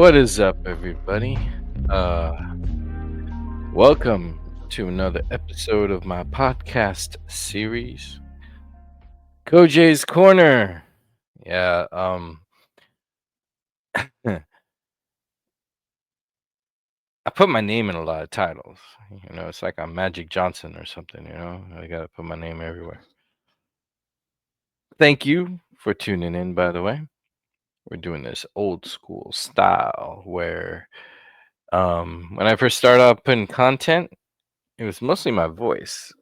What is up, everybody? Uh, Welcome to another episode of my podcast series, Kojay's Corner. Yeah, I put my name in a lot of titles. It's like I'm Magic Johnson or something. I gotta put my name everywhere. Thank you for tuning in. By the way, we're doing this old school style where, when I first started out putting content, it was mostly my voice.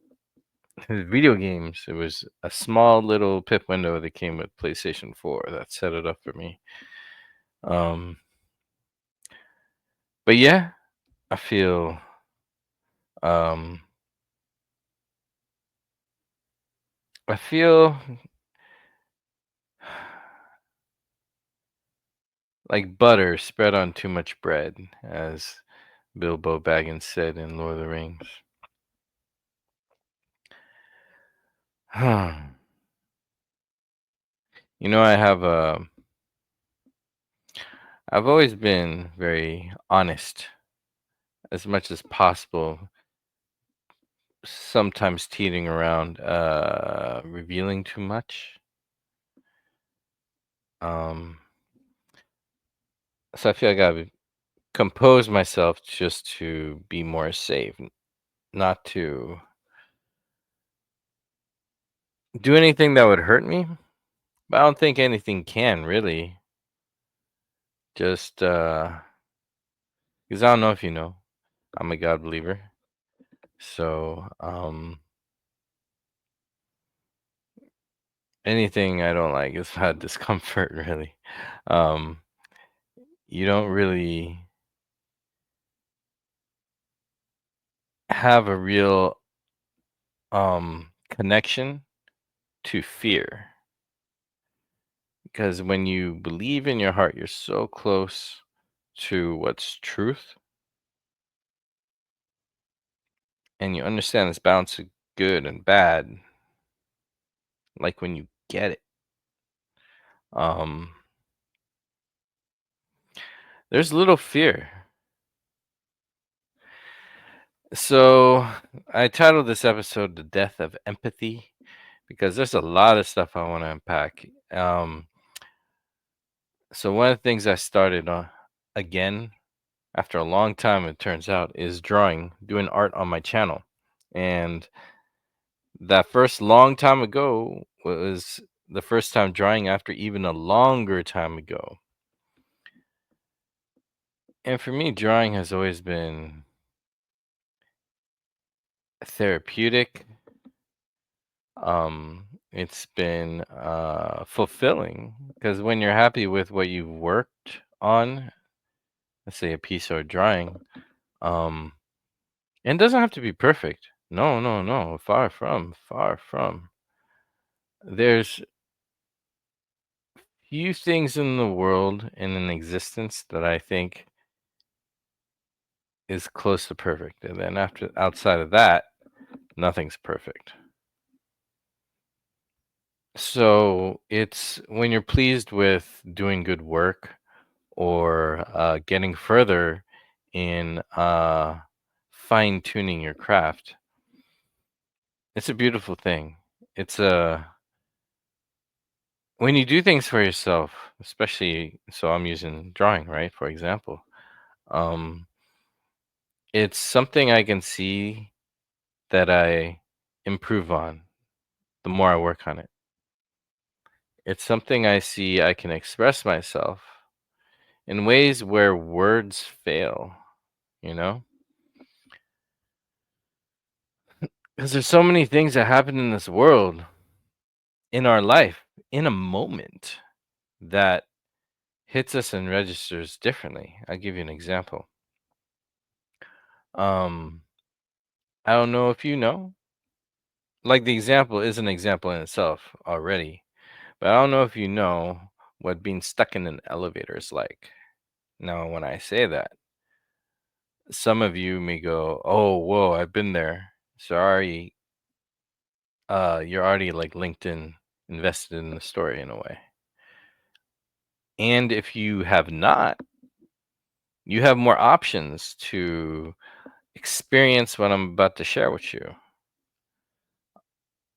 Video games, it was a small little pip window that came with PlayStation 4 that set it up for me. Um, but yeah, I feel um I feel like butter spread on too much bread, as Bilbo Baggins said in Lord of the Rings. I have I've always been very honest as much as possible, sometimes teetering around revealing too much. Um so I feel like I've compose myself just to be more safe, not to do anything that would hurt me. But I don't think anything can really. Just because I don't know if you know, I'm a God believer. So anything I don't like is not discomfort really. Um, you don't really have a real connection to fear, because when you believe in your heart, you're so close to what's truth, and you understand this balance of good and bad, like when you get it. um there's little fear. So I titled this episode "The Death of Empathy" because there's a lot of stuff I want to unpack. So one of the things I started on again after a long time, it turns out, is doing art on my channel. And that first long time ago was the first time drawing after even a longer time ago. And for me, drawing has always been therapeutic. It's been fulfilling because when you're happy with what you've worked on, let's say a piece or a drawing, um, and it doesn't have to be perfect. No, no, no. Far from, far from. There's few things in the world and in existence that I think is close to perfect. And then outside of that, nothing's perfect. So it's when you're pleased with doing good work or getting further in fine tuning your craft, it's a beautiful thing. It's a When you do things for yourself, especially, so I'm using drawing, right? For example, um, it's something I can see that I improve on the more I work on it. It's something I see I can express myself in ways where words fail, you know? Because there's so many things that happen in this world, in our life, in a moment, that hits us and registers differently. I'll give you an example. Um, I don't know if you know, like the example is an example in itself already, but I don't know if you know what being stuck in an elevator is like. Now, when I say that, some of you may go, "Oh, whoa, I've been there." Sorry, you're already like linked in, invested in the story in a way. And if you have not, you have more options to experience what I'm about to share with you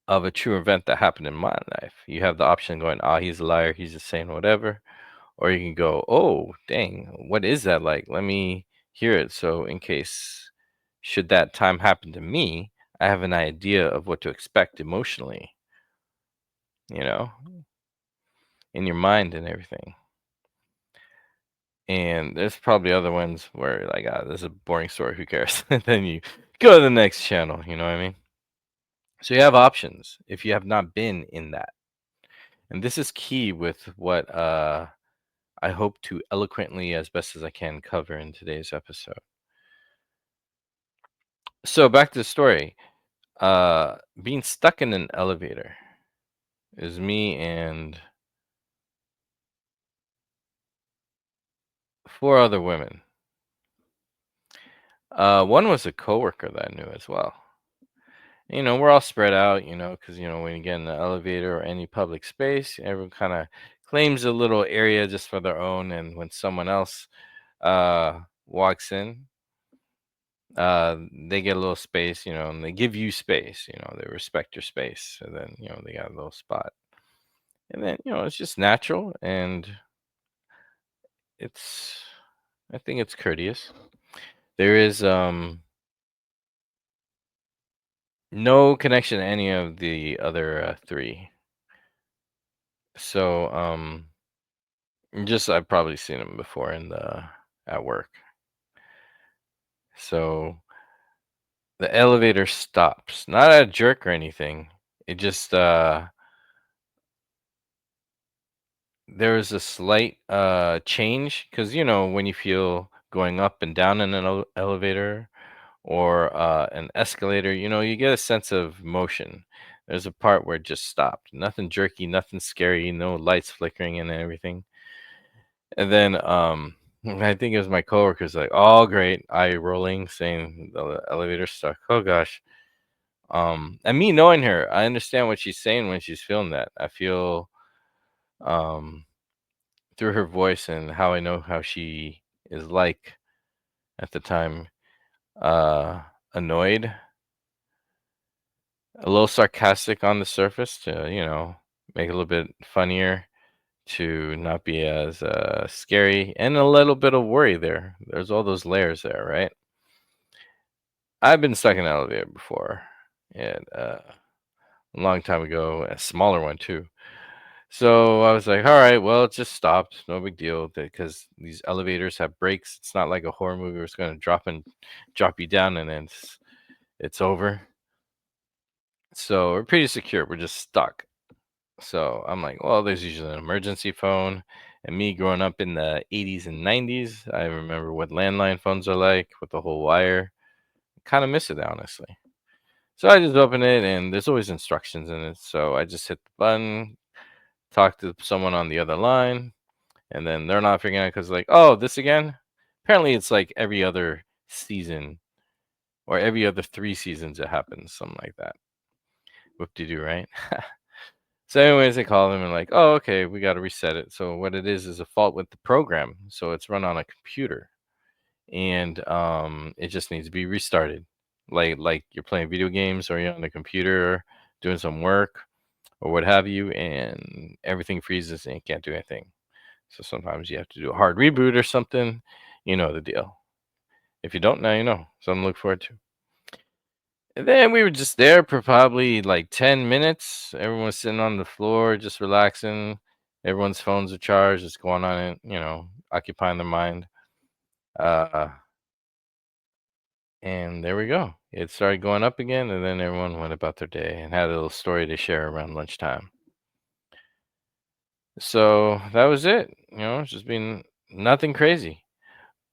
of a true event that happened in my life. You have the option going, ah, he's a liar, he's just saying whatever. Or you can go, oh, dang, what is that like? Let me hear it. So, in case, should that time happen to me, I have an idea of what to expect emotionally, you know, in your mind and everything. And there's probably other ones where you're like, ah, this is a boring story. Who cares? And then you go to the next channel. You know what I mean? So you have options if you have not been in that. And this is key with what I hope to eloquently, as best as I can, cover in today's episode. So back to the story. Being stuck in an elevator is me and four other women. One was a coworker that I knew as well. We're all spread out, because, when you get in the elevator or any public space, everyone kind of claims a little area just for their own. And when someone else walks in, they get a little space, and they give you space, they respect your space. And then, they got a little spot. And then, it's just natural and it's, I think it's courteous. There is no connection to any of the other three. So, just I've probably seen him before in the at work. So the elevator stops, not a jerk or anything. It just there was a slight change because when you feel going up and down in an elevator or an escalator, you get a sense of motion. There's a part where it just stopped. Nothing jerky, nothing scary, no lights flickering and everything. And then I think it was my coworker's like, "Oh, great!" Eye rolling, saying the elevator stuck. Oh gosh. And me knowing her, I understand what she's saying when she's feeling that. I feel um through her voice and how I know how she is like at the time. Uh, Annoyed, a little sarcastic on the surface to make it a little bit funnier, to not be as scary, and a little bit of worry there. There's all those layers there, right? I've been stuck in an elevator before, and a long time ago, a smaller one too. So I was like, all right, well, it just stopped. No big deal. Because these elevators have brakes. It's not like a horror movie where it's going to drop you down and then it's over. So we're pretty secure. We're just stuck. So I'm like, well, there's usually an emergency phone. And me growing up in the 80s and 90s, I remember what landline phones are like with the whole wire. Kind of miss it, honestly. So I just open it and there's always instructions in it. So I just hit the button, talk to someone on the other line, and then they're not figuring out because, like, oh, this again? Apparently, it's like every other season or every other 3 seasons it happens, something like that. Whoop de doo, right? So, anyways, they call them and, like, oh, okay, we got to reset it. So, what it is a fault with the program. So, it's run on a computer and it just needs to be restarted. Like you're playing video games or you're on the computer doing some work or what have you, and everything freezes and you can't do anything. So sometimes you have to do a hard reboot or something. You know the deal. If you don't, now you know. Something to look forward to. And then we were just there for probably like 10 minutes. Everyone was sitting on the floor, just relaxing. Everyone's phones are charged, just going on it, occupying their mind. Uh, and there we go. It started going up again, and then everyone went about their day and had a little story to share around lunchtime. So that was it. It's just been nothing crazy.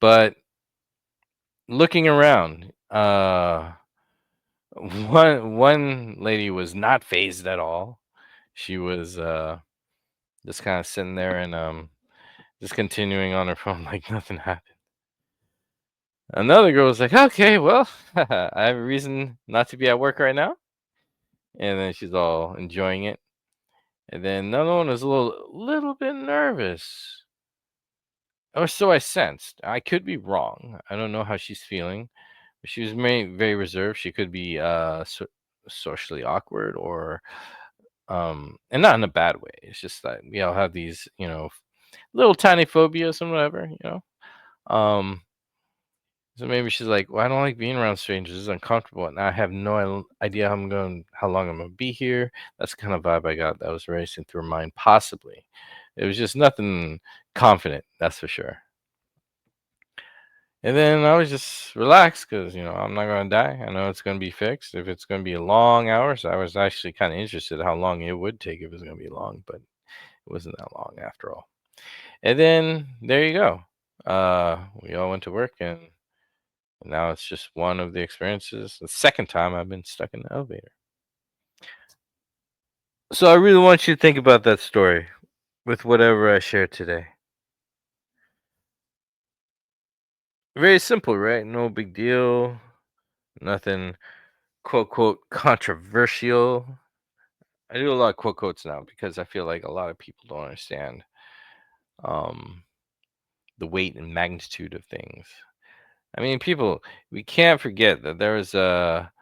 But looking around, one lady was not phased at all. She was just kind of sitting there and just continuing on her phone like nothing happened. Another girl was like, "Okay, well, I have a reason not to be at work right now," and then she's all enjoying it. And then another one was a little bit nervous. or so I sensed. I could be wrong. I don't know how she's feeling. She was very reserved. She could be socially awkward, or and not in a bad way. It's just that we all have these, little tiny phobias and whatever, Um, so maybe she's like, "Well, I don't like being around strangers. It's uncomfortable, and I have no idea how long I'm gonna be here." That's the kind of vibe I got that was racing through her mind. Possibly, it was just nothing confident. That's for sure. And then I was just relaxed because I'm not gonna die. I know it's gonna be fixed. If it's gonna be long hours, I was actually kind of interested how long it would take if it's gonna be long, but it wasn't that long after all. And then there you go. We all went to work, and now it's just one of the experiences. The second time I've been stuck in the elevator. So I really want you to think about that story with whatever I shared today. Very simple, right? No big deal. Nothing quote quote controversial. I do a lot of quote quotes now because I feel like a lot of people don't understand um, the weight and magnitude of things. I mean, people, we can't forget that there was a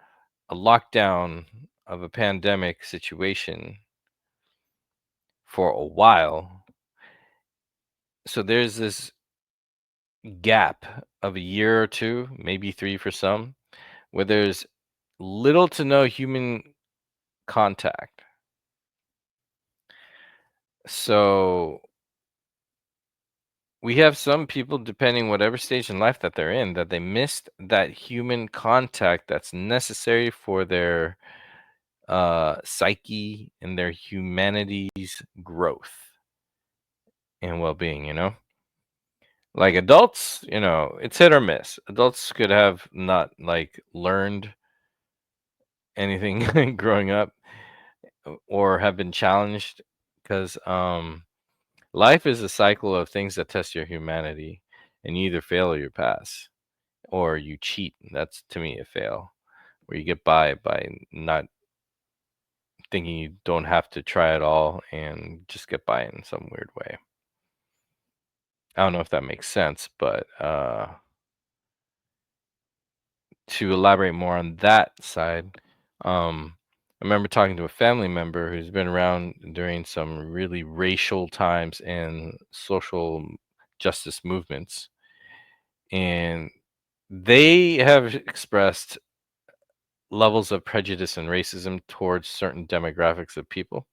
lockdown of a pandemic situation for a while. So there's this gap of a year or two, maybe three for some, where there's little to no human contact. So we have some people, depending whatever stage in life that they're in, that they missed that human contact that's necessary for their psyche and their humanity's growth and well-being. Like adults, it's hit or miss. Adults could have not like learned anything growing up, or have been challenged, because life is a cycle of things that test your humanity, and you either fail or you pass, or you cheat. That's to me a fail, where you get by not thinking you don't have to try at all and just get by in some weird way. I don't know if that makes sense, but to elaborate more on that side, I remember talking to a family member who's been around during some really racial times and social justice movements, and they have expressed levels of prejudice and racism towards certain demographics of people.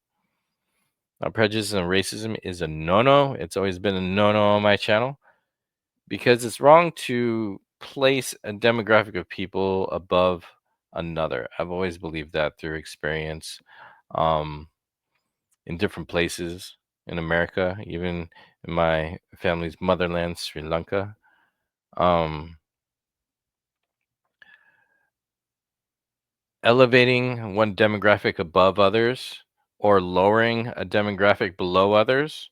Now, prejudice and racism is a no-no. It's always been a no-no on my channel, because it's wrong to place a demographic of people above another. I've always believed that through experience, um, in different places in America, even in my family's motherland, Sri Lanka. Um, Elevating one demographic above others, or lowering a demographic below others,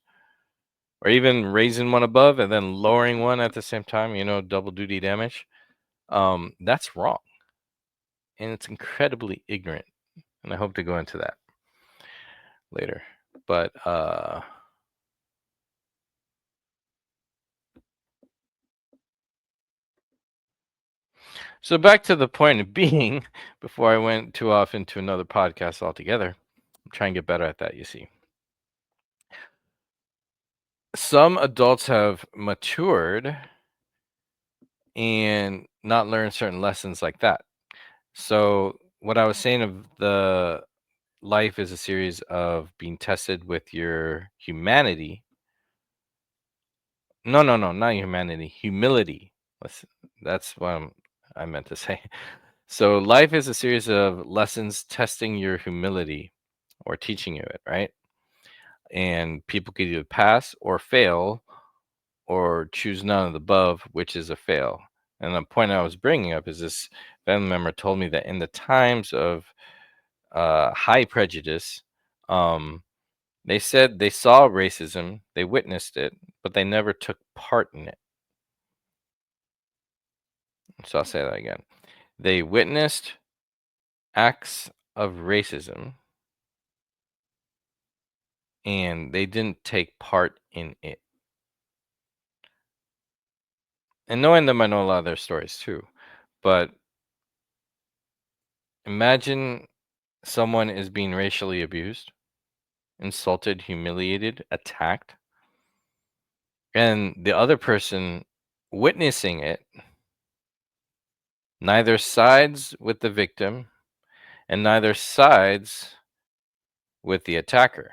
or even raising one above and then lowering one at the same time, double duty damage. That's wrong, and it's incredibly ignorant. And I hope to go into that later. But so back to the point of being, before I went too off into another podcast altogether. I'm trying to get better at that, you see. Some adults have matured and not learned certain lessons like that. So what I was saying of the life is a series of being tested with your humanity. No, no, no, not humanity, humility. Let's, that's what I meant to say. So life is a series of lessons testing your humility, or teaching you it, right? And people could either pass or fail, or choose none of the above, which is a fail. And the point I was bringing up is this family member told me that in the times of high prejudice, um, they said they saw racism, they witnessed it, but they never took part in it. So I'll say that again. They witnessed acts of racism, and they didn't take part in it. And knowing them, I know a lot of their stories too. But imagine someone is being racially abused, insulted, humiliated, attacked, and the other person witnessing it neither sides with the victim and neither sides with the attacker.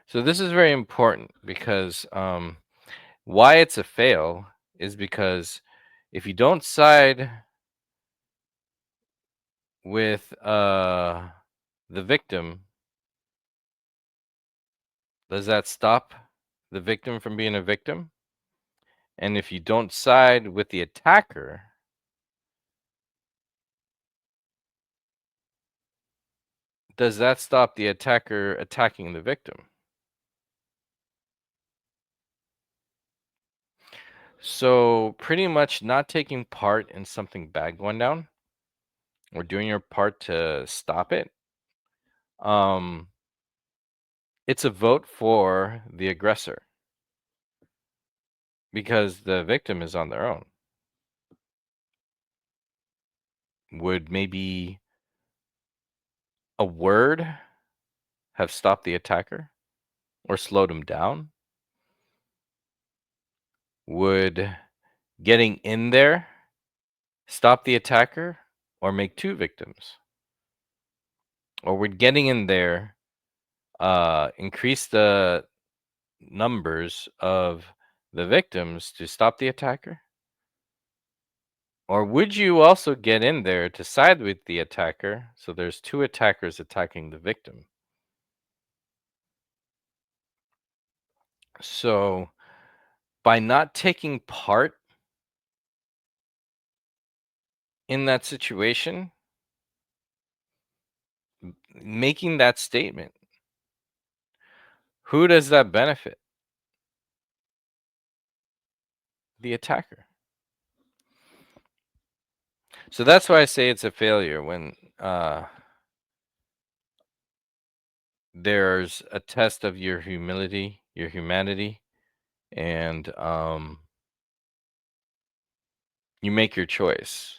So this is very important because why it's a fail is because if you don't side with the victim, does that stop the victim from being a victim? And if you don't side with the attacker, does that stop the attacker attacking the victim? So pretty much not taking part in something bad going down or doing your part to stop it. Um, it's a vote for the aggressor because the victim is on their own. Would maybe a word have stopped the attacker or slowed him down? Would getting in there stop the attacker or make two victims? Or would getting in there increase the numbers of the victims to stop the attacker? Or would you also get in there to side with the attacker so there's two attackers attacking the victim? So, by not taking part in that situation, making that statement, who does that benefit? The attacker. So that's why I say it's a failure when there's a test of your humility, your humanity, and you make your choice.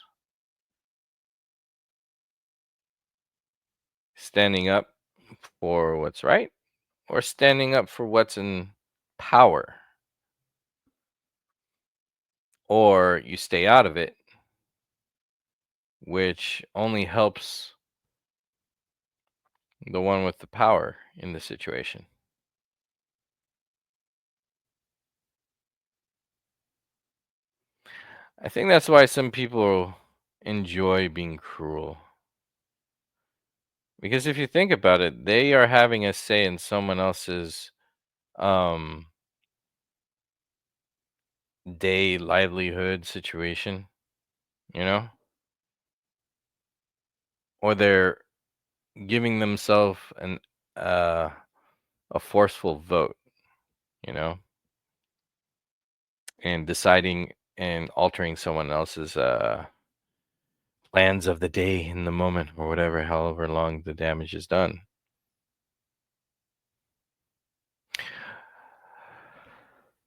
Standing up for what's right or standing up for what's in power, or you stay out of it, which only helps the one with the power in the situation. I think that's why some people enjoy being cruel. Because if you think about it, they are having a say in someone else's um day livelihood situation, you know? Or they're giving themselves an uh a forceful vote, you know, and deciding and altering someone else's plans of the day in the moment or whatever, however long the damage is done.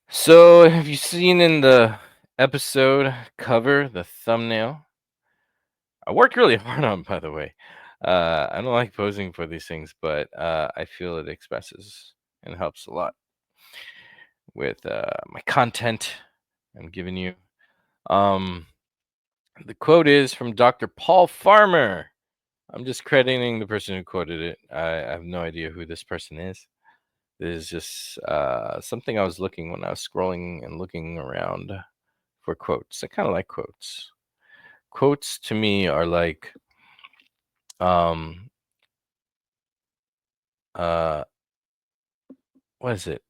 So, have you seen in the episode cover, the thumbnail? I worked really hard on, by the way. I don't like posing for these things, but I feel it expresses and helps a lot with my content I'm giving you. Um, the quote is from Dr. Paul Farmer. I'm just crediting the person who quoted it. I have no idea who this person is. This is just something I was looking when I was scrolling and looking around for quotes. I kind of like quotes. Quotes to me are like um uh what is it?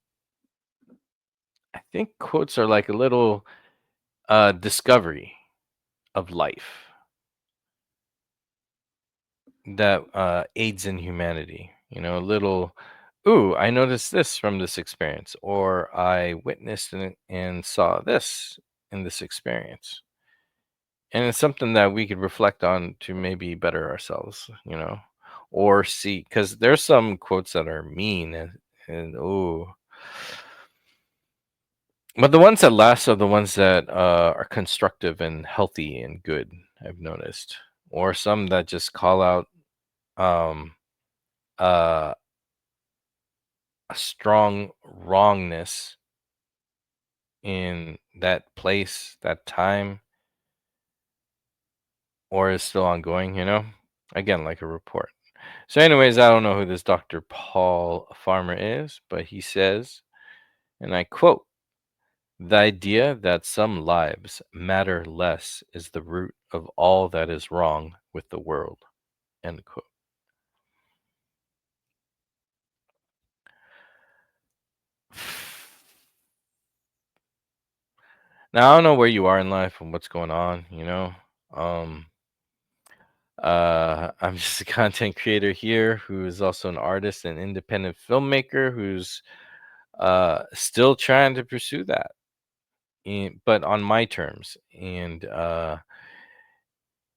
I think quotes are like a little discovery of life that aids in humanity. You know, a little, ooh, I noticed this from this experience, or I witnessed and saw this in this experience. And it's something that we could reflect on to maybe better ourselves, you know, or see, because there's some quotes that are mean and oh, But the ones that last are the ones that are constructive and healthy and good. I've noticed, or some that just call out um, uh, a strong wrongness in that place, that time, or is still ongoing. Again, like a report. So, anyways, I don't know who this Dr. Paul Farmer is, but he says, and I quote, "The idea that some lives matter less is the root of all that is wrong with the world." End quote. Now, I don't know where you are in life and what's going on. Um, I'm just a content creator here who is also an artist and independent filmmaker who's still trying to pursue that, but on my terms. And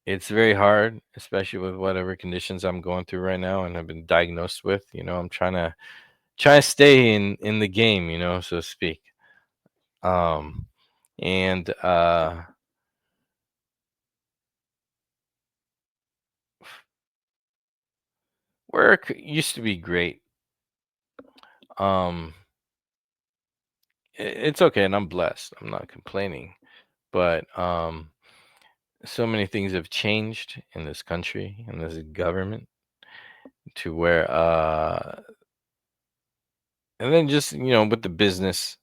it's very hard, especially with whatever conditions I'm going through right now and have been diagnosed with. I'm trying to stay in the game, so to speak. Um, and work used to be great. Um, it's okay, and I'm blessed. I'm not complaining, but so many things have changed in this country and this government to where and then just with the business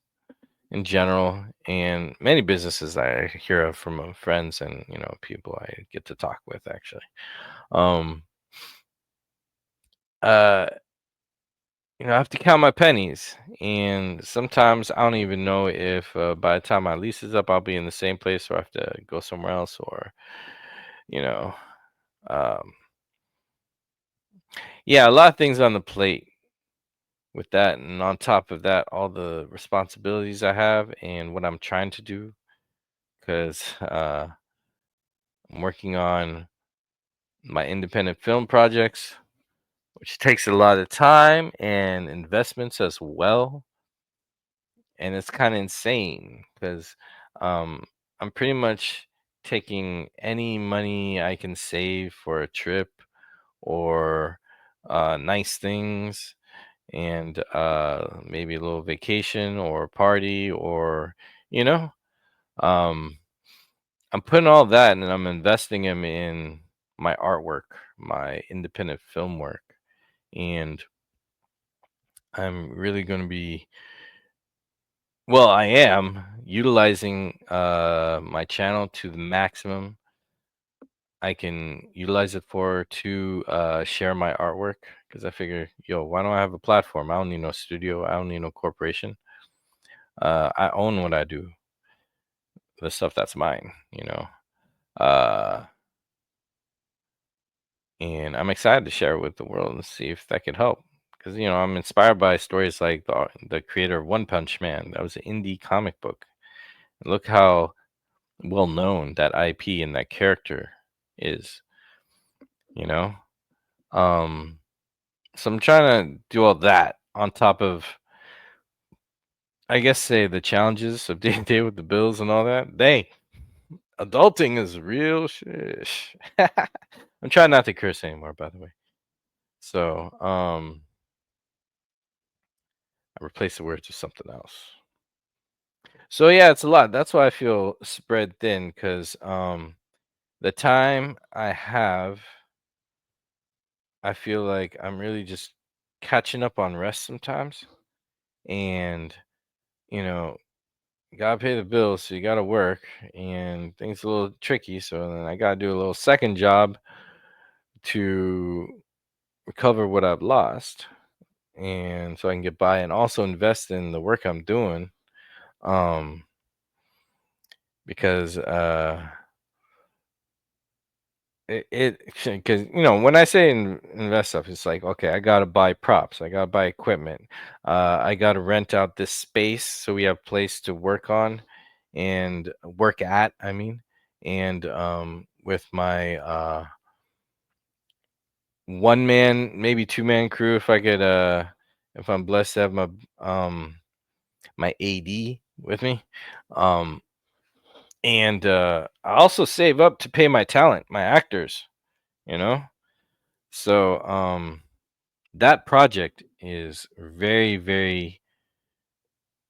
in general, and many businesses I hear of from friends and people I get to talk with actually. Um, uh, I have to count my pennies, and sometimes I don't even know if by the time my lease is up, I'll be in the same place or I have to go somewhere else, or you know, um, yeah, a lot of things on the plate with that, and on top of that, all the responsibilities I have and what I'm trying to do, because I'm working on my independent film projects, which takes a lot of time and investments as well. And it's kind of insane because um, I'm pretty much taking any money I can save for a trip or nice things, and maybe a little vacation or party, or you know um, I'm putting all that and I'm investing them in my artwork, my independent film work. And I'm really going to be, well, I am utilizing my channel to the maximum I can utilize it for, to share my artwork, because I figure, yo, why don't I have a platform? I don't need no studio. I don't need no corporation. I own what I do, the stuff that's mine. Uh, and I'm excited to share it with the world and see if that could help. Because I'm inspired by stories like the creator of One Punch Man. That was an indie comic book. Look how well known that IP and that character is. You know. Um, so I'm trying to do all that on top of, I guess, say the challenges of day to day with the bills and all that. Dang, adulting is real shish. I'm trying not to curse anymore, by the way. So I replaced the words with something else. So yeah, it's a lot. That's why I feel spread thin, because the time I have, I feel like I'm really just catching up on rest sometimes. And you know, you gotta pay the bills, so you gotta work, and things a little tricky. So then I gotta do a little second job to recover what I've lost, and so I can get by, and also invest in the work I'm doing. Um, because it because when I say invest stuff, it's like, okay, I gotta buy props, I gotta buy equipment, I gotta rent out this space so we have place to work on and work at. I mean, and with my one man, maybe two man crew, if I could, if I'm blessed to have my AD. with me. Um, and I also save up to pay my talent, my actors, you know? So that project is very, very,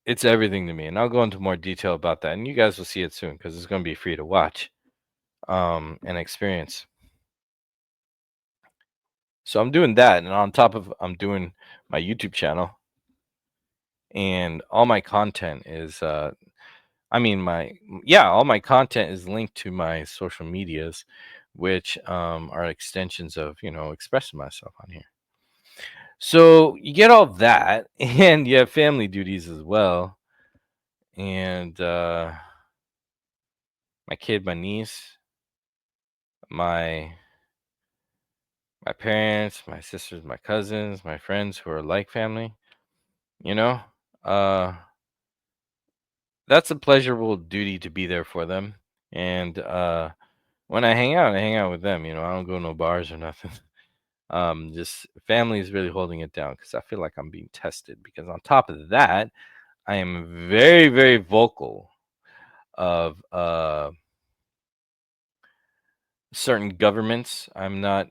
it's everything to me. And I'll go into more detail about that. And you guys will see it soon because it's going to be free to watch and experience. So I'm doing that. And on top of, I'm doing my YouTube channel, and all my content is I mean, yeah, all my content is linked to my social medias, which are extensions of, expressing myself on here. So you get all that, and you have family duties as well. And my kid, my niece, my my parents, my sisters, my cousins, my friends who are like family, you know, uh, that's a pleasurable duty to be there for them. And when I hang out with them. I don't go to no bars or nothing. Just family is really holding it down because I feel like I'm being tested. Because on top of that, I am very, very vocal of certain governments. I'm not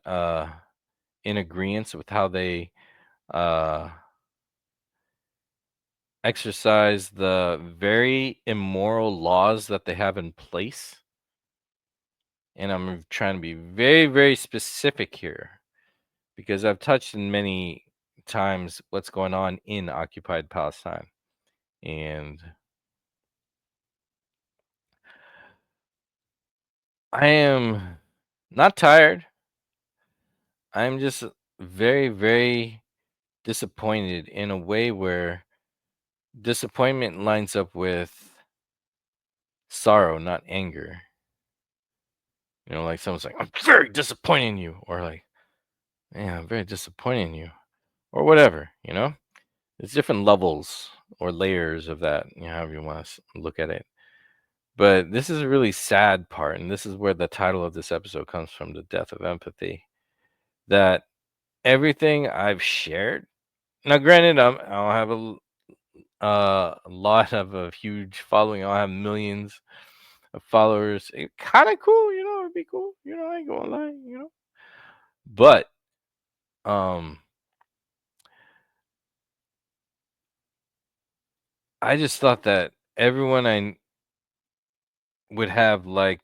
in agreement with how they uh, exercise the very immoral laws that they have in place. And I'm trying to be very, very specific here because I've touched in many times what's going on in occupied Palestine. And I am not tired. I'm just very, very disappointed in a way where disappointment lines up with sorrow, not anger. Like someone's like, I'm very disappointed in you, or like, man, I'm very disappointed in you, or whatever. There's different levels or layers of that, however you want to look at it. But this is a really sad part, and this is where the title of this episode comes from, the death of empathy. That everything I've shared. Now, granted, I don't have a lot of a huge following. I don't have millions of followers. It kind of cool, it'd be cool. I ain't gonna lie. But um, I just thought that everyone I would have like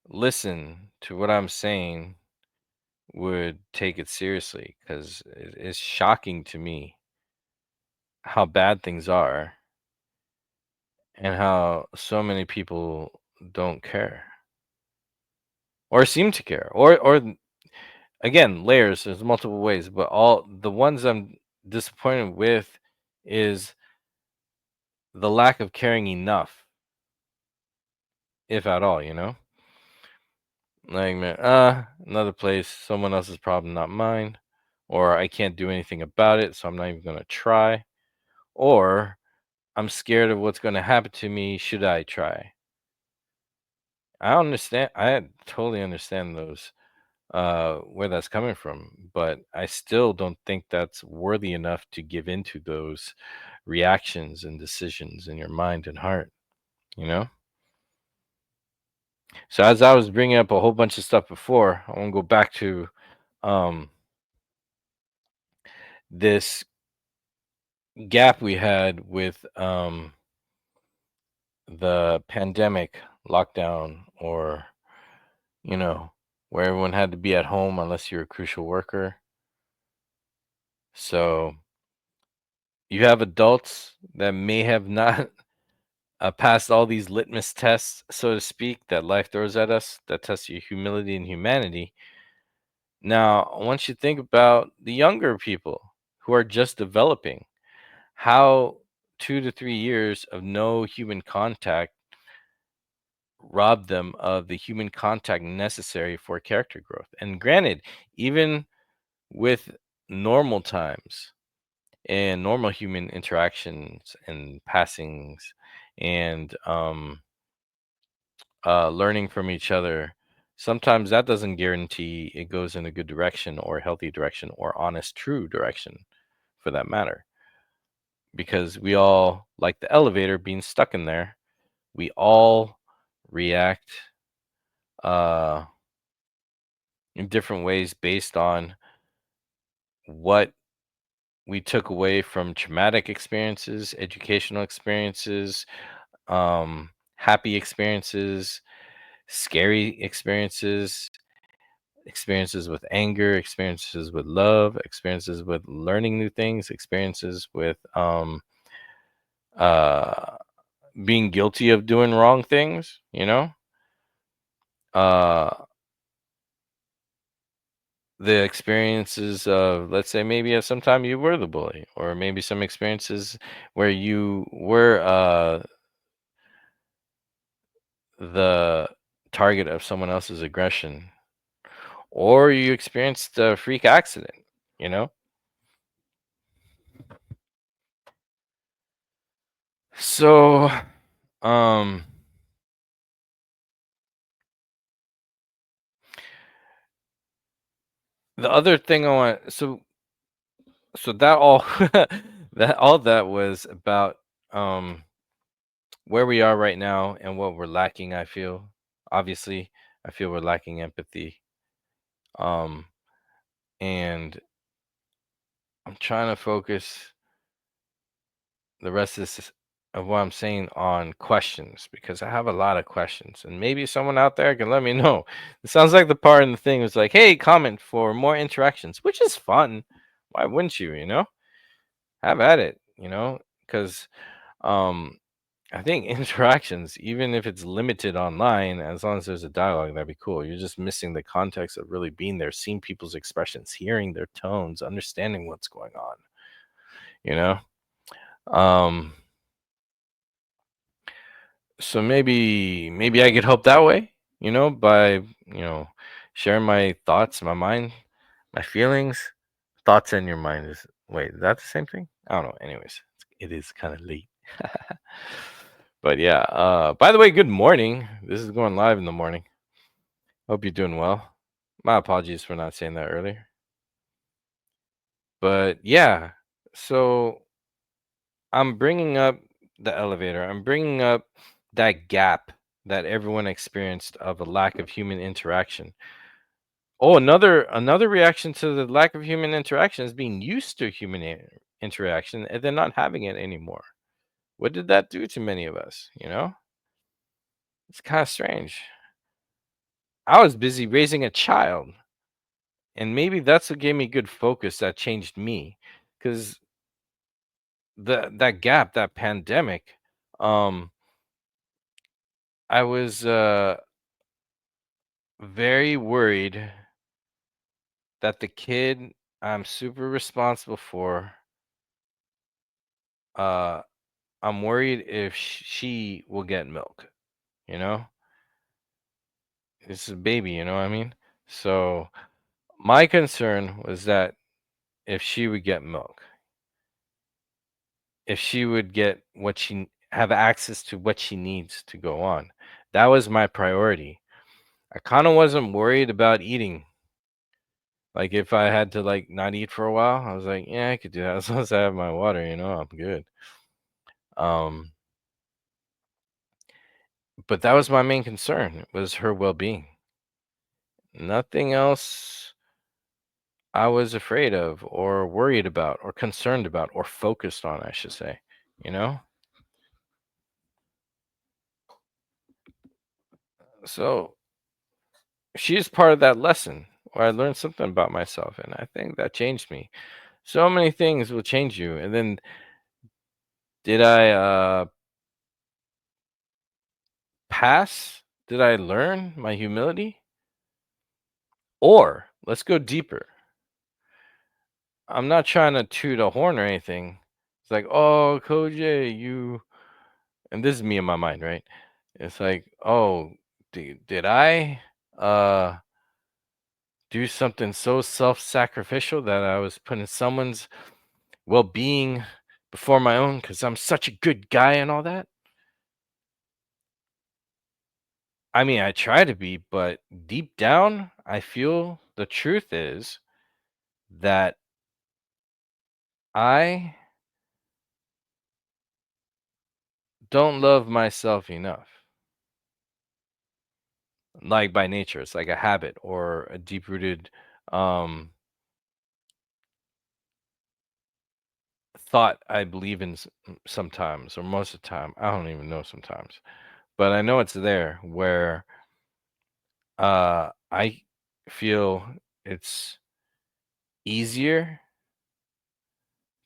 listen to what I'm saying would take it seriously because it's shocking to me how bad things are and how so many people don't care or seem to care or again, layers. There's multiple ways, but all the ones I'm disappointed with is the lack of caring enough, if at all. Like, man, another place, someone else's problem, not mine, or I can't do anything about it, so I'm not even gonna try, or I'm scared of what's gonna happen to me should I try. I understand. I totally understand those where that's coming from, but I still don't think that's worthy enough to give into those reactions and decisions in your mind and heart, you know? So as I was bringing up a whole bunch of stuff before, I want to go back to um this gap we had with the pandemic lockdown, or you know where everyone had to be at home unless you're a crucial worker. So you have adults that may have not passed all these litmus tests, so to speak, that life throws at us, that test your humility and humanity. Now, once you think about the younger people who are just developing, how 2 to 3 years of no human contact robbed them of the human contact necessary for character growth. And granted, even with normal times and normal human interactions and passings and learning from each other, sometimes that doesn't guarantee it goes in a good direction or a healthy direction or honest, true direction for that matter. because we all, like the elevator being stuck in there, we all react uh, in different ways based on what we took away from traumatic experiences, educational experiences, happy experiences, scary experiences, experiences with anger, experiences with love, experiences with learning new things, experiences with uh, being guilty of doing wrong things, uh, the experiences of, let's say, maybe at some time you were the bully, or maybe some experiences where you were the target of someone else's aggression, or you experienced a freak accident, you know? So, um, the other thing I want, so that all, that was about, um, where we are right now and what we're lacking, I feel. Obviously, I feel we're lacking empathy. Um, and I'm trying to focus the rest of this of what I'm saying on questions, because I have a lot of questions, and maybe someone out there can let me know. It sounds like the part in the thing was like, "Hey, comment for more interactions," which is fun. Why wouldn't you? Have at it. Because um, I think interactions, even if it's limited online, as long as there's a dialogue, that'd be cool. You're just missing the context of really being there, seeing people's expressions, hearing their tones, understanding what's going on. You know. Um, So maybe I could help that way, by, sharing my thoughts, my mind, my feelings. Thoughts in your mind is, wait, is that the same thing? I don't know. Anyways, it is kind of late. But yeah, by the way, good morning. This is going live in the morning. Hope you're doing well. My apologies for not saying that earlier. But yeah, so I'm bringing up the elevator. I'm bringing up that gap that everyone experienced of a lack of human interaction. Oh, another reaction to the lack of human interaction is being used to human interaction and then not having it anymore. What did that do to many of us? It's kind of strange. I was busy raising a child, and maybe that's what gave me good focus that changed me, because that gap, that pandemic, um, I was very worried that the kid I'm super responsible for, uh, I'm worried if she will get milk, you know? It's a baby, you know what I mean? So my concern was that if she would get milk, if she would get have access to what she needs to go on. That was my priority. I kind of wasn't worried about eating. Like if I had to like not eat for a while, I was like, yeah, I could do that as long as I have my water, I'm good. Um, but that was my main concern, was her well-being. Nothing else I was afraid of or worried about or concerned about or focused on, I should say, you know? So she is part of that lesson where I learned something about myself, and I think that changed me. So many things will change you. And then did I pass? Did I learn my humility? Or let's go deeper. I'm not trying to toot a horn or anything. It's like, oh, Kojay, and this is me in my mind, right? It's like, oh, did I uh do something so self-sacrificial that I was putting someone's well-being before my own because I'm such a good guy and all that? I mean, I try to be, but deep down, I feel the truth is that I don't love myself enough. Like by nature, it's like a habit or a deep rooted um, thought I believe in sometimes or most of the time. I don't even know sometimes, but I know it's there where I feel it's easier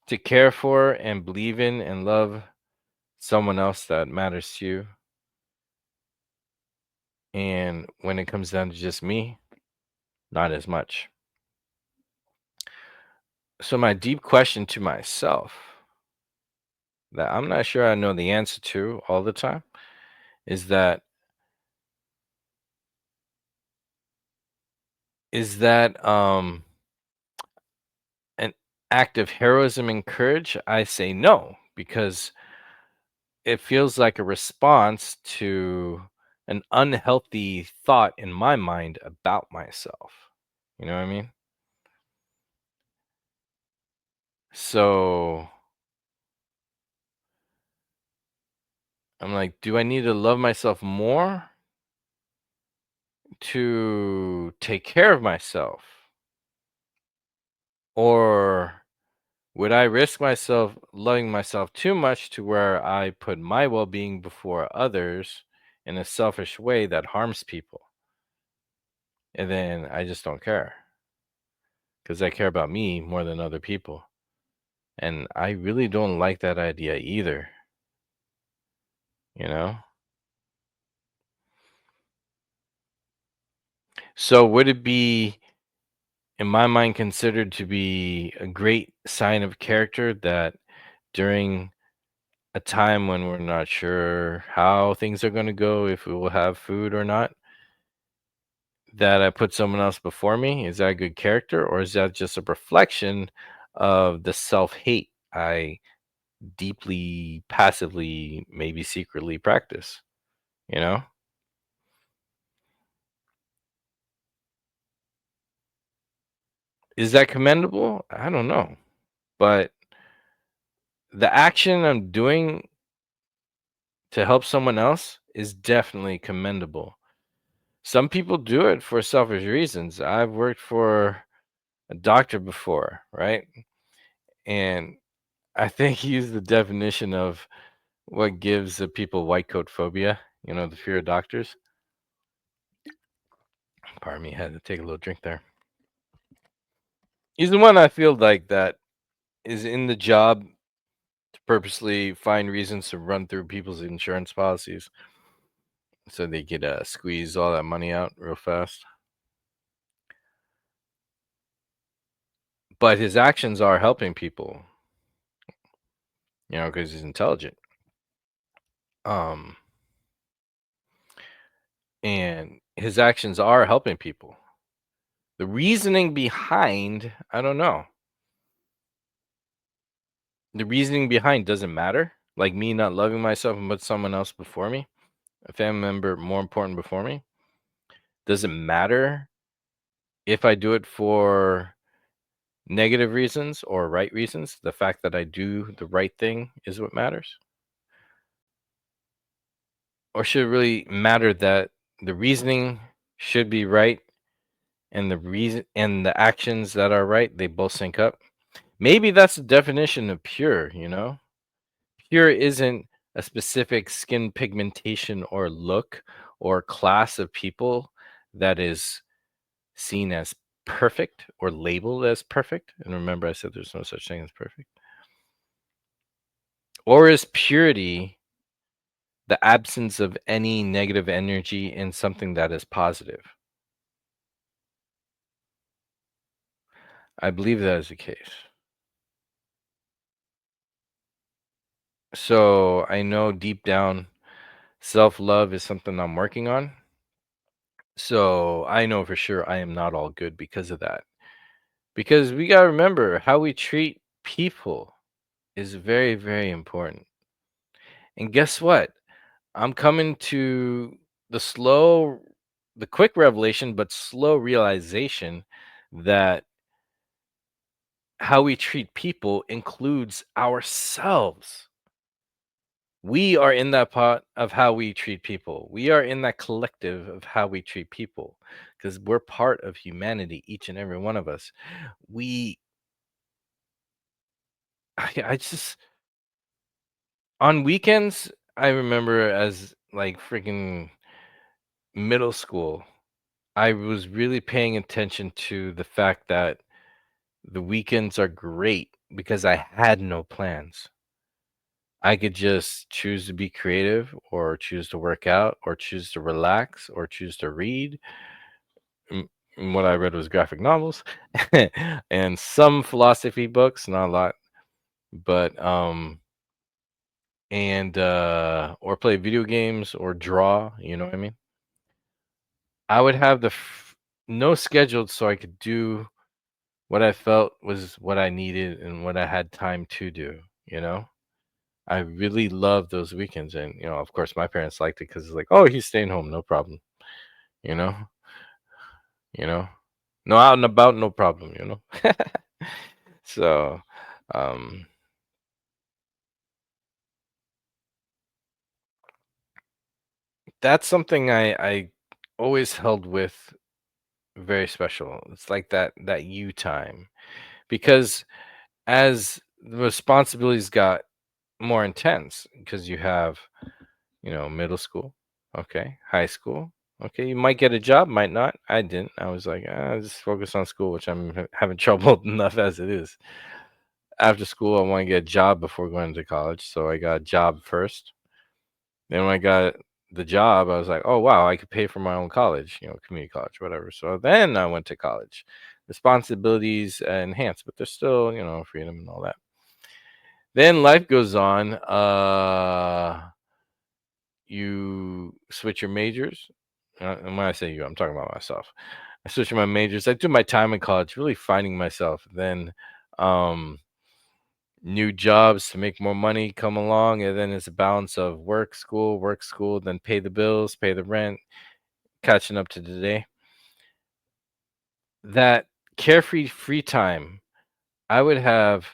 to care for and believe in and love someone else that matters to you. And when it comes down to just me, not as much. So, my deep question to myself that I'm not sure I know the answer to all the time is that an act of heroism and courage? I say no, because it feels like a response to an unhealthy thought in my mind about myself. You know what I mean? So I'm like, do I need to love myself more to take care of myself? Or would I risk myself loving myself too much to where I put my well being before others in a selfish way that harms people? And then I just don't care because I care about me more than other people. And I really don't like that idea either, you know? So, would it be, in my mind, considered to be a great sign of character that during a time when we're not sure how things are going to go, if we will have food or not, that I put someone else before me? Is that good character, or is that just a reflection of the self hate I deeply, passively, maybe secretly practice? You know, is that commendable? I don't know, but the action I'm doing to help someone else is definitely commendable. Some people do it for selfish reasons. I've worked for a doctor before, right? And I think he used the definition of what gives the people white coat phobia, the fear of doctors. Pardon me, had to take a little drink there. He's the one I feel like that is in the job to purposely find reasons to run through people's insurance policies so they could squeeze all that money out real fast. But his actions are helping people, because he's intelligent. Um, and his actions are helping people. The reasoning behind, I don't know. The reasoning behind doesn't matter. Like me not loving myself and put someone else before me, a family member more important before me. Doesn't matter if I do it for negative reasons or right reasons. The fact that I do the right thing is what matters. Or should it really matter that the reasoning should be right and the reason and the actions that are right, they both sync up? Maybe that's the definition of pure. Pure isn't a specific skin pigmentation or look or class of people that is seen as perfect or labeled as perfect. And remember, I said there's no such thing as perfect. Or is purity the absence of any negative energy in something that is positive? I believe that is the case. So I know deep down self love is something I'm working on. So I know for sure I am not all good because of that. Because we got to remember how we treat people is very, very important. And guess what? I'm coming to the slow, the quick revelation, but slow realization that how we treat people includes ourselves. We are in that pot of how we treat people. We are in that collective of how we treat people because we're part of humanity, each and every one of us. We, I just, on weekends, I remember as like freaking middle school, I was really paying attention to the fact that the weekends are great because I had no plans. I could just choose to be creative or choose to work out or choose to relax or choose to read. Mm, what I read was graphic novels and some philosophy books, not a lot, but and or play video games or draw, you know what I mean? I would have no scheduled so I could do what I felt was what I needed and what I had time to do, you know? I really loved those weekends, and, of course, my parents liked it because it's like, "Oh, he's staying home, no problem," you know? You know? No out and about, no problem, you know? So, um, that's something I always held with very special. It's like that you time, because as the responsibilities got more intense, because you have, middle school, okay, high school, okay, you might get a job, might not. I didn't. I was like, just focus on school, which I'm having trouble enough as it is. After school, I want to get a job before going to college, so I got a job first. Then when I got the job, I was like, oh wow, I could pay for my own college, community college, whatever. So then I went to college. Responsibilities enhanced, but there's still, freedom and all that. Then life goes on. You switch your majors. And when I say you, I'm talking about myself. I switched my majors. I took my time in college, really finding myself. Then um, new jobs to make more money come along, and then it's a balance of work, school, then pay the bills, pay the rent, catching up to today. That carefree free time, I would have.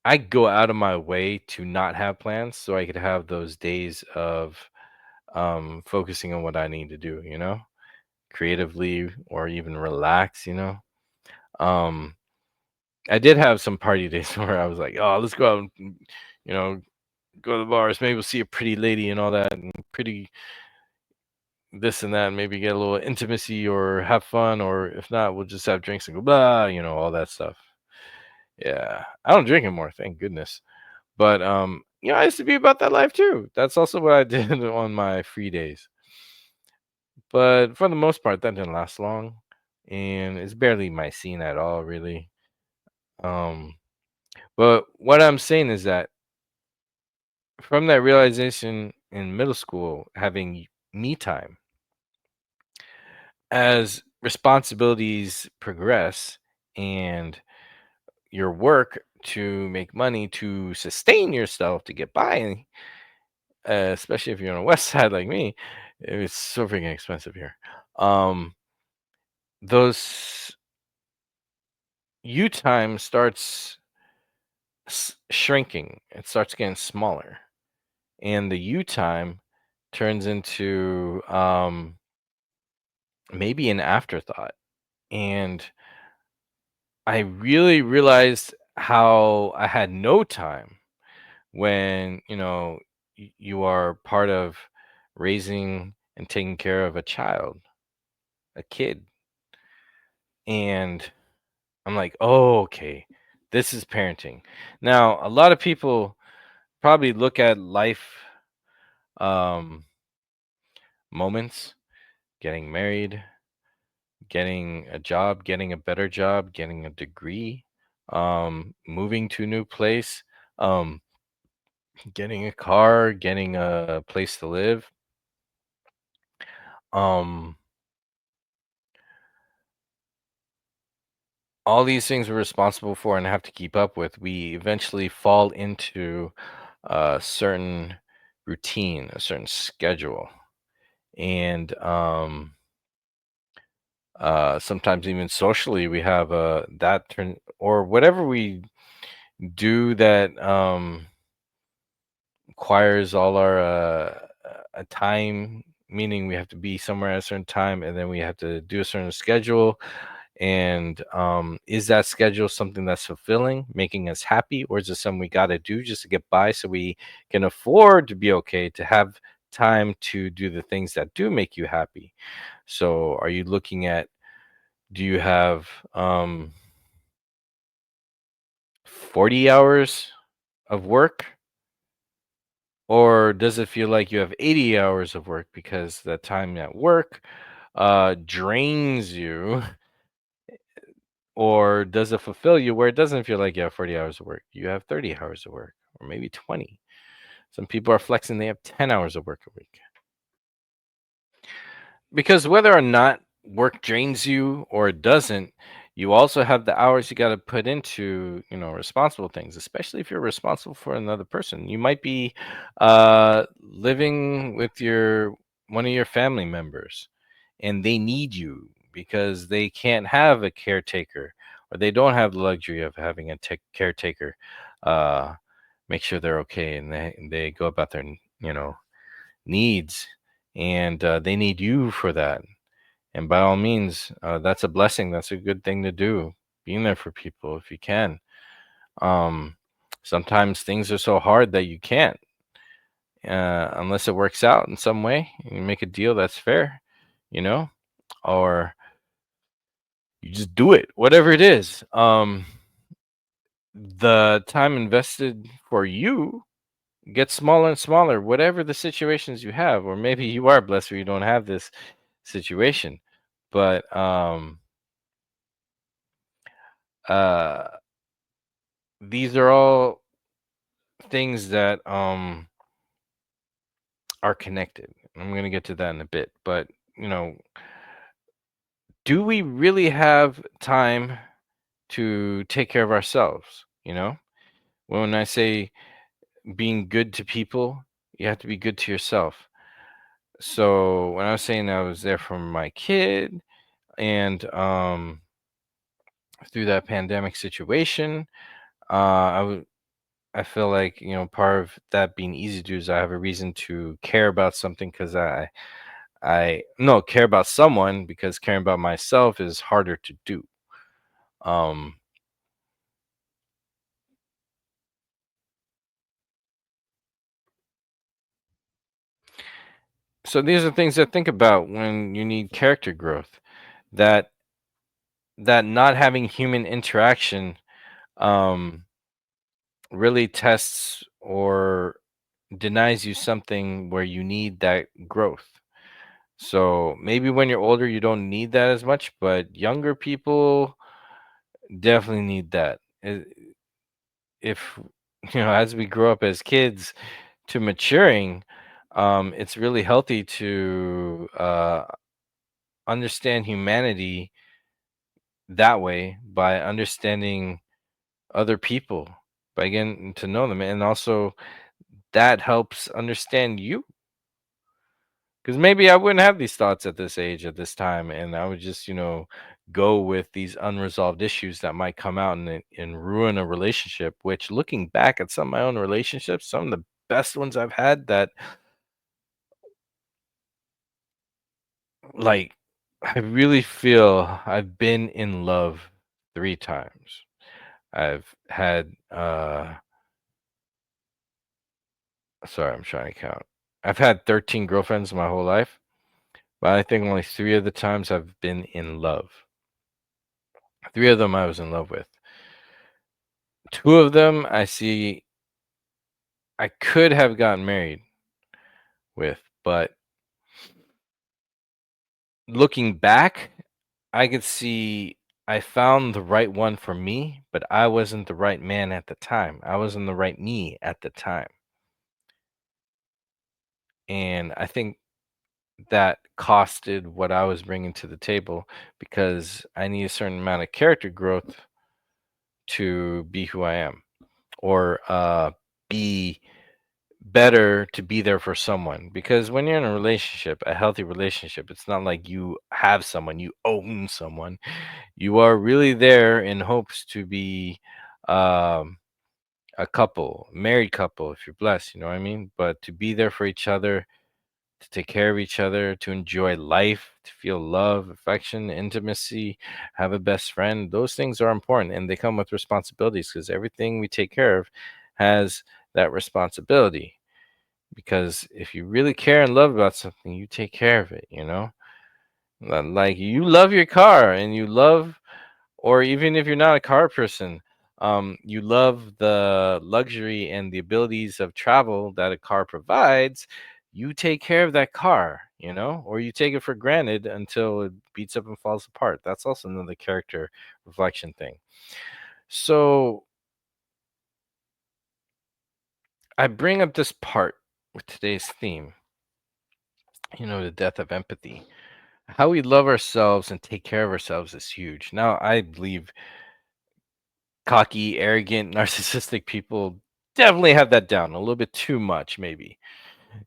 I go out of my way to not have plans so I could have those days of focusing on what I need to do, creatively or even relax, Um, I did have some party days where I was like, oh, let's go out and, you know, go to the bars. Maybe we'll see a pretty lady and all that, and pretty this and that, and maybe get a little intimacy or have fun, or if not, we'll just have drinks and go blah, all that stuff. Yeah, I don't drink anymore, thank goodness. But I used to be about that life too. That's also what I did on my free days. But for the most part, that didn't last long, and it's barely my scene at all, really. Um, but what I'm saying is that from that realization in middle school, having me time, as responsibilities progress and your work to make money to sustain yourself to get by, especially if you're on the west side like me, it's so freaking expensive here. Um, those you time starts shrinking. It starts getting smaller, and the you time turns into maybe an afterthought. And I really realized how I had no time when, you are part of raising and taking care of a child, a kid. And I'm like, oh, okay, this is parenting. Now, a lot of people probably look at life um, moments, getting married, getting a job, getting a better job, getting a degree, moving to a new place, um, getting a car, getting a place to live. Um, all these things we're responsible for and have to keep up with. We eventually fall into a certain routine, a certain schedule, and sometimes even socially, we have that turn or whatever we do that requires all our a time, meaning we have to be somewhere at a certain time, and then we have to do a certain schedule. And is that schedule something that's fulfilling, making us happy, or is it something we got to do just to get by so we can afford to be okay, to have time to do the things that do make you happy? So, are you looking at, do you have 40 hours of work, or does it feel like you have 80 hours of work because that time at work drains you? Or does it fulfill you where it doesn't feel like you have 40 hours of work? You have 30 hours of work, or maybe 20. Some people are flexing, they have 10 hours of work a week. Because whether or not work drains you or it doesn't, you also have the hours you got to put into, responsible things, especially if you're responsible for another person. You might be living with your one of your family members, and they need you because they can't have a caretaker, or they don't have the luxury of having a caretaker uh, make sure they're okay, and they go about their needs, and they need you for that. And by all means, that's a blessing. That's a good thing to do. Being there for people if you can. Um, Sometimes things are so hard that you can't, unless it works out in some way. You make a deal that's fair, you know, or you just do it, whatever it is. The time invested for you gets smaller and smaller, whatever the situations you have, or maybe you are blessed where you don't have this situation. But uh these are all things that are connected. I'm going to get to that in a bit, but you know do we really have time to take care of ourselves? When I say being good to people, you have to be good to yourself. So when I was saying I was there for my kid, and through that pandemic situation, I feel like, part of that being easy to do is I have a reason to care about something, because I no care about someone, because caring about myself is harder to do. Um, so these are things to think about when you need character growth. That not having human interaction um, really tests or denies you something where you need that growth. So maybe when you're older, you don't need that as much, but younger people definitely need that. If as we grow up as kids to maturing, it's really healthy to understand humanity that way, by understanding other people, by getting to know them, and also that helps understand you. Because maybe I wouldn't have these thoughts at this age, at this time, and I would just, go with these unresolved issues that might come out and ruin a relationship. Which, looking back at some of my own relationships, some of the best ones I've had, that, like, I really feel I've been in love 3 times. I've had, sorry, I'm trying to count. I've had 13 girlfriends my whole life, but I think only 3 of the times I've been in love. 3 of them I was in love with. 2 of them I see I could have gotten married with, but looking back, I could see I found the right one for me, but I wasn't the right man at the time. I wasn't the right me at the time. And I think that costed what I was bringing to the table, because I need a certain amount of character growth to be who I am, or be better to be there for someone. Because when you're in a relationship, a healthy relationship, it's not like you have someone, you own someone. You are really there in hopes to be um, a couple, married couple, if you're blessed, you know what I mean? But to be there for each other, to take care of each other, to enjoy life, to feel love, affection, intimacy, have a best friend, those things are important and they come with responsibilities because everything we take care of has that responsibility. Because if you really care and love about something, you take care of it, you know? Like you love your car and you love, or even if you're not a car person, you love the luxury and the abilities of travel that a car provides, you take care of that car, you know, or you take it for granted until it beats up and falls apart. That's also another character reflection thing. So I bring up this part with today's theme, the death of empathy. How we love ourselves and take care of ourselves is huge. Now, I believe cocky, arrogant, narcissistic people definitely have that down a little bit too much, maybe,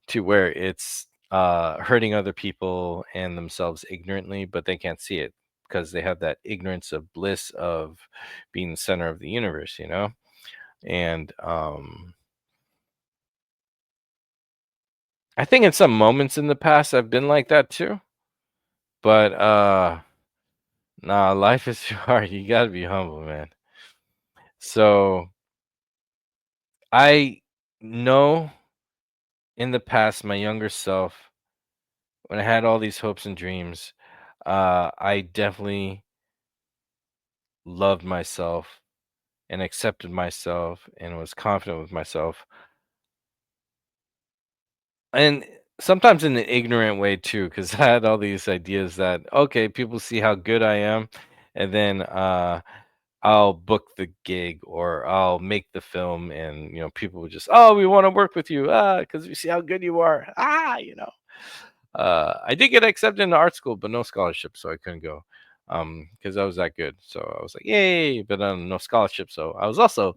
to where it's hurting other people and themselves ignorantly, but they can't see it because they have that ignorance of bliss of being the center of the universe, you know? And I think in some moments in the past I've been like that too. But nah, life is too hard. You gotta be humble, man. So I know in the past, my younger self, when I had all these hopes and dreams, I definitely loved myself and accepted myself and was confident with myself. And sometimes in an ignorant way too, because I had all these ideas that, okay, people see how good I am, and then I'll book the gig or I'll make the film, and people would just, oh, we want to work with you, because we see how good you are, I did get accepted into art school, but no scholarship, so I couldn't go, because I was that good. So I was like, yay! But no scholarship, so I was also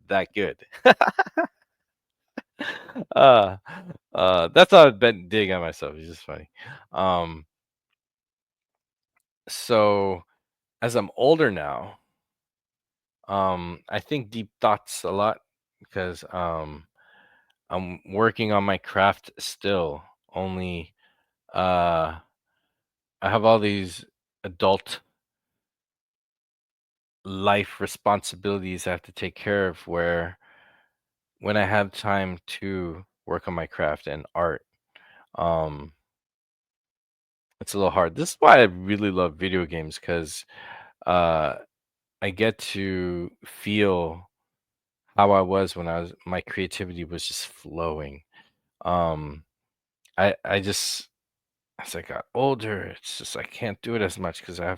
that good. uh, that's how I been dig on myself. It's just funny. Um, so as I'm older now, I think deep thoughts a lot because I'm working on my craft still. Only uh, I have all these adult life responsibilities I have to take care of where when I have time to work on my craft and art, um, it's a little hard. This is why I really love video games because uh, I get to feel how I was when my creativity was just flowing. Um, I just as I got older, it's just I can't do it as much because and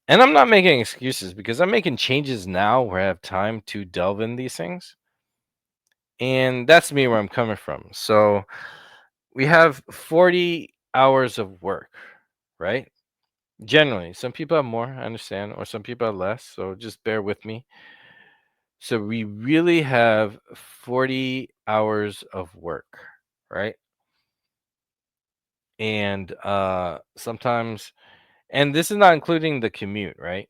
I'm not making excuses because I'm making changes now where I have time to delve in these things. And that's me where I'm coming from. So we have 40 hours of work, right? Generally, some people have more, I understand, or some people have less. So just bear with me. So we really have 40 hours of work, right? And sometimes, and this is not including the commute, right?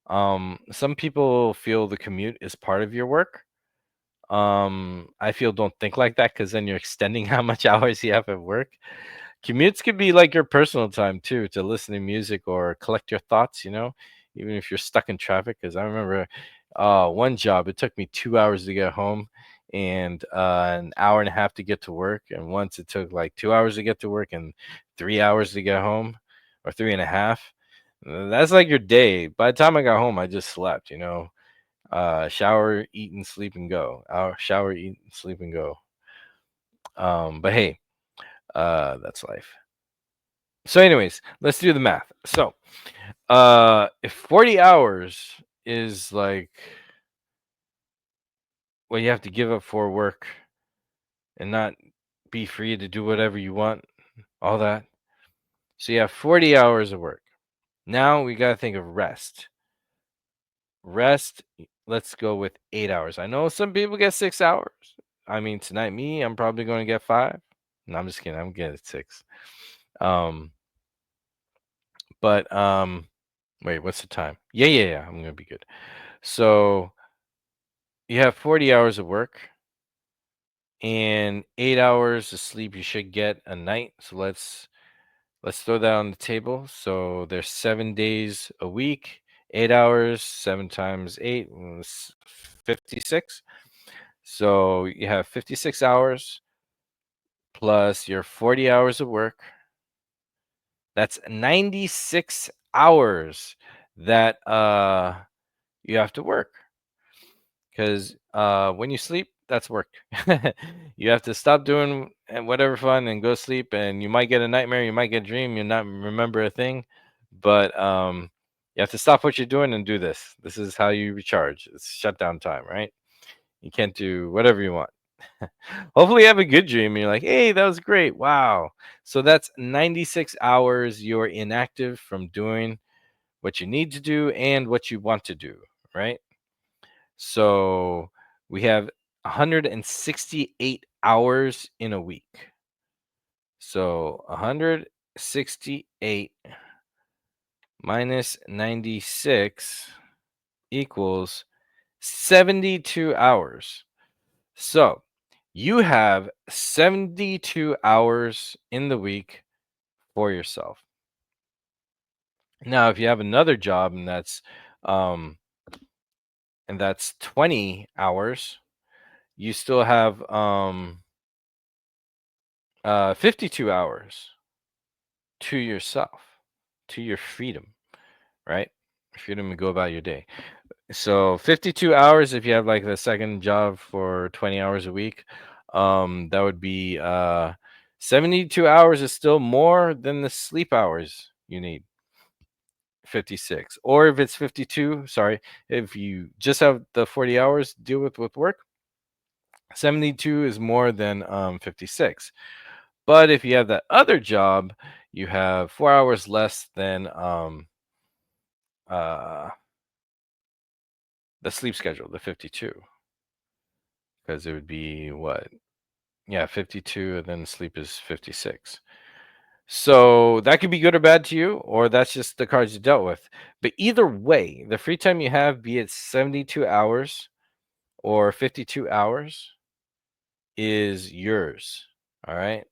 Some people feel the commute is part of your work. I feel don't think like that because then you're extending how much hours you have at work. Commutes could be like your personal time too, to listen to music or collect your thoughts, even if you're stuck in traffic. Because I remember one job, it took me 2 hours to get home and an hour and a half to get to work. And once it took like 2 hours to get to work and 3 hours to get home, or three and a half. That's like your day. By the time I got home, I just slept, shower, eat, and sleep and go. Shower, eat, sleep and go. But hey, that's life. So, anyways, let's do the math. So, if 40 hours is like what you have to give up for work and not be free to do whatever you want, all that. So, you have 40 hours of work. Now we got to think of rest. Rest, let's go with 8 hours. I know some people get 6 hours. I mean, tonight, I'm probably going to get 5. No, I'm just kidding. I'm getting 6. Um, but wait, what's the time? Yeah. I'm gonna be good. So you have 40 hours of work and 8 hours of sleep you should get a night. So let's throw that on the table. So there's 7 days a week, 8 hours, 7 times 8, 56. So you have 56 hours plus your 40 hours of work. That's 96 hours that you have to work. Because when you sleep, that's work. You have to stop doing whatever fun and go sleep, and you might get a nightmare, you might get a dream, you not remember a thing, but you have to stop what you're doing and do this. This is how you recharge. It's shutdown time, right? You can't do whatever you want. Hopefully, you have a good dream. And you're like, hey, that was great. Wow. So that's 96 hours you're inactive from doing what you need to do and what you want to do, right? So we have 168 hours in a week. So 168 minus 96 equals 72 hours. So you have 72 hours in the week for yourself. Now, if you have another job um, and that's 20 hours, you still have 52 hours to yourself, to your freedom, right? Freedom to go about your day. So 52 hours if you have like the second job for 20 hours a week. That would be 72 hours is still more than the sleep hours you need. 56. Or if it's 52, sorry, if you just have the 40 hours to deal with work, 72 is more than 56. But if you have that other job, you have 4 hours less than uh, the sleep schedule, the 52, because it would be what? Yeah, 52, and then sleep is 56. So that could be good or bad to you, or that's just the cards you dealt with. But either way, the free time you have, be it 72 hours or 52 hours, is yours. All right.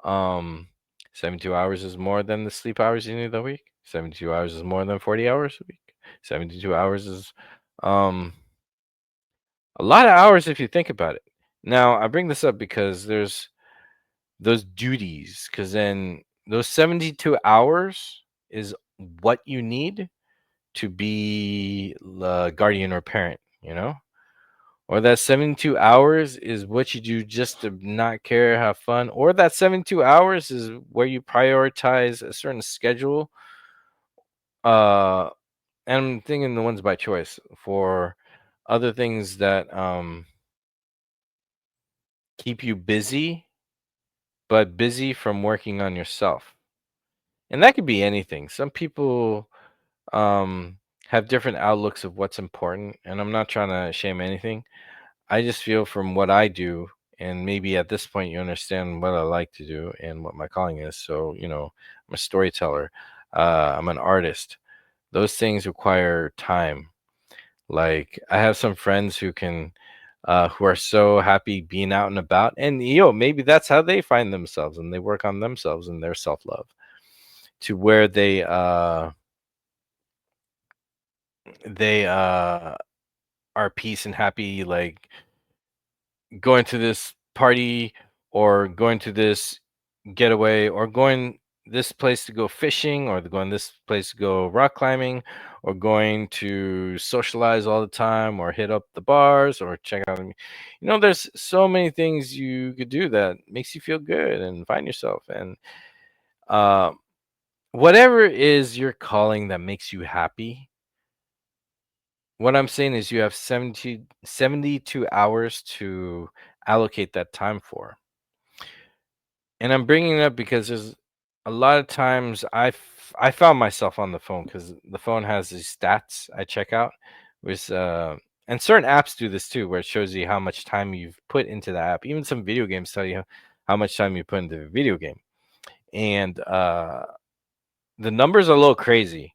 Um, 72 hours is more than the sleep hours you need a week. 72 hours is more than 40 hours a week. 72 hours is um a lot of hours if you think about it. Now, I bring this up because there's those duties, because then those 72 hours is what you need to be the guardian or parent, you know? Or that 72 hours is what you do just to not care, have fun. Or that 72 hours is where you prioritize a certain schedule. Uh, and I'm thinking the ones by choice for other things that keep you busy, but busy from working on yourself. And that could be anything. Some people um, have different outlooks of what's important. And I'm not trying to shame anything. I just feel from what I do, and maybe at this point you understand what I like to do and what my calling is. So, I'm a storyteller, I'm an artist. Those things require time. Like, I have some friends who are so happy being out and about, and maybe that's how they find themselves, and they work on themselves and their self love to where they are peace and happy, like going to this party or going to this getaway or going this place to go fishing or going this place to go rock climbing or going to socialize all the time or hit up the bars or check out there's so many things you could do that makes you feel good and find yourself, and uh, whatever is your calling that makes you happy. What I'm saying is you have 72 hours to allocate that time for. And I'm bringing it up because there's a lot of times I found myself on the phone because the phone has these stats I check out with and certain apps do this too, where it shows you how much time you've put into the app. Even some video games tell you how much time you put into the video game. And the numbers are a little crazy.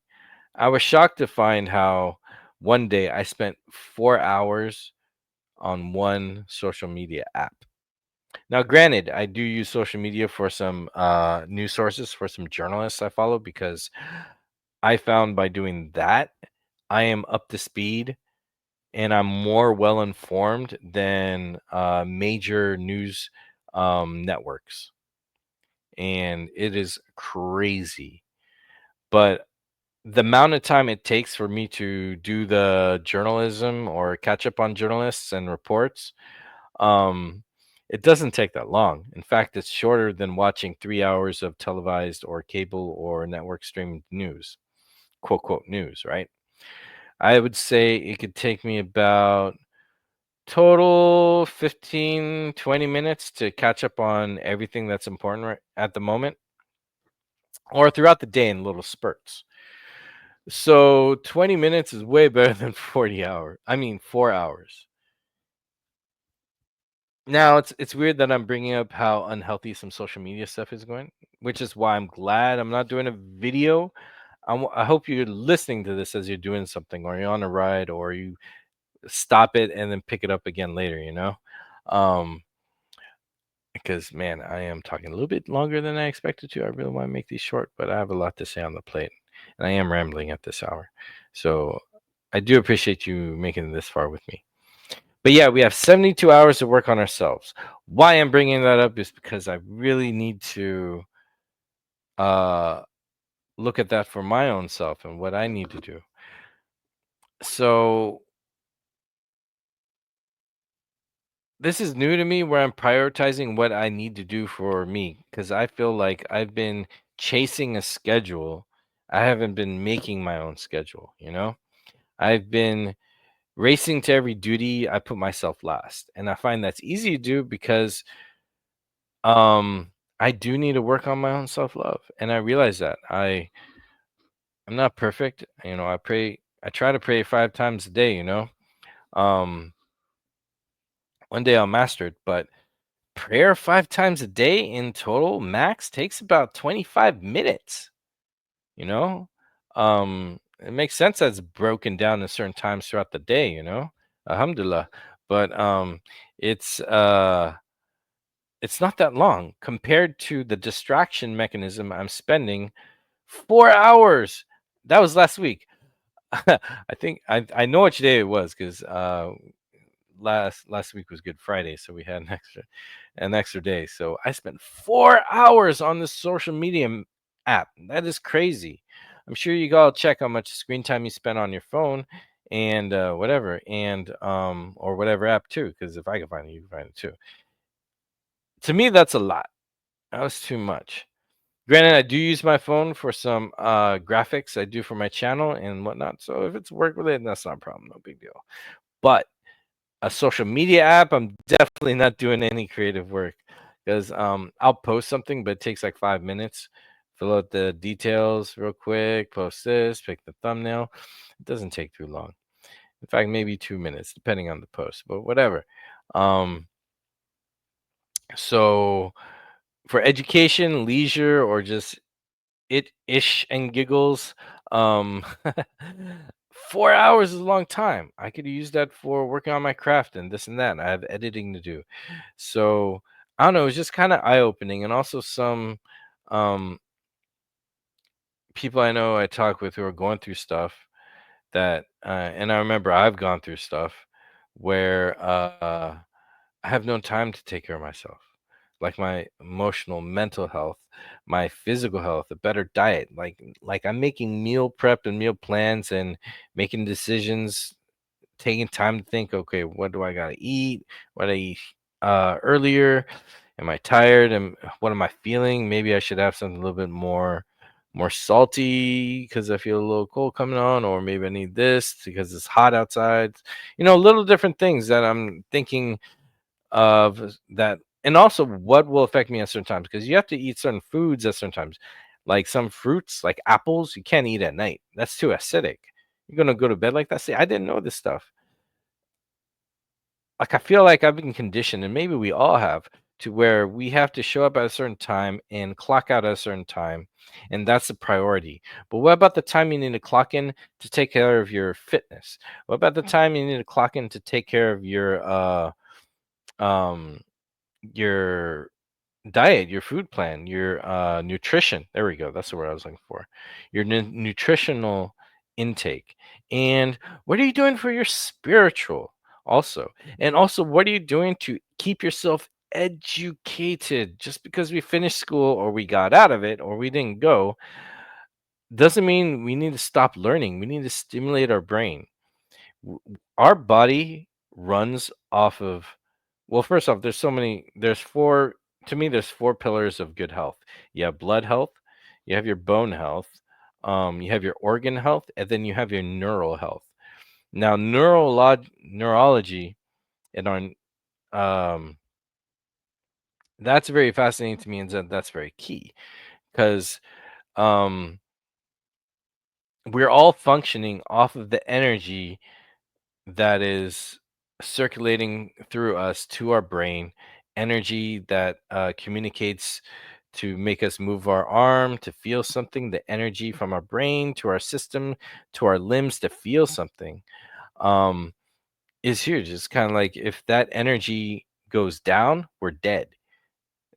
I was shocked to find how one day I spent 4 hours on one social media app. Now, granted, I do use social media for some news sources, for some journalists I follow, because I found by doing that, I am up to speed and I'm more well informed than major news networks. And it is crazy. But the amount of time it takes for me to do the journalism or catch up on journalists and reports, um, it doesn't take that long. In fact, it's shorter than watching 3 hours of televised or cable or network streamed news, quote, quote, news, right? I would say it could take me about total 15, 20 minutes to catch up on everything that's important right at the moment or throughout the day in little spurts. So 20 minutes is way better than 40 hours. I mean, 4 hours. Now it's weird that I'm bringing up how unhealthy some social media stuff is going, which is why I'm glad I'm not doing a video. I hope you're listening to this as you're doing something, or you're on a ride, or you stop it and then pick it up again later. Um, because man, I am talking a little bit longer than I expected to. I really want to make these short, but I have a lot to say on the plate, and I am rambling at this hour. So I do appreciate you making it this far with me. But yeah, we have 72 hours to work on ourselves. Why I'm bringing that up is because I really need to uh, look at that for my own self and what I need to do. So this is new to me where I'm prioritizing what I need to do for me because I feel like I've been chasing a schedule. I haven't been making my own schedule. I've been racing to every duty. I put myself last. And I find that's easy to do because I do need to work on my own self-love. And I realize that. I'm not perfect. I try to pray 5 times a day. Um One day I'll master it, but prayer 5 times a day in total max takes about 25 minutes, you know? It makes sense that's broken down in certain times throughout the day. Alhamdulillah. But it's not that long compared to the distraction mechanism I'm spending 4 hours. That was last week. I think I know which day it was because last week was Good Friday, so we had an extra day. So I spent 4 hours on this social media app. That is crazy. I'm sure you gotta check how much screen time you spend on your phone and whatever, and or whatever app too. Because if I can find it, you can find it too. To me, that's a lot. That was too much. Granted, I do use my phone for some graphics I do for my channel and whatnot. So if it's work related, that's not a problem. No big deal. But a social media app, I'm definitely not doing any creative work because I'll post something, but it takes like 5 minutes. Fill out the details real quick, post this, pick the thumbnail. It doesn't take too long. In fact, maybe 2 minutes, depending on the post, but whatever. Um, so for education, leisure, or just it ish and giggles. Um, 4 hours is a long time. I could use that for working on my craft and this and that. I have editing to do. So I don't know, it's just kind of eye opening. And also some um people I know I talk with who are going through stuff that and I remember I've gone through stuff where I have no time to take care of myself, like my emotional, mental health, my physical health, a better diet. Like I'm making meal prep and meal plans and making decisions, taking time to think, okay, what do I gotta eat? What I eat earlier? Am I tired? And what am I feeling? Maybe I should have something a little bit more salty because I feel a little cold coming on, or maybe I need this because it's hot outside. Little different things that I'm thinking of that, and also what will affect me at certain times because you have to eat certain foods at certain times, like some fruits like apples you can't eat at night. That's too acidic. You're gonna go to bed like that. See, I didn't know this stuff. Like, I feel like I've been conditioned, and maybe we all have, to where we have to show up at a certain time and clock out at a certain time, and that's the priority. But what about the time you need to clock in to take care of your fitness? What about the time you need to clock in to take care of um your diet, your food plan, your nutrition? There we go. That's the word I was looking for. Your nutritional intake. And what are you doing for your spiritual also? And also, what are you doing to keep yourself educated? Just because we finished school or we got out of it or we didn't go doesn't mean we need to stop learning. We need to stimulate our brain. Our body runs off of, well, first off, there's four, to me there's four pillars of good health. You have blood health, you have your bone health, you have your organ health, and then you have your neural health. Now neurology and um that's very fascinating to me, and that's very key because um we're all functioning off of the energy that is circulating through us to our brain, energy that communicates to make us move our arm to feel something, the energy from our brain to our system to our limbs to feel something, um, is huge. It's kind of like if that energy goes down, we're dead.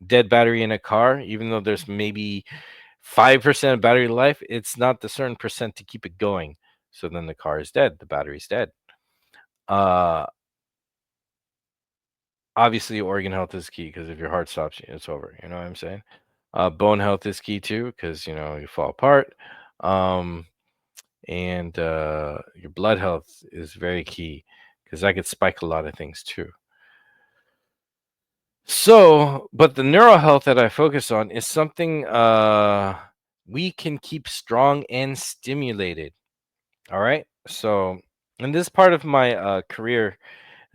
Dead battery in a car, even though there's maybe 5% of battery life, it's not the certain percent to keep it going. So then the car is dead, the battery's dead. Uh, Obviously, organ health is key because if your heart stops, it's over. You know what I'm saying? Bone health is key too because you fall apart. Um, and your blood health is very key because that could spike a lot of things too. So, but the neural health that I focus on is something we can keep strong and stimulated. All right. So, in this part of my career,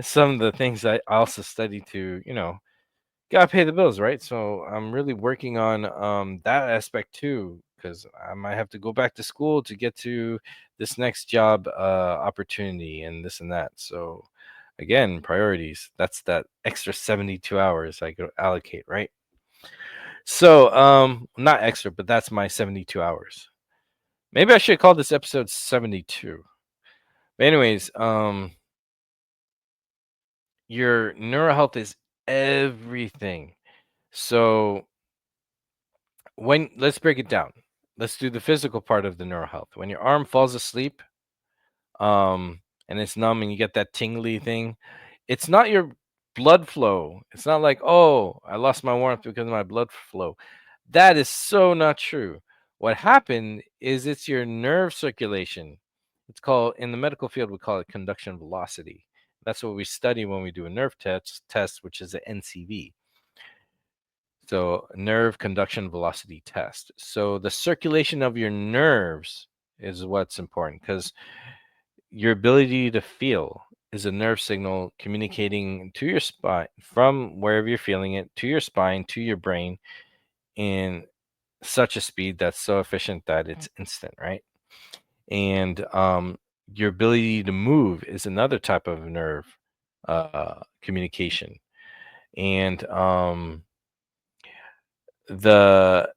some of the things I also study to, gotta pay the bills, right? So I'm really working on that aspect too, because I might have to go back to school to get to this next job opportunity and this and that. So again, priorities. That's that extra 72 hours I could allocate, right? So not extra, but that's my 72 hours. Maybe I should call this episode 72. But anyways, your neural health is everything. So when let's break it down. Let's do the physical part of the neural health. When your arm falls asleep, and it's numb and you get that tingly thing, it's not your blood flow. It's not like, oh, I lost my warmth because of my blood flow. That is so not true. What happened is it's your nerve circulation. It's called, in the medical field, we call it conduction velocity. That's what we study when we do a nerve test, which is the NCV. So, nerve conduction velocity test. So, the circulation of your nerves is what's important because your ability to feel is a nerve signal communicating to your spine from wherever you're feeling it to your spine to your brain in such a speed that's so efficient that it's instant, right? And your ability to move is another type of nerve communication. And the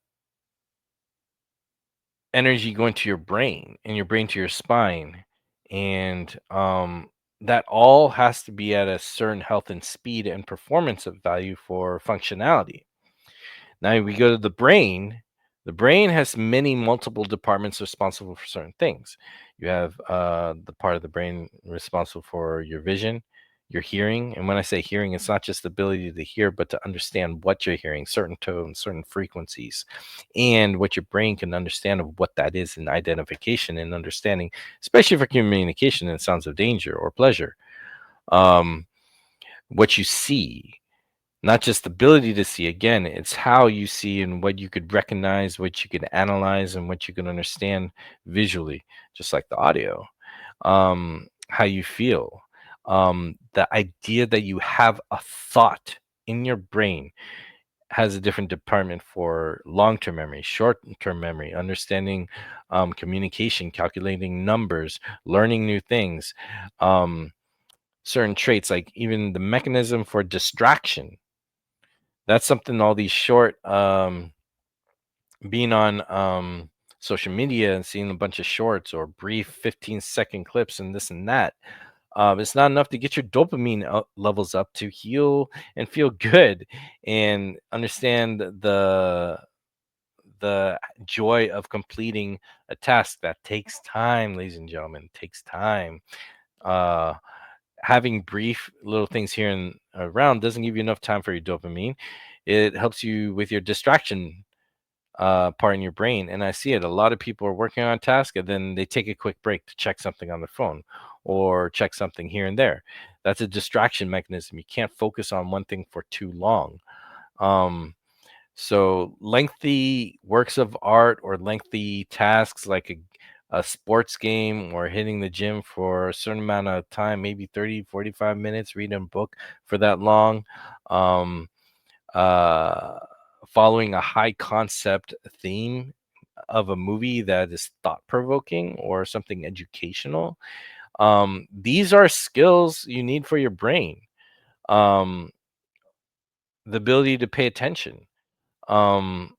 energy going to your brain and your brain to your spine, and that all has to be at a certain health and speed and performance of value for functionality. Now we go to the brain. The brain has many multiple departments responsible for certain things. You have the part of the brain responsible for your vision, your hearing. And when I say hearing, it's not just the ability to hear, but to understand what you're hearing, certain tones, certain frequencies, and what your brain can understand of what that is in identification and understanding, especially for communication in sounds of danger or pleasure. Um, what you see, not just the ability to see. Again, it's how you see and what you could recognize, what you could analyze, and what you can understand visually, just like the audio. How you feel, the idea that you have a thought in your brain has a different department for long-term memory, short-term memory, understanding, communication, calculating numbers, learning new things, um, certain traits, like even the mechanism for distraction. That's something all these short being on social media and seeing a bunch of shorts or brief 15-second clips and this and that. It's not enough to get your dopamine levels up to heal and feel good and understand the joy of completing a task that takes time, ladies and gentlemen. Takes time. Uh, Having brief little things here and around doesn't give you enough time for your dopamine. It helps you with your distraction part in your brain. And I see it. A lot of people are working on a task and then they take a quick break to check something on their phone or check something here and there. That's a distraction mechanism. You can't focus on one thing for too long. Um, so lengthy works of art or lengthy tasks like a sports game or hitting the gym for a certain amount of time, maybe 30, 45 minutes, reading a book for that long. Um, uh, Following a high concept theme of a movie that is thought provoking or something educational. These are skills you need for your brain. Um, the ability to pay attention. Um,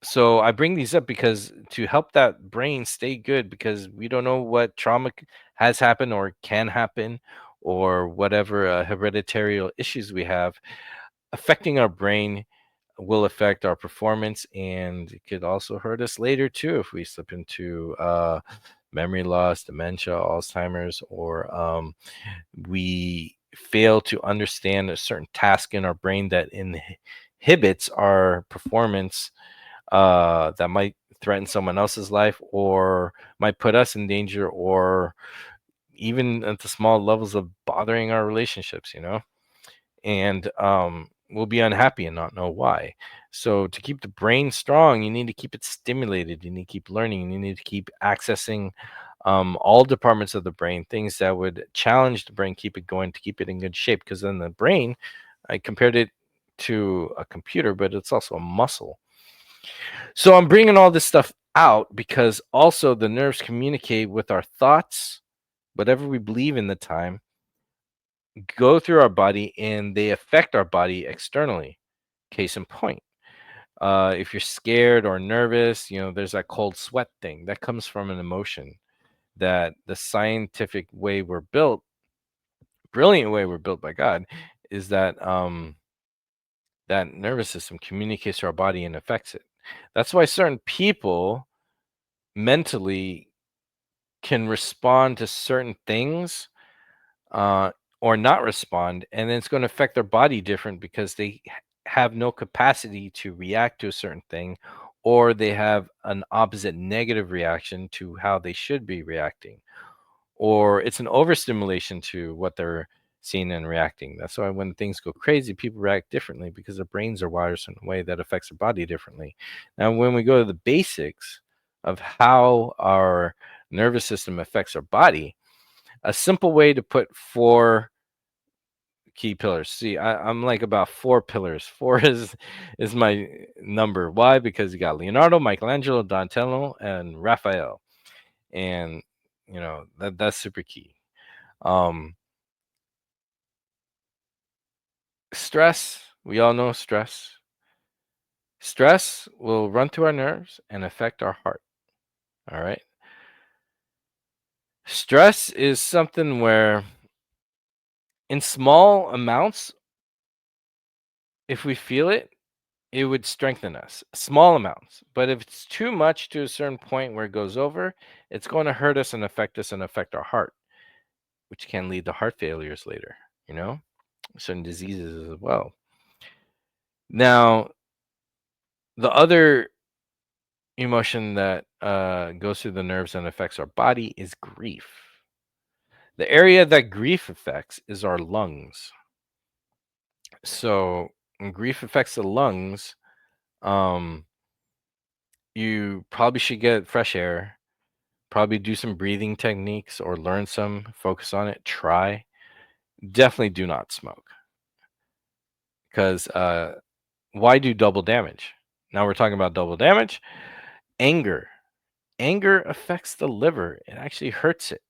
so I bring these up because to help that brain stay good, because we don't know what trauma has happened or can happen, or whatever hereditary issues we have affecting our brain will affect our performance, and it could also hurt us later too if we slip into memory loss, dementia, Alzheimer's, or we fail to understand a certain task in our brain that inhibits our performance, that might threaten someone else's life or might put us in danger, or even at the small levels of bothering our relationships, and we'll be unhappy and not know why. So to keep the brain strong, you need to keep it stimulated. You need to keep learning. You need to keep accessing all departments of the brain, things that would challenge the brain, keep it going, to keep it in good shape. Because then the brain, I compared it to a computer, but it's also a muscle. So I'm bringing all this stuff out because also the nerves communicate with our thoughts, whatever we believe in the time, go through our body and they affect our body externally. Case in point, if you're scared or nervous, there's that cold sweat thing that comes from an emotion that the scientific way we're built, brilliant way we're built by God, is that that nervous system communicates to our body and affects it. That's why certain people mentally can respond to certain things, uh, or not respond, and then it's going to affect their body different because they have no capacity to react to a certain thing, or they have an opposite negative reaction to how they should be reacting, or it's an overstimulation to what they're seeing and reacting. That's why when things go crazy, people react differently because their brains are wired a certain way that affects their body differently. Now, when we go to the basics of how our nervous system affects our body, a simple way to put four key pillars. See, I'm like about four pillars. Four is my number. Why? Because you got Leonardo, Michelangelo, Donatello, and Raphael, and that's super key. Um, Stress. We all know stress. Stress will run through our nerves and affect our heart. All right. Stress is something where, in small amounts, if we feel it, it would strengthen us, small amounts. But if it's too much to a certain point where it goes over, it's going to hurt us and affect our heart, which can lead to heart failures later, you know, certain diseases as well. Now, the other emotion that goes through the nerves and affects our body is grief. The area that grief affects is our lungs. So when grief affects the lungs, um, you probably should get fresh air. Probably do some breathing techniques or learn some, focus on it, try. Definitely do not smoke because why do double damage? Now we're talking about double damage. Anger. Anger affects the liver, it actually hurts it.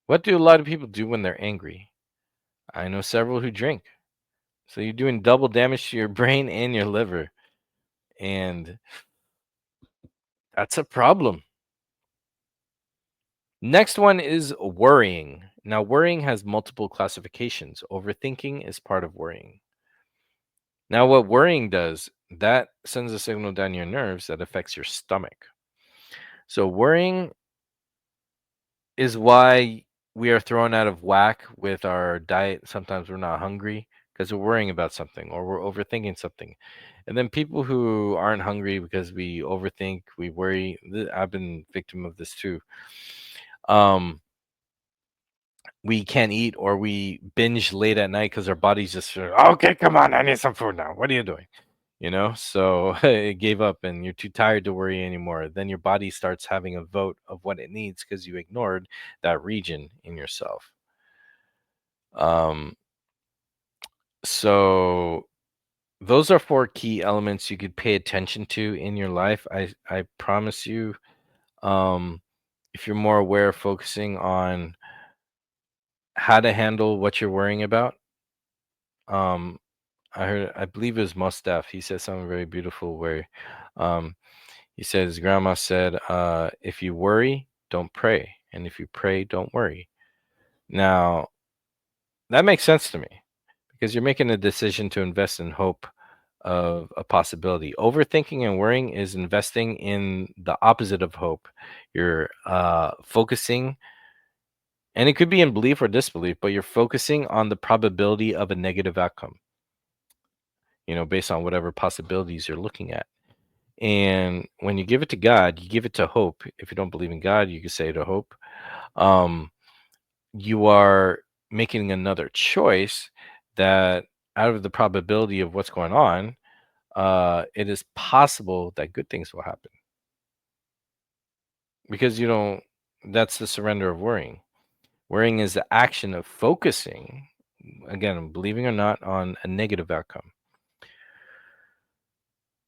What do a lot of people do when they're angry? I know several who drink. So you're doing double damage to your brain and your liver, and that's a problem. Next one is worrying. Now, worrying has multiple classifications. Overthinking is part of worrying. Now, what worrying does, that sends a signal down your nerves that affects your stomach. So, worrying is why we are thrown out of whack with our diet. Sometimes we're not hungry because we're worrying about something or we're overthinking something. And then people who aren't hungry because we overthink, we worry. I've been victim of this too. Um, we can't eat or we binge late at night because our body's just okay, come on, I need some food now. What are you doing? So it gave up and you're too tired to worry anymore. Then your body starts having a vote of what it needs because you ignored that region in yourself. um so those are four key elements you could pay attention to in your life. I promise you, um if you're more aware, focusing on how to handle what you're worrying about. um I believe it was Mustaf. He said something very beautiful where, um, he said his grandma said, if you worry, don't pray. And if you pray, don't worry. Now, that makes sense to me because you're making a decision to invest in hope of a possibility. Overthinking and worrying is investing in the opposite of hope. You're focusing, and it could be in belief or disbelief, but you're focusing on the probability of a negative outcome, based on whatever possibilities you're looking at. And when you give it to God, you give it to hope. If you don't believe in God, you can say to hope. Um, you are making another choice that out of the probability of what's going on, it is possible that good things will happen because you don't. That's the surrender of worrying. Worrying is the action of focusing, again, believing or not, on a negative outcome.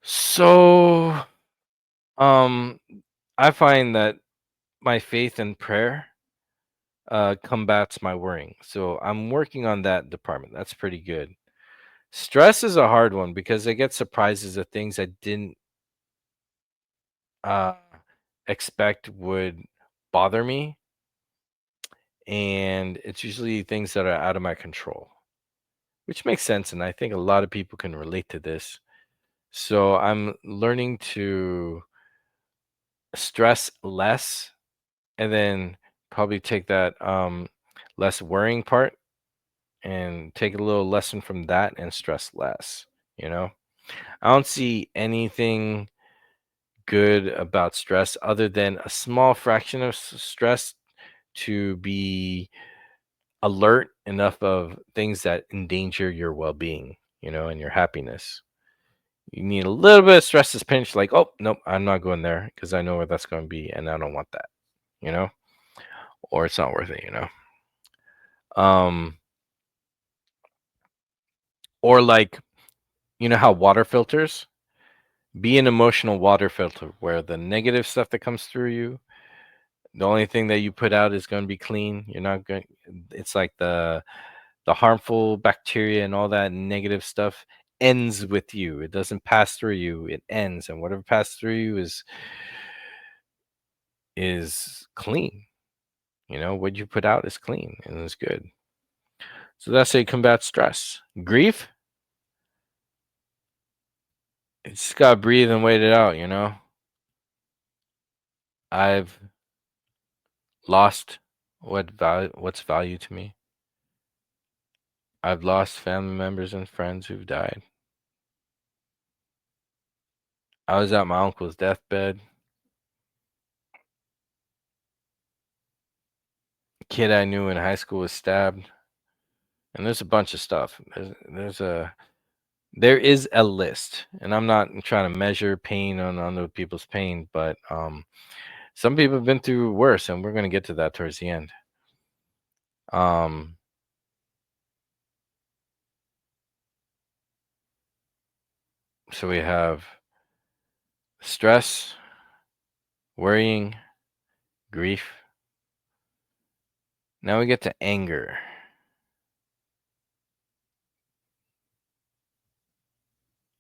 So, um, I find that my faith and prayer combats my worrying. So I'm working on that department. That's pretty good. Stress is a hard one because I get surprises of things I didn't uh, expect would bother me. And it's usually things that are out of my control, which makes sense. And I think a lot of people can relate to this. So I'm learning to stress less and then probably take that less worrying part and take a little lesson from that and stress less, you know? I don't see anything good about stress other than a small fraction of stress to be alert enough of things that endanger your well-being, and your happiness. You need a little bit of stress to pinch, like, oh, nope, I'm not going there because I know where that's going to be and I don't want that, you know, or it's not worth it. Um, or like, how water filters? Be an emotional water filter where the negative stuff that comes through you, the only thing that you put out is going to be clean. You're not going. It's like the harmful bacteria and all that negative stuff ends with you. It doesn't pass through you. It ends, and whatever passed through you is clean. What you put out is clean and is good. So that's how you combat stress. Grief, it's just gotta breathe and wait it out. I've lost what's value to me. I've lost family members and friends who've died. I was at my uncle's deathbed. A kid I knew in high school was stabbed, and there's a bunch of stuff. There is a list, and I'm not trying to measure pain on other people's pain, but some people have been through worse, and we're gonna get to that towards the end. Um, so we have stress, worrying, grief. Now we get to anger.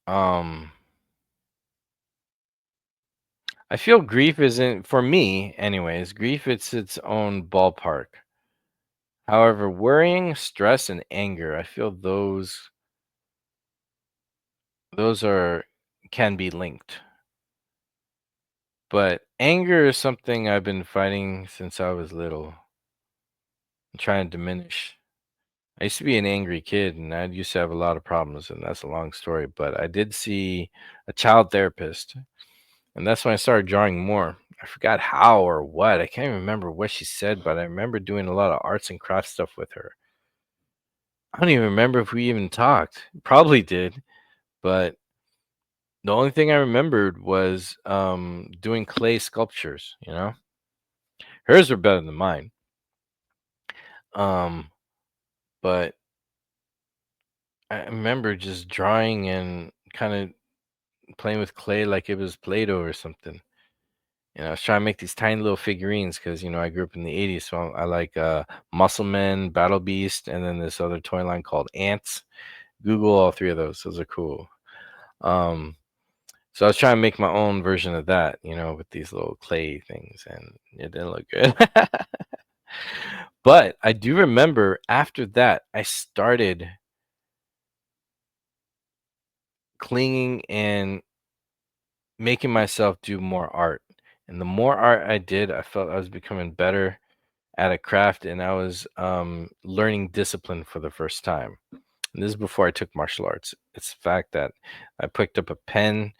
Um, I feel grief isn't for me, anyways. Grief, it's its own ballpark. However, worrying, stress, and anger, I feel those are can be linked. But anger is something I've been fighting since I was little. I'm trying to diminish. I used to be an angry kid and I used to have a lot of problems, and that's a long story. But I did see a child therapist, and that's when I started drawing more. I forgot how or what. I can't even remember what she said, but I remember doing a lot of arts and crafts stuff with her. I don't even remember if we even talked. Probably did, but the only thing I remembered was doing clay sculptures. Hers were better than mine. Um, but I remember just drawing and kind of playing with clay like it was Play-Doh or something. I was trying to make these tiny little figurines because I grew up in the '80s, so I like Muscle Men, Battle Beast, and then this other toy line called Ants. Google all three of those; those are cool. Um, so I was trying to make my own version of that, with these little clay things, and it didn't look good. But I do remember after that, I started clinging and making myself do more art. And the more art I did, I felt I was becoming better at a craft, and I was learning discipline for the first time. And this is before I took martial arts. It's the fact that I picked up a pen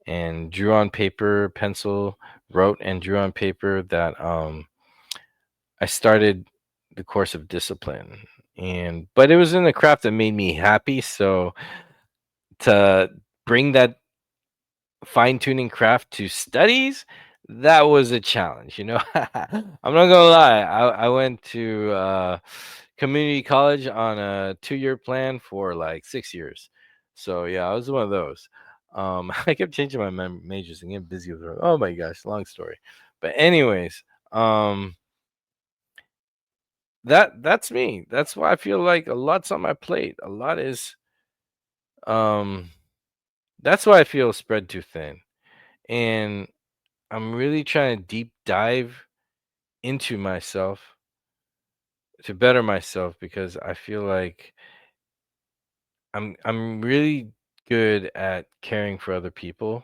and drew on paper, pencil, wrote and drew on paper that I started the course of discipline. And but it was in the craft that made me happy. So to bring that fine tuning craft to studies, that was a challenge. I'm not gonna lie. I went to community college on a 2-year plan for like 6 years. So yeah, I was one of those. I kept changing my majors and getting busy with her. Oh my gosh, long story. But anyways, that's me. That's why I feel like a lot's on my plate. A lot is um that's why I feel spread too thin. And I'm really trying to deep dive into myself to better myself because I feel like I'm really good at caring for other people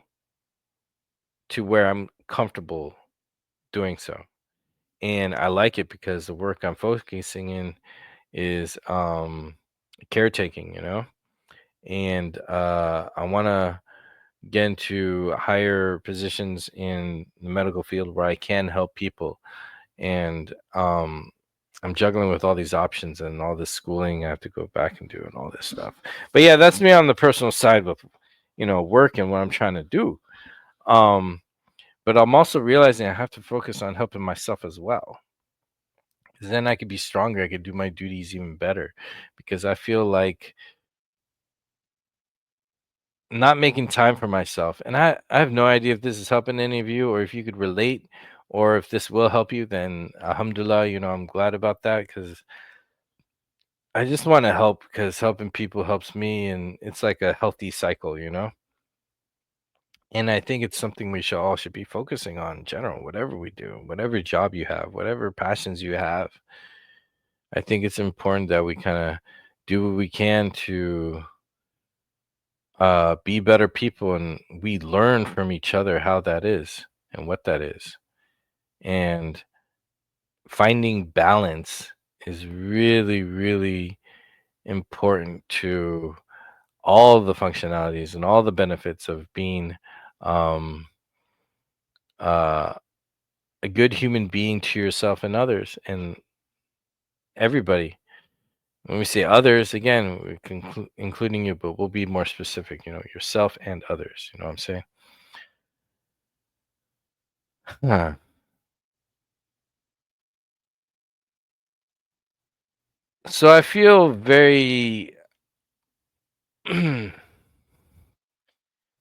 to where I'm comfortable doing so. And I like it because the work I'm focusing in is caretaking, And I want to get into higher positions in the medical field where I can help people. And I'm juggling with all these options and all this schooling I have to go back and do and all this stuff. But yeah, that's me on the personal side with work and what I'm trying to do. Um, but I'm also realizing I have to focus on helping myself as well. 'Cause then I could be stronger. I could do my duties even better because I feel like not making time for myself. And I have no idea if this is helping any of you or if you could relate or if this will help you, then alhamdulillah, I'm glad about that because I just want to help because helping people helps me, and it's like a healthy cycle. And I think it's something we should be focusing on in general, whatever we do, whatever job you have, whatever passions you have. I think it's important that we kind of do what we can to be better people, and we learn from each other how that is and what that is. And finding balance is really, really important to all the functionalities and all the benefits of being um, uh, a good human being to yourself and others and everybody. When we say others, again, we can including you, but we'll be more specific. Yourself and others. You know what I'm saying? Huh. So I feel very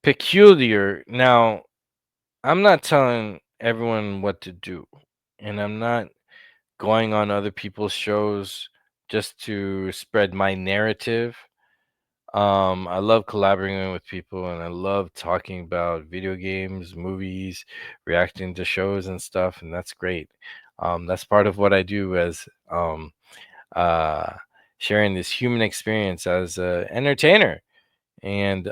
peculiar. Now, I'm not telling everyone what to do, and I'm not going on other people's shows just to spread my narrative. I love collaborating with people, and I love talking about video games, movies, reacting to shows and stuff, and that's great. That's part of what I do as uh, sharing this human experience as an entertainer. And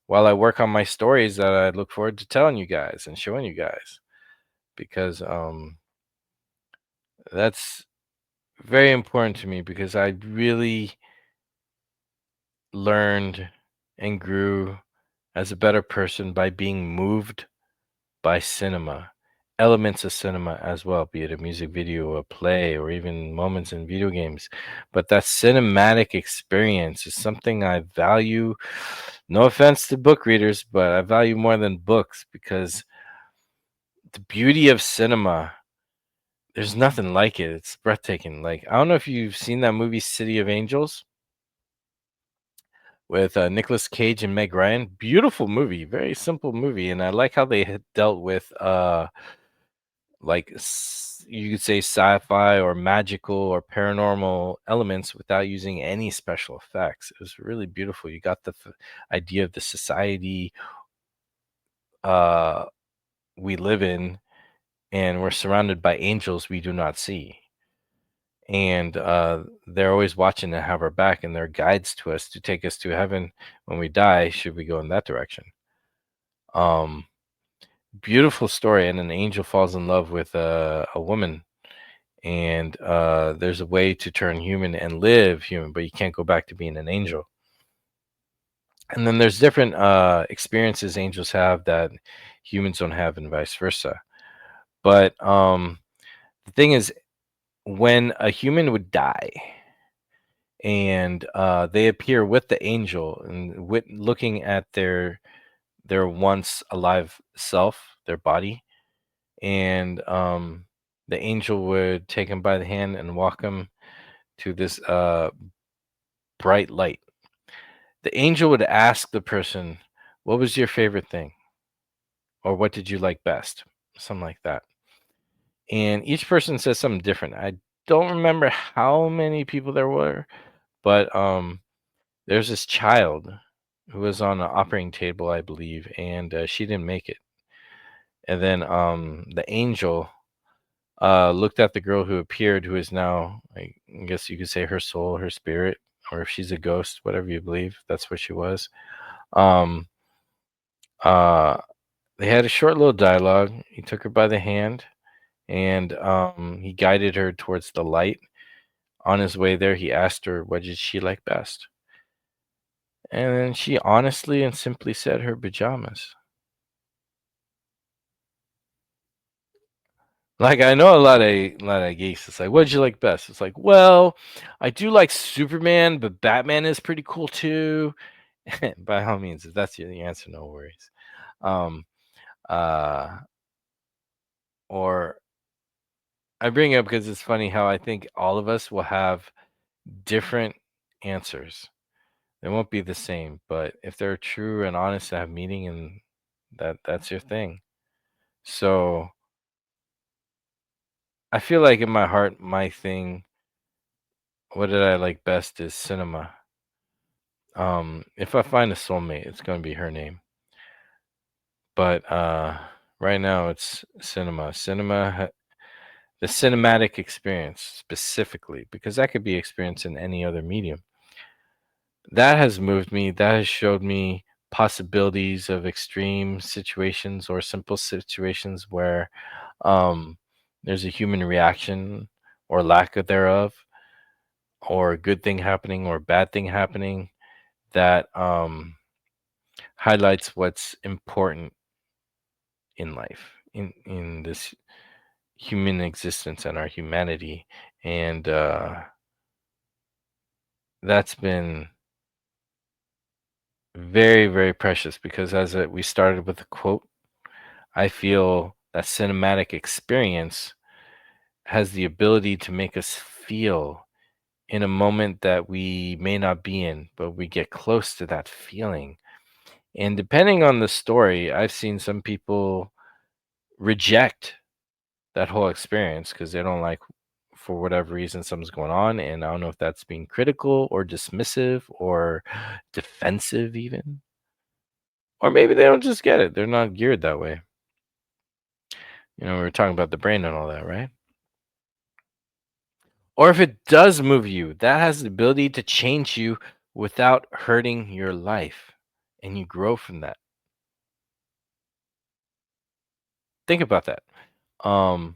while I work on my stories that I look forward to telling you guys and showing you guys, because that's very important to me because I really learned and grew as a better person by being moved by cinema, elements of cinema as well, be it a music video, a play, or even moments in video games. But that cinematic experience is something I value. No offense to book readers, but I value more than books because the beauty of cinema, there's nothing like it. It's breathtaking. Like, I don't know if you've seen that movie City of Angels with Nicolas Cage and Meg Ryan. Beautiful movie, very simple movie, and I like how they had dealt with you could say sci-fi or magical or paranormal elements without using any special effects. It was really beautiful. You got the idea of the society uh, we live in, and we're surrounded by angels we do not see. And they're always watching to have our back, and they're guides to us to take us to heaven when we die, should we go in that direction. Um, Beautiful story. And an angel falls in love with a woman, and there's a way to turn human and live human, but you can't go back to being an angel. And then there's different experiences angels have that humans don't have, and vice versa. But the thing is, when a human would die and they appear with the angel and with looking at their once alive self, their body, and the angel would take him by the hand and walk him to this bright light. The angel would ask the person, "What was your favorite thing?" or "What did you like best?" Something like that. And each person says something different. I don't remember how many people there were, but there's this child who was on an operating table, I believe, and she didn't make it. And then the angel looked at the girl who appeared, who is now, I guess you could say, her soul, her spirit, or if she's a ghost, whatever you believe, that's what she was. Um, uh, they had a short little dialogue. He took her by the hand, and he guided her towards the light. On his way there, he asked her, what did she like best? And then she honestly and simply said her pajamas. Like, I know a lot of geeks. It's like, what did you like best? It's like, well, I do like Superman, but Batman is pretty cool too. By all means, if that's the answer, no worries. Um, uh, or I bring it up because it's funny how I think all of us will have different answers. They won't be the same, but if they're true and honest to have meaning, and that's your thing. So I feel like in my heart, my thing, what did I like best is cinema. If I find a soulmate, it's gonna be her name. But right now it's cinema. The cinematic experience specifically, because that could be experienced in any other medium. That has moved me. That has showed me possibilities of extreme situations or simple situations where um, there's a human reaction or lack of thereof, or a good thing happening or a bad thing happening that highlights what's important in life, in this human existence and our humanity. And that's been very, very precious because we started with a quote, I feel that cinematic experience has the ability to make us feel in a moment that we may not be in, but we get close to that feeling. And depending on the story, I've seen some people reject that whole experience because they don't like for whatever reason something's going on, and I don't know if that's being critical or dismissive or defensive even. Or maybe they don't just get it. They're not geared that way. We were talking about the brain and all that, right? Or if it does move you, that has the ability to change you without hurting your life, and you grow from that. Think about that. Um,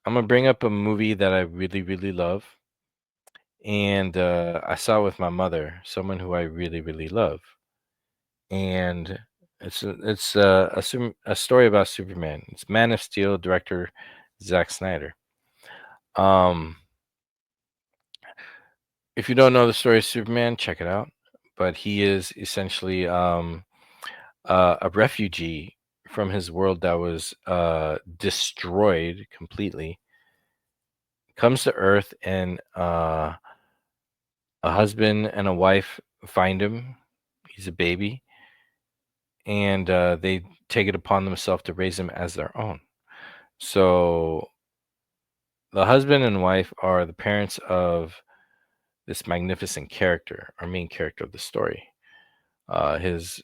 I'm gonna bring up a movie that I really, really love, and I saw it with my mother, someone who I really, really love, and it's a story about Superman. It's Man of Steel, director Zack Snyder. Um, if you don't know the story of Superman, check it out. But he is essentially a refugee from his world that was destroyed completely. Comes to Earth, and a husband and a wife find him. He's a baby, and they take it upon themselves to raise him as their own. So the husband and wife are the parents of this magnificent character, our main character of the story. His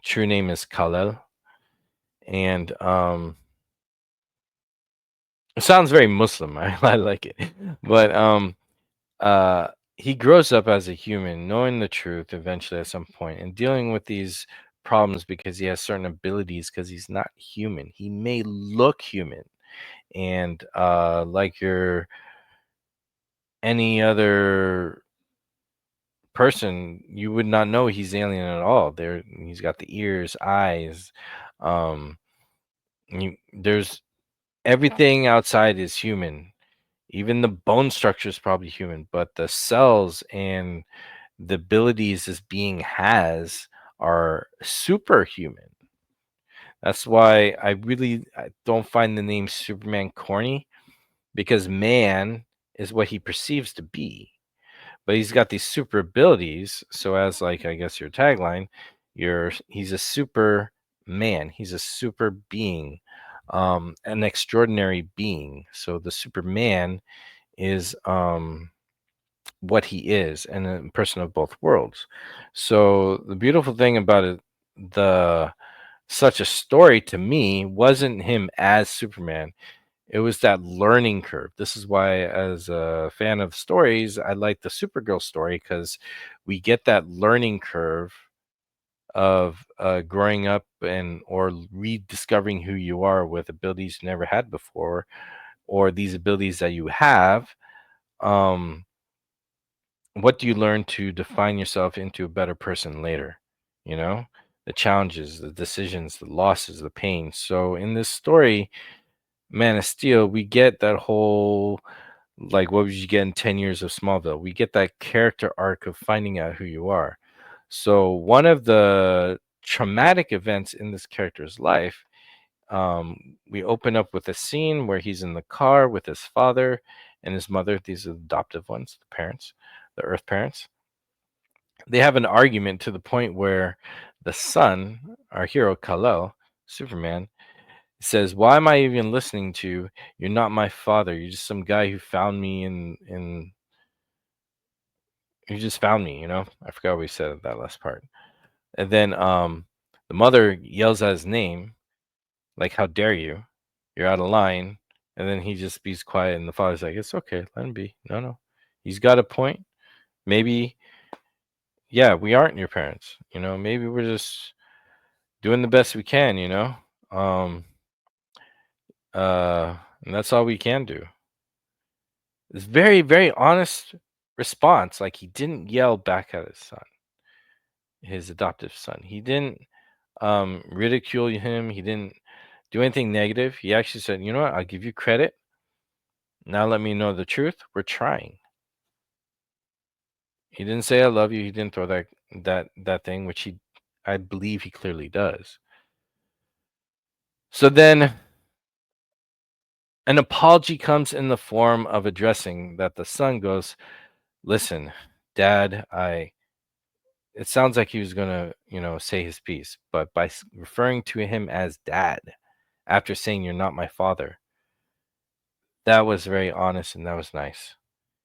true name is Kal-El, and it sounds very Muslim. I like it, but uh, he grows up as a human, knowing the truth eventually at some point, and dealing with these problems because he has certain abilities. Because he's not human, he may look human, and like your any other person, you would not know he's alien at all. He's got the ears, eyes. Um, there's everything outside is human. Even the bone structure is probably human, but the cells and the abilities this being has are superhuman. That's why I don't find the name Superman corny, because man is what he perceives to be. But he's got these super abilities. So as like I guess your tagline, he's a super man. He's a super being, an extraordinary being. So the Superman is what he is, and a person of both worlds. So the beautiful thing about it, the such a story to me wasn't him as Superman. It was that learning curve. This is why, as a fan of stories, I like the Supergirl story, because we get that learning curve of growing up and or rediscovering who you are with abilities you never had before, or these abilities that you have. Um, what do you learn to define yourself into a better person later? You know, the challenges, the decisions, the losses, the pain. So in this story, Man of Steel, we get that whole, like, what would you get in 10 years of Smallville? We get that character arc of finding out who you are. So one of the traumatic events in this character's life, we open up with a scene where he's in the car with his father and his mother. These are the adoptive ones, the parents, the Earth parents. They have an argument to the point where the son, our hero Kal-El, Superman, says, "Why am I even listening to you? You're not my father. You're just some guy who found me in you just found me, you know?" I forgot what we said at that last part. And then the mother yells at his name, like, "How dare you? You're out of line." And then he just be's quiet, and the father's like, "It's okay, let him be. No, no. He's got a point. Maybe, yeah, we aren't your parents, you know, maybe we're just doing the best we can, you know?" Um and that's all we can do. It's very, very honest response. Like, he didn't yell back at his son, his adoptive son. He didn't ridicule him. He didn't do anything negative. He actually said, "You know what? I'll give you credit. Now let me know the truth. We're trying." He didn't say "I love you." He didn't throw that thing, which I believe he clearly does. So then an apology comes in the form of addressing that the son goes, "Listen, Dad, I." It sounds like he was gonna, say his piece, but by referring to him as Dad after saying "You're not my father," That was very honest and that was nice.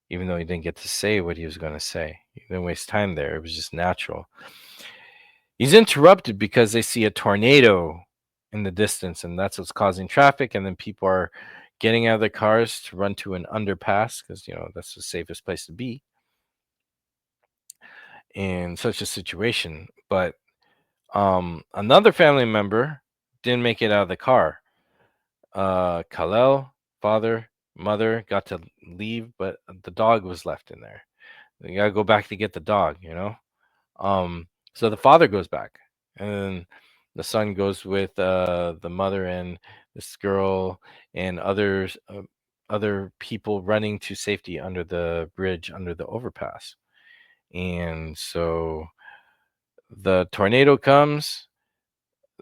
Even though he didn't get to say what he was going to say, he didn't waste time there. It was just natural. He's interrupted because they see a tornado in the distance, and that's what's causing traffic. And then people are getting out of their cars to run to an underpass because, that's the safest place to be in such a situation. But another family member didn't make it out of the car. Kalel, father, mother got to leave, but the dog was left in there. You gotta go back to get the dog. So the father goes back, and then the son goes with the mother and this girl and other people running to safety under the bridge, under the overpass. And so the tornado comes.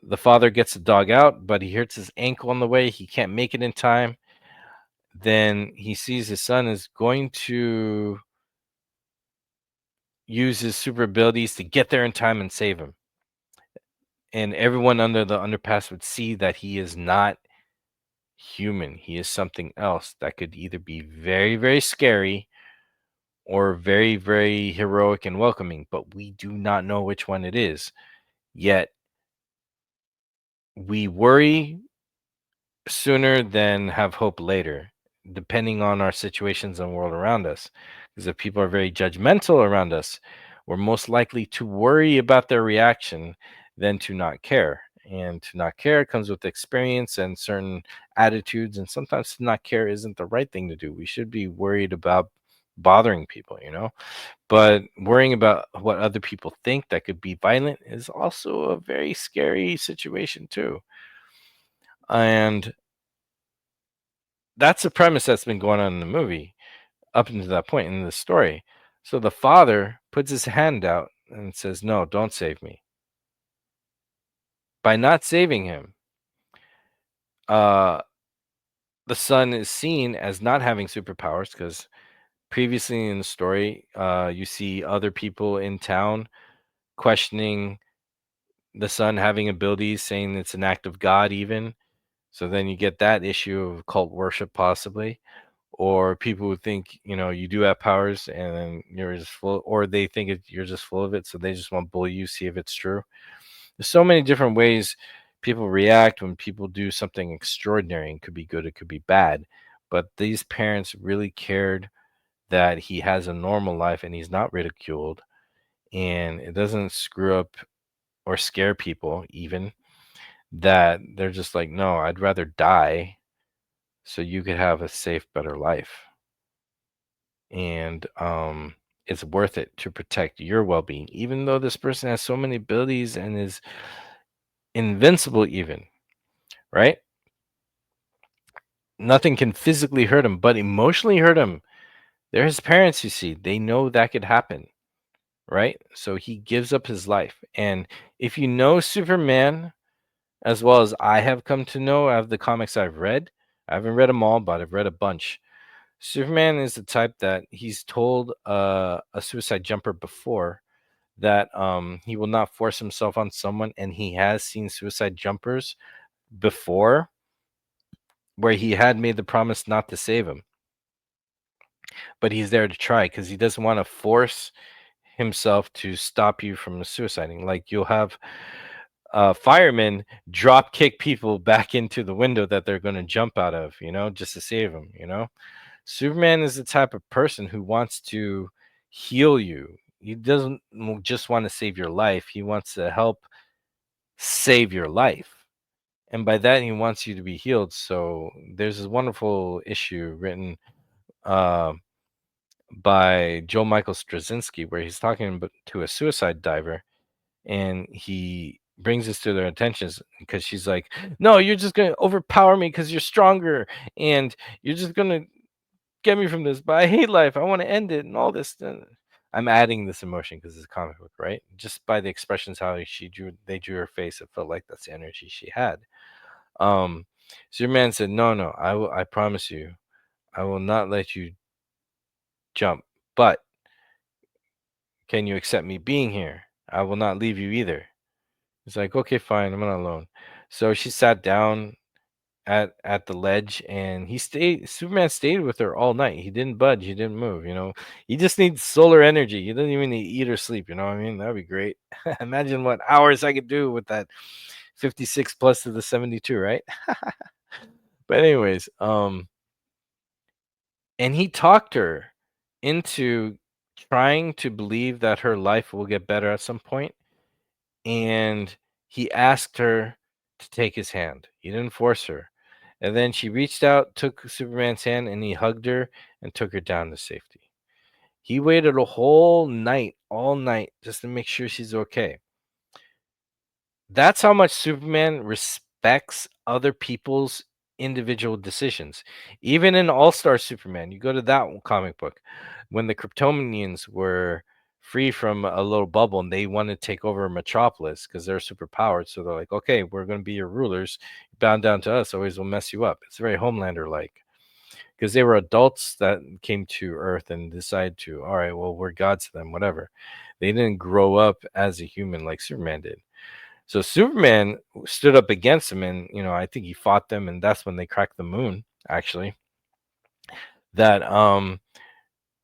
The father gets the dog out, but he hurts his ankle on the way. He can't make it in time. Then he sees his son is going to use his super abilities to get there in time and save him. And everyone under the underpass would see that he is not human. He is something else that could either be very, very scary or very, very heroic and welcoming, but we do not know which one it is. Yet we worry sooner than have hope later, depending on our situations and world around us. Because if people are very judgmental around us, we're most likely to worry about their reaction than to not care. And to not care comes with experience and certain attitudes. And sometimes to not care isn't the right thing to do. We should be worried about bothering people. But worrying about what other people think that could be violent is also a very scary situation, too. And that's the premise that's been going on in the movie up until that point in the story. So the father puts his hand out and says, "No, don't save me." By not saving him, uh, the son is seen as not having superpowers because previously in the story, you see other people in town questioning the son having abilities, saying it's an act of God, even. So then you get that issue of cult worship, possibly. Or people who think you do have powers and then you're just full, or they think you're just full of it, so they just want to bully you, see if it's true. There's so many different ways people react when people do something extraordinary. It could be good, it could be bad, but these parents really cared that he has a normal life and he's not ridiculed and it doesn't screw up or scare people, even that they're just like, no, I'd rather die so you could have a safe, better life. And it's worth it to protect your well-being, even though this person has so many abilities and is invincible, even, right? Nothing can physically hurt him, but emotionally hurt him. They're his parents, you see. They know that could happen, right? So he gives up his life. And if you know Superman as well as I have come to know out of the comics I've read, I haven't read them all, but I've read a bunch. Superman is the type that he's told a suicide jumper before that he will not force himself on someone, and he has seen suicide jumpers before where he had made the promise not to save him, but he's there to try because he doesn't want to force himself to stop you from suiciding. Like you'll have firemen drop kick people back into the window that they're going to jump out of, just to save them. Superman is the type of person who wants to heal you. He doesn't just want to save your life, he wants to help save your life. And by that, he wants you to be healed. So there's this wonderful issue written uh, by Joe Michael Straczynski where he's talking to a suicide diver, and he brings this to their attentions because she's like, "No, you're just going to overpower me because you're stronger, and you're just going to get me from this. But I hate life. I want to end it, and all this." I'm adding this emotion because it's a comic book, right? Just by the expressions how they drew her face, it felt like that's the energy she had. Um, Superman said, "No, no, I promise you, I will not let you jump. But can you accept me being here? I will not leave you either." It's like, okay, fine, I'm not alone. So she sat down at the ledge, and Superman stayed with her all night. He didn't budge, he didn't move, He just needs solar energy. He doesn't even need to eat or sleep, you know what I mean? That'd be great. Imagine what hours I could do with that 56 plus to the 72, right? But anyways, and he talked her into trying to believe that her life will get better at some point, and he asked her to take his hand. He didn't force her. And then she reached out, took Superman's hand, and he hugged her and took her down to safety. He waited a whole night, all night, just to make sure she's okay. That's how much Superman respects other people's individual decisions. Even in All-Star Superman, you go to that comic book, when the Kryptonians were free from a little bubble and they wanted to take over Metropolis because they're super powered. So they're like, okay, we're going to be your rulers. Bound down to us, always will mess you up. It's very Homelander like, because they were adults that came to Earth and decided to, all right, well, we're gods to them, whatever. They didn't grow up as a human like Superman did. So Superman stood up against him, and I think he fought them, and that's when they cracked the moon. Actually, that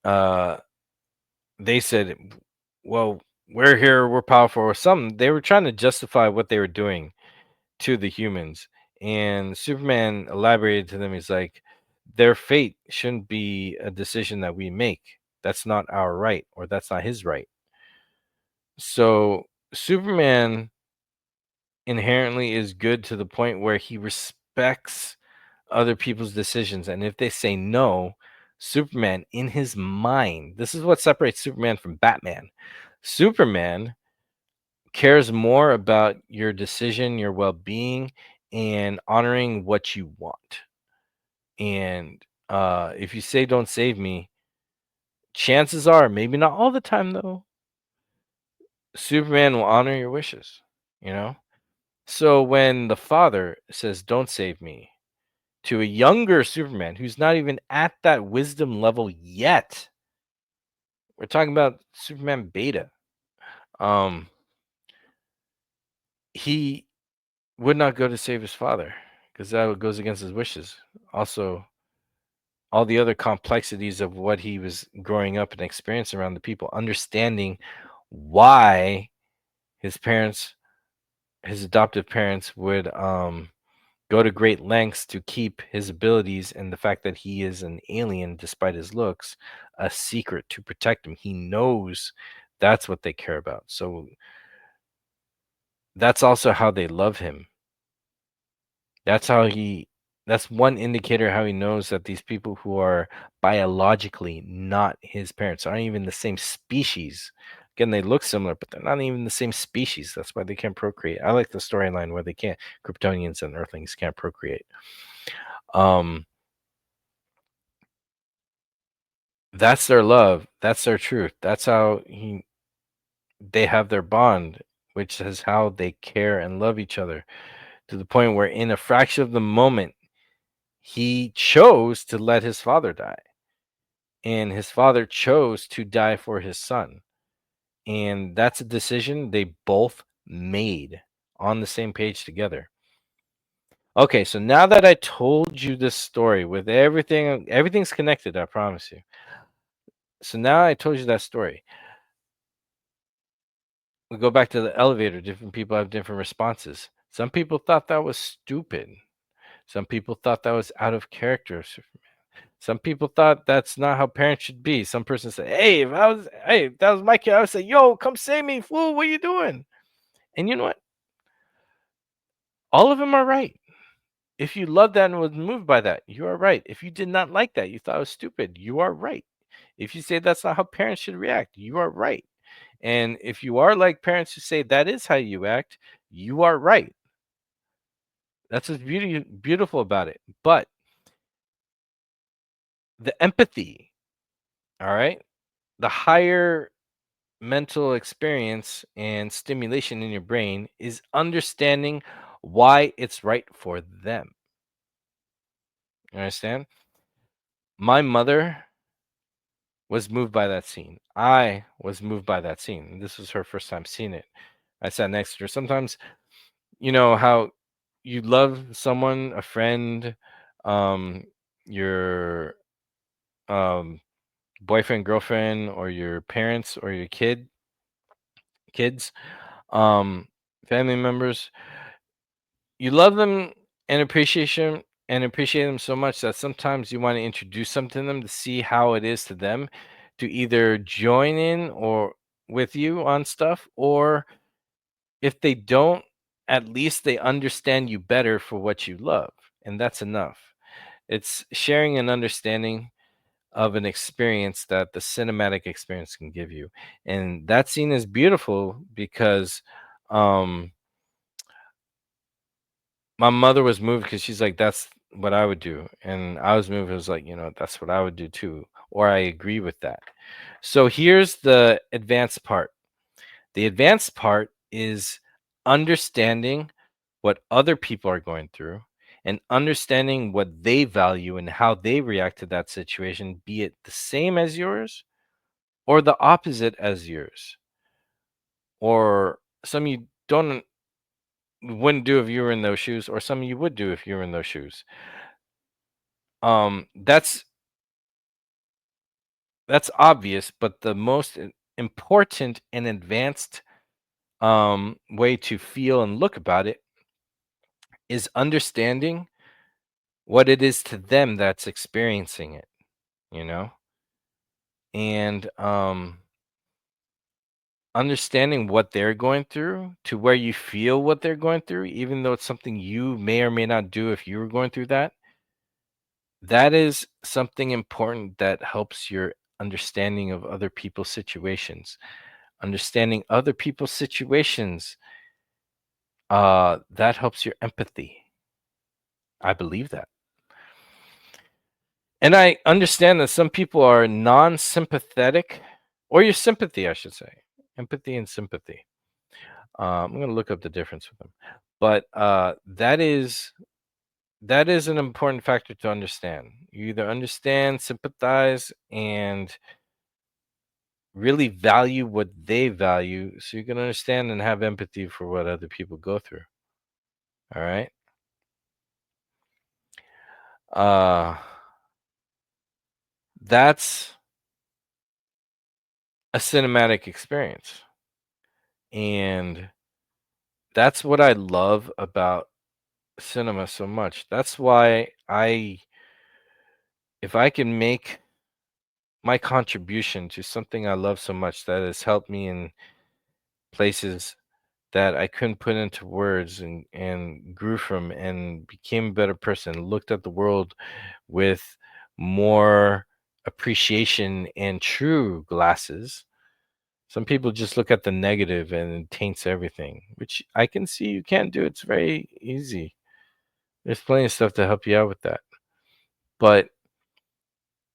uh, they said, "Well, we're here, we're powerful," or something. They were trying to justify what they were doing to the humans, and Superman elaborated to them. He's like, "Their fate shouldn't be a decision that we make. That's not our right, or that's not his right." So Superman inherently is good to the point where he respects other people's decisions. And if they say no, Superman, in his mind, this is what separates Superman from Batman. Superman cares more about your decision, your well being, and honoring what you want. And if you say, don't save me, chances are, maybe not all the time though, Superman will honor your wishes, you know? So when the father says, don't save me, to a younger Superman who's not even at that wisdom level yet. We're talking about Superman beta. Um, he would not go to save his father because that goes against his wishes. Also, all the other complexities of what he was growing up and experiencing around the people, understanding why his parents, his adoptive parents, would go to great lengths to keep his abilities and the fact that he is an alien despite his looks a secret to protect him. He knows that's what they care about. So that's also how they love him. That's how he that's one indicator how he knows that these people who are biologically not his parents aren't even the same species. Again, they look similar, but they're not even the same species. That's why they can't procreate. I like the storyline where they can't. Kryptonians and Earthlings can't procreate. Um, That's their love. That's their truth. That's how they have their bond, which is how they care and love each other to the point where in a fraction of the moment he chose to let his father die, and his father chose to die for his son. And that's a decision they both made on the same page together. Okay, so now that I told you this story with everything's connected, I promise you. So now I told you that story. We go back to the elevator. Different people have different responses. Some people thought that was stupid. Some people thought that was out of character. Some people thought that's not how parents should be. Some person said, "Hey, if that was my kid, I would say, yo, come save me, fool. What are you doing?" And you know what? All of them are right. If you loved that and was moved by that, you are right. If you did not like that, you thought it was stupid, you are right. If you say that's not how parents should react, you are right. And if you are like parents who say that is how you act, you are right. That's what's beautiful about it. But the empathy, all right, the higher mental experience and stimulation in your brain is understanding why it's right for them. You understand? My mother was moved by that scene. I was moved by that scene. This was her first time seeing it. I sat next to her. Sometimes, you know how you love someone, a friend, um, your um, boyfriend, girlfriend, or your parents, or your kids, um, family members. You love them and appreciate them so much that sometimes you want to introduce something to them to see how it is to them to either join in or with you on stuff, or if they don't, at least they understand you better for what you love, and that's enough. It's sharing an understanding of an experience that the cinematic experience can give you. And that scene is beautiful because um my mother was moved because she's like, that's what I would do. And I was moved, I was like, that's what I would do too. Or I agree with that. So here's the advanced part. The advanced part is understanding what other people are going through and understanding what they value and how they react to that situation, be it the same as yours or the opposite as yours, or some you don't wouldn't do if you were in those shoes, or some you would do if you were in those shoes. That's obvious, but the most important and advanced way to feel and look about it is understanding what it is to them that's experiencing it, you know, and understanding what they're going through to where you feel what they're going through, even though it's something you may or may not do if you were going through that. That is something important that helps your understanding of other people's situations. Understanding other people's situations, that helps your empathy. I believe that. And I understand that some people are non-sympathetic, or your sympathy, I should say. Empathy and sympathy. I'm going to look up the difference with them. But that is an important factor to understand. You either understand, sympathize, and really value what they value, so you can understand and have empathy for what other people go through. All right. Uh, that's a cinematic experience. And that's what I love about cinema so much. That's why if I can make my contribution to something I love so much that has helped me in places that I couldn't put into words, and grew from and became a better person, looked at the world with more appreciation and true glasses. Some people just look at the negative and it taints everything, which I can see you can't do. It's very easy. There's plenty of stuff to help you out with that. But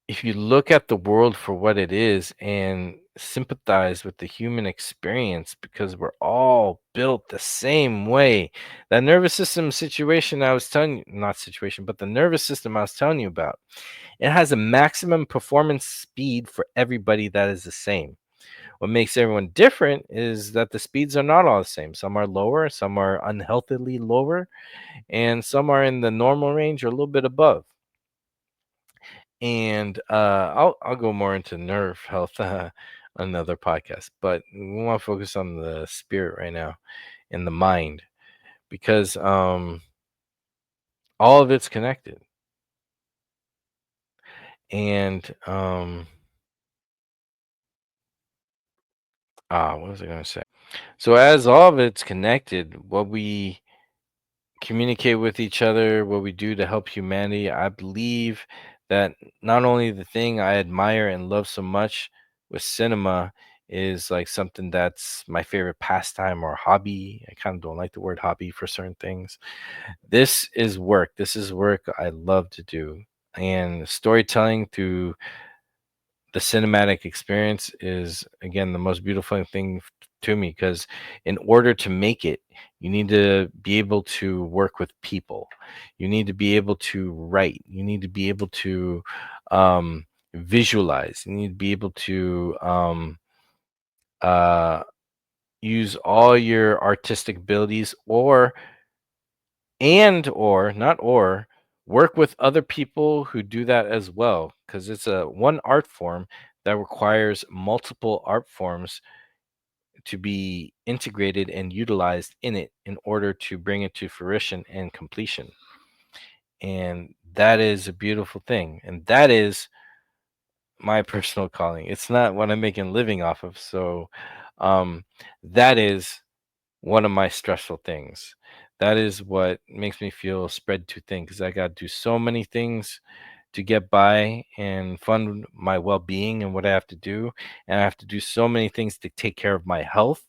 if you look at the world for what it is and sympathize with the human experience, because we're all built the same way. That nervous system situation I was telling you, not situation, but the nervous system I was telling you about, it has a maximum performance speed for everybody that is the same. What makes everyone different is that the speeds are not all the same. Some are lower, some are unhealthily lower, and some are in the normal range or a little bit above. And I'll go more into nerve health another podcast, but we want to focus on the spirit right now and the mind, because all of it's connected. And what was I going to say? So as all of it's connected, what we communicate with each other, what we do to help humanity, I believe that not only the thing I admire and love so much with cinema is like something that's my favorite pastime or hobby. I kind of don't like the word hobby for certain things. This is work. This is work I love to do. And storytelling through the cinematic experience is, again, the most beautiful thing to me, because in order to make it, you need to be able to work with people, you need to be able to write, you need to be able to visualize, you need to be able to uh, use all your artistic abilities, or and or not or work with other people who do that as well, because it's a one art form that requires multiple art forms to be integrated and utilized in it in order to bring it to fruition and completion. And that is a beautiful thing. And that is my personal calling. It's not what I'm making a living off of. So um, that is one of my stressful things. That is what makes me feel spread too thin because I got to do so many things to get by and fund my well-being and what I have to do, and I have to do so many things to take care of my health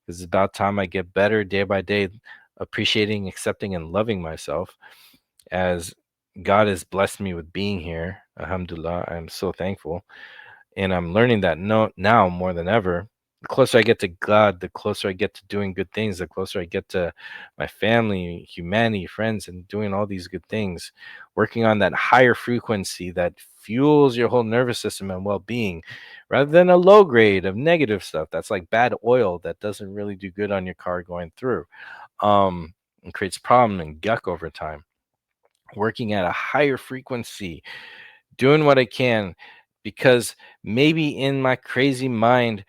because it's about time I get better day by day, appreciating, accepting, and loving myself as God has blessed me with being here. Alhamdulillah, I'm so thankful, and I'm learning that no now more than ever. The closer I get to God, the closer I get to doing good things, the closer I get to my family, humanity, friends, and doing all these good things, working on that higher frequency that fuels your whole nervous system and well-being, rather than a low grade of negative stuff that's like bad oil that doesn't really do good on your car going through, and creates problem and guck over time. Working at a higher frequency, doing what I can, because maybe in my crazy mind,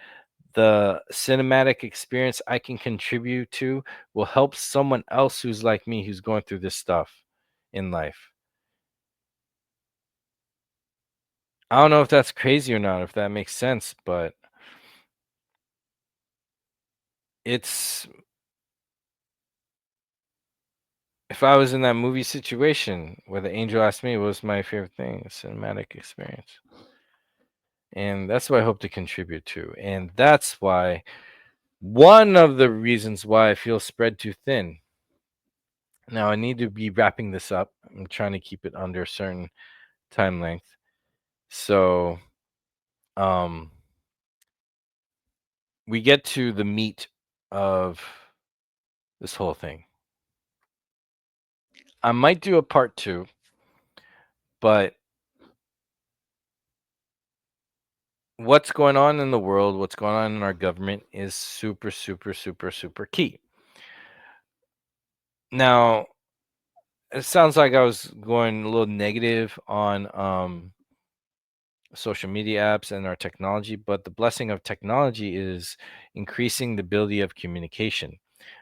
the cinematic experience I can contribute to will help someone else who's like me, who's going through this stuff in life. I don't know if that's crazy or not, if that makes sense, but it's if I was in that movie situation where the angel asked me what was my favorite thing, a cinematic experience. And that's what I hope to contribute to. And that's why one of the reasons why I feel spread too thin. Now I need to be wrapping this up. I'm trying to keep it under a certain time length. So um we get to the meat of this whole thing. I might do a part two, but what's going on in the world, what's going on in our government is super, super, super, super key. Now, it sounds like I was going a little negative on social media apps and our technology, but the blessing of technology is increasing the ability of communication.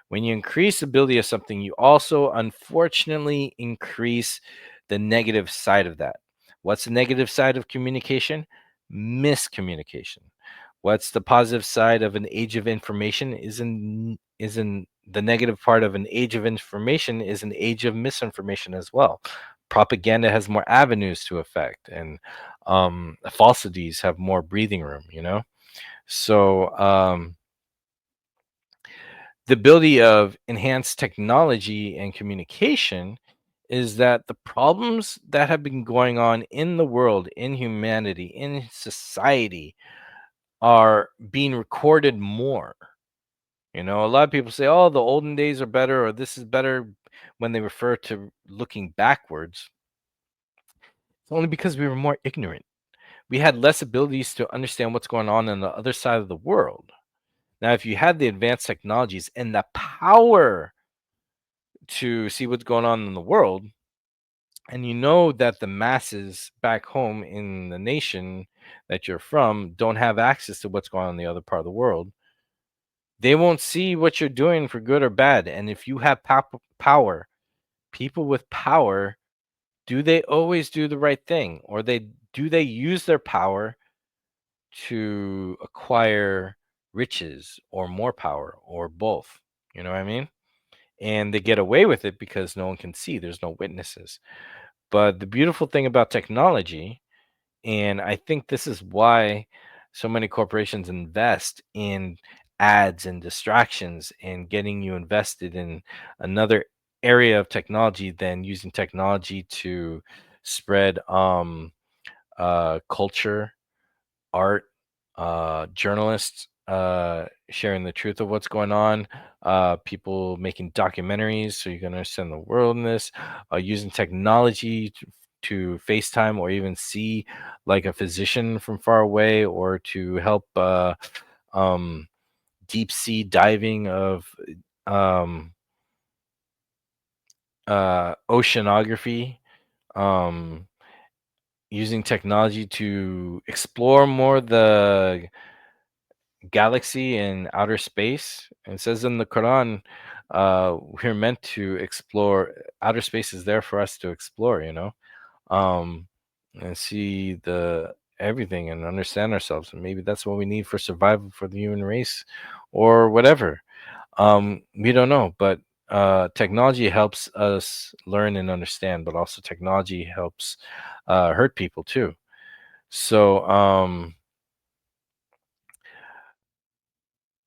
When you increase the ability of something, you also unfortunately increase the negative side of that. What's the negative side of communication? Miscommunication. What's the positive side of an age of information? Isn't the negative part of an age of information is an age of misinformation as well. Propaganda has more avenues to affect, and falsities have more breathing room. So the ability of enhanced technology and communication is that the problems that have been going on in the world, in humanity, in society are being recorded more. A lot of people say, oh, the olden days are better or this is better when they refer to looking backwards. It's only because we were more ignorant. We had less abilities to understand what's going on the other side of the world. Now, if you had the advanced technologies and the power to see what's going on in the world, and you know that the masses back home in the nation that you're from don't have access to what's going on in the other part of the world, they won't see what you're doing for good or bad. And if you have power, people with power, do they always do the right thing, or they use their power to acquire riches or more power or both? You know what I mean? And they get away with it because no one can see, there's no witnesses. But the beautiful thing about technology, and I think this is why so many corporations invest in ads and distractions and getting you invested in another area of technology than using technology to spread culture, art, journalists sharing the truth of what's going on, people making documentaries so you can understand the world in this, using technology to FaceTime or even see like a physician from far away, or to help um, deep sea diving of um, oceanography, um, using technology to explore more the galaxy and outer space. It says in the Quran, we're meant to explore. Outer space is there for us to explore, um, and see the everything and understand ourselves. And maybe that's what we need for survival for the human race, or whatever. We don't know, but technology helps us learn and understand, but also technology helps hurt people too. So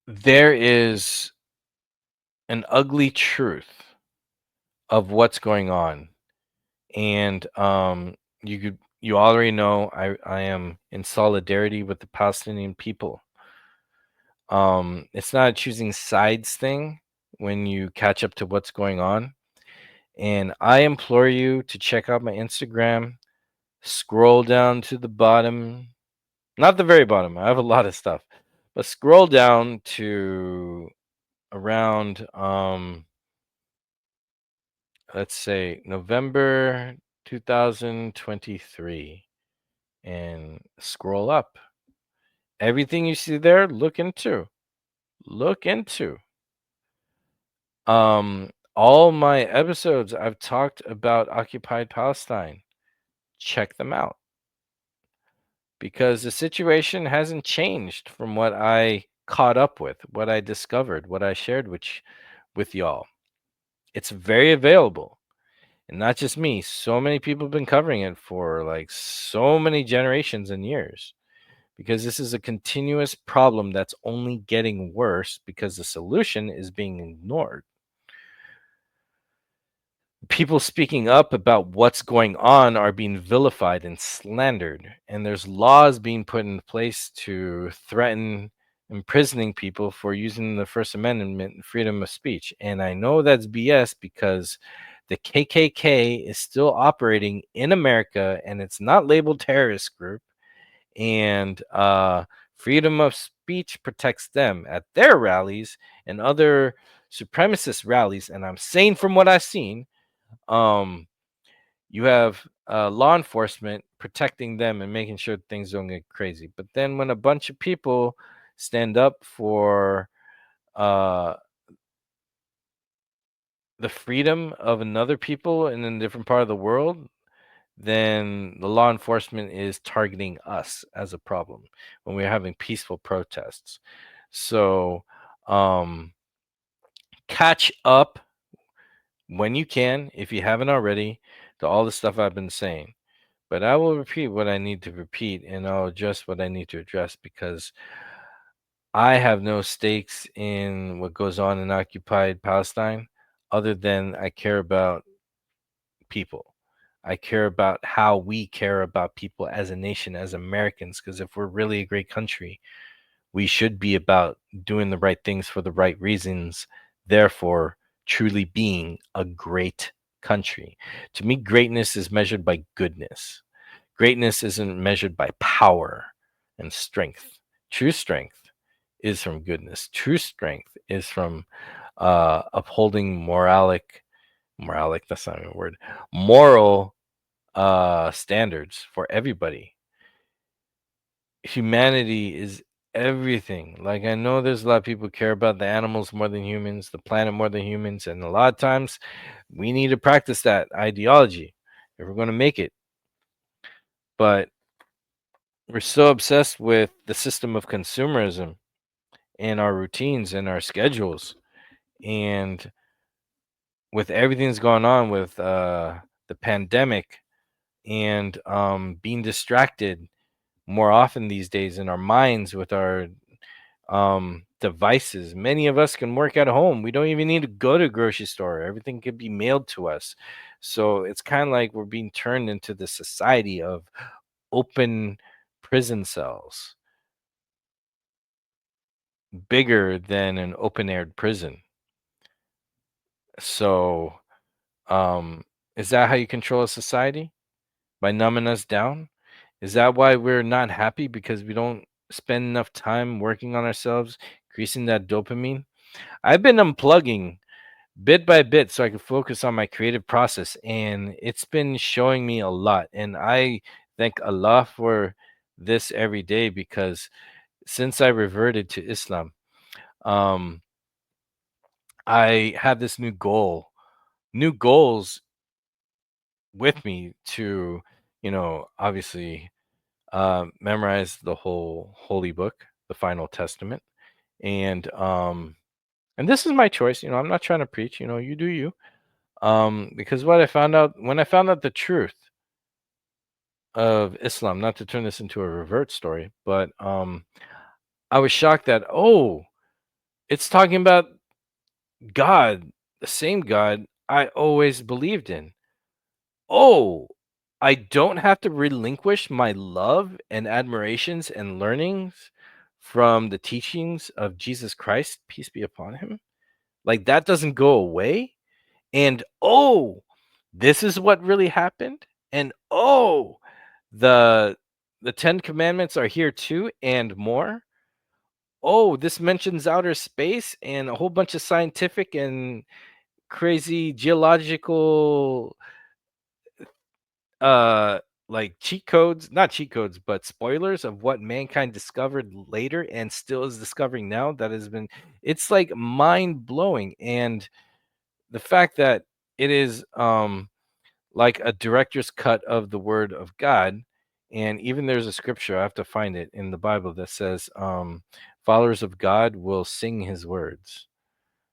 there is an ugly truth of what's going on, and you already know I am in solidarity with the Palestinian people. It's not a choosing sides thing when you catch up to what's going on. And I implore you to check out my Instagram, scroll down to the bottom, not the very bottom. I have a lot of stuff, but scroll down to around let's say November 2023 and scroll up. Everything you see there, look into. Look into. All my episodes I've talked about occupied Palestine. Check them out because the situation hasn't changed from what I caught up with, what I discovered, what I shared with y'all. It's very available. And not just me, so many people have been covering it for like so many generations and years because this is a continuous problem that's only getting worse because the solution is being ignored. People speaking up about what's going on are being vilified and slandered, and there's laws being put in place to threaten imprisoning people for using the First Amendment freedom of speech. And I know that's BS because the KKK is still operating in America and it's not labeled terrorist group, and freedom of speech protects them at their rallies and other supremacist rallies. And I'm saying from what I've seen, um you have law enforcement protecting them and making sure things don't get crazy. But then when a bunch of people stand up for uh the freedom of another people in a different part of the world, then the law enforcement is targeting us as a problem when we're having peaceful protests. So um catch up when you can, if you haven't already, to all the stuff I've been saying. But I will repeat what I need to repeat and I'll address what I need to address because I have no stakes in what goes on in occupied Palestine other than I care about people. I care about how we care about people as a nation, as Americans, because if we're really a great country, we should be about doing the right things for the right reasons, therefore, truly being a great country. To me, greatness is measured by goodness. Greatness isn't measured by power and strength. True strength is from goodness. True strength is from upholding moralic, that's not even a word, moral standards for everybody. Humanity is everything. Like, I know there's a lot of people who care about the animals more than humans, the planet more than humans, and a lot of times we need to practice that ideology if we're going to make it. But we're so obsessed with the system of consumerism and our routines and our schedules, and with everything that's going on with the pandemic and being distracted more often these days in our minds with our devices. Many of us can work at home. We don't even need to go to a grocery store. Everything can be mailed to us. So it's kind of like we're being turned into the society of open prison cells, bigger than an open aired prison. So, um, is that how you control a society? By numbing us down? Is that why we're not happy because we don't spend enough time working on ourselves, increasing that dopamine? I've been unplugging bit by bit so I can focus on my creative process. And it's been showing me a lot. And I thank Allah for this every day because since I reverted to Islam, um, I have this new goals with me to, obviously memorize the whole holy book, the final testament. And this is my choice. I'm not trying to preach, you do you. Because what I found out when I found out the truth of Islam, not to turn this into a revert story, but I was shocked that, oh, it's talking about God, the same God I always believed in. Oh, I don't have to relinquish my love and admirations and learnings from the teachings of Jesus Christ, peace be upon him. Like that doesn't go away. And oh, this is what really happened. And oh, the the 10 commandments are here too and more. Oh, this mentions outer space and a whole bunch of scientific and crazy geological uh like cheat codes, not cheat codes, but spoilers of what mankind discovered later and still is discovering now. That has been, it's like mind blowing. And the fact that it is like a director's cut of the word of God. And even there's a scripture, I have to find it in the Bible, that says followers of God will sing his words,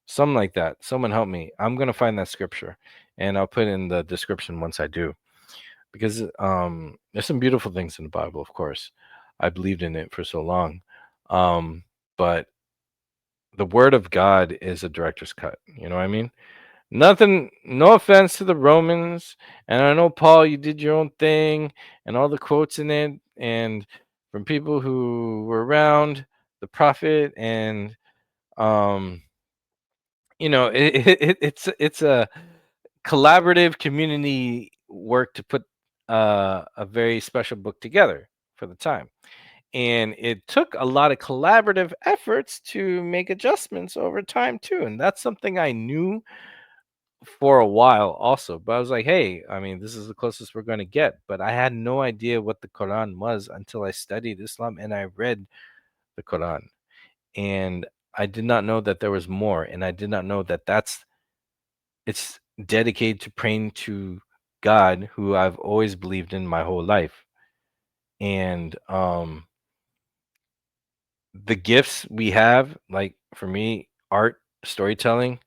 something like that. Someone help me, I'm going to find that scripture and I'll put it in the description once I do, because there's some beautiful things in the Bible, of course. I believed in it for so long. But the word of God is a director's cut. You know what I mean? Nothing, no offense to the Romans. And I know, Paul, you did your own thing and all the quotes in it. And from people who were around the prophet. And, um, it's a collaborative community work to put a very special book together for the time. And it took a lot of collaborative efforts to make adjustments over time too. And that's something I knew for a while also. But I was like, hey, I mean, this is the closest we're going to get. But I had no idea what the Quran was until I studied Islam and I read the Quran. And I did not know that there was more. And I did not know that it's dedicated to praying to God, who I've always believed in my whole life. And the gifts we have, like for me, art, storytelling,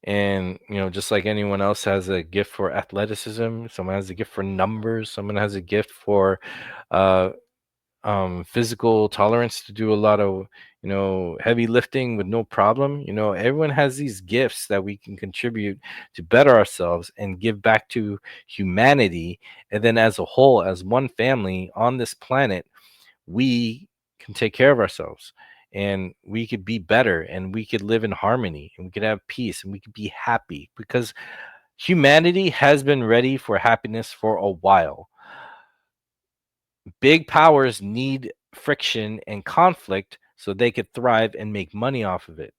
and just like anyone else has a gift for athleticism, someone has a gift for numbers, someone has a gift for uh physical tolerance to do a lot of heavy lifting with no problem. Everyone has these gifts that we can contribute to better ourselves and give back to humanity. And then as a whole, as one family on this planet, we can take care of ourselves and we could be better and we could live in harmony and we could have peace and we could be happy, because humanity has been ready for happiness for a while. Big powers need friction and conflict so they could thrive and make money off of it.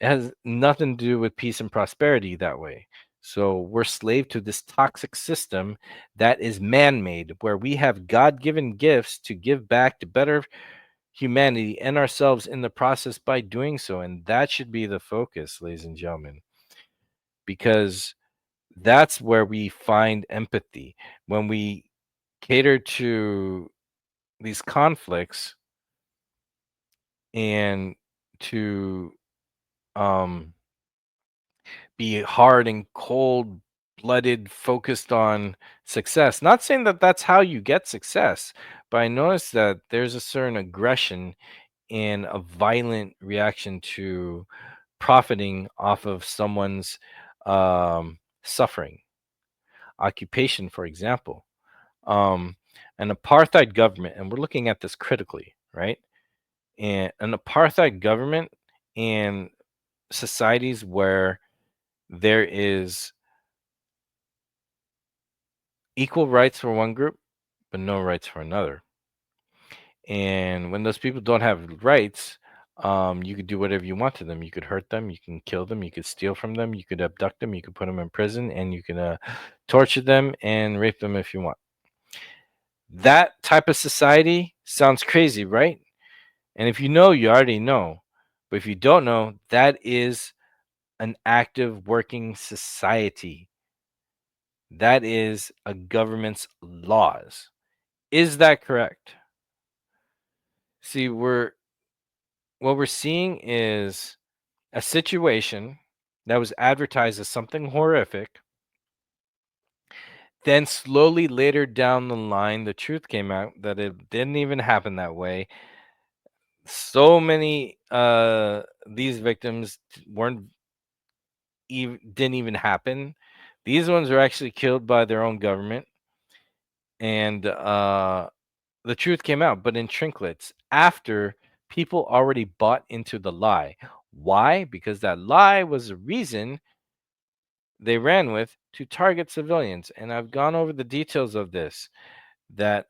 It has nothing to do with peace and prosperity that way. So we're slave to this toxic system that is man-made, where we have God-given gifts to give back to better humanity and ourselves in the process by doing so. And that should be the focus, ladies and gentlemen, because that's where we find empathy. When we cater to these conflicts and to um, be hard and cold blooded, focused on success. Not saying that that's how you get success, but I noticed that there's a certain aggression and a violent reaction to profiting off of someone's suffering. Occupation, for example. Um, an apartheid government, and we're looking at this critically, right? And an apartheid government and societies where there is equal rights for one group but no rights for another, and when those people don't have rights, You could do whatever you want to them. You could hurt them, you can kill them, you could steal from them, you could abduct them, you could put them in prison, and you can torture them and rape them if you want. That type of society sounds crazy, right? And if you know, you already know. But if you don't know, that is an active working society. That is a government's laws. Is that correct? See, what we're seeing is a situation that was advertised as something horrific. Then slowly later down the line, the truth came out that it didn't even happen that way. So many these victims weren't even didn't even happen. These ones were actually killed by their own government, and the truth came out, but in trinklets after people already bought into the lie. Why? Because that lie was the reason they ran with to target civilians. And I've gone over the details of this, that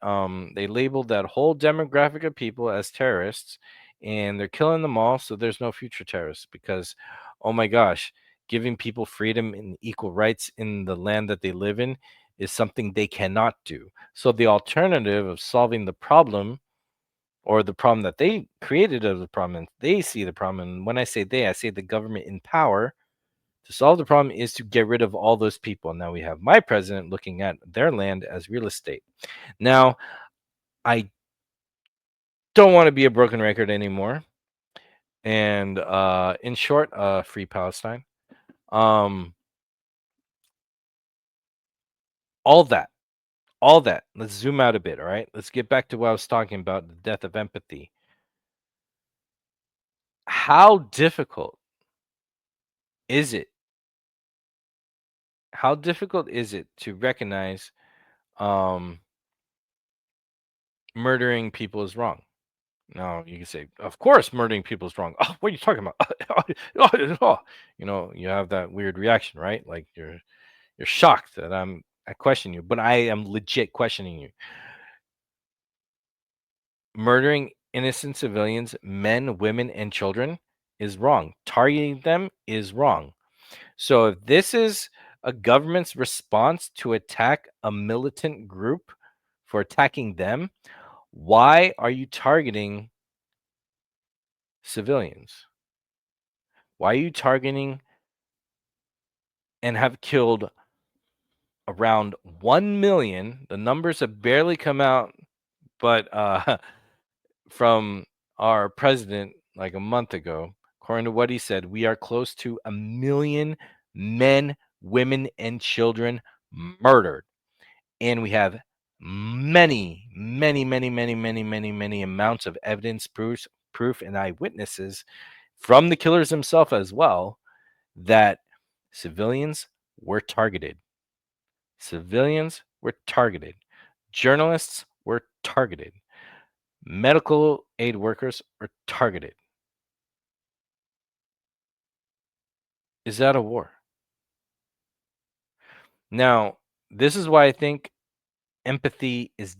they labeled that whole demographic of people as terrorists, and they're killing them all, so there's no future terrorists. Because oh my gosh, giving people freedom and equal rights in the land that they live in is something they cannot do. So the alternative of solving the problem, or the problem that they created of the problem, and they see the problem, and when I say they, I say the government in power, to solve the problem is to get rid of all those people. Now we have my president looking at their land as real estate. Now, I don't want to be a broken record anymore. And in short, free Palestine. Um, all that, all that. Let's zoom out a bit. All right. Let's get back to what I was talking about, the death of empathy. How difficult is it? How difficult is it to recognize um, murdering people is wrong? Now you can say, of course, murdering people is wrong. Oh, what are you talking about? You have that weird reaction, right? Like you're shocked that I question you, but I am legit questioning you. Murdering innocent civilians, men, women, and children is wrong. Targeting them is wrong. So if this is a government's response to attack a militant group for attacking them, why are you targeting civilians? Why are you targeting and have killed around 1 million? The numbers have barely come out, but from our president like a month ago, according to what he said, we are close to 1 million men, women, and children murdered. And we have many, many, many, many, many, many, many amounts of evidence, proof, and eyewitnesses from the killers themselves as well, that civilians were targeted. Civilians were targeted. Journalists were targeted. Medical aid workers were targeted. Is that a war? Now, this is why I think empathy is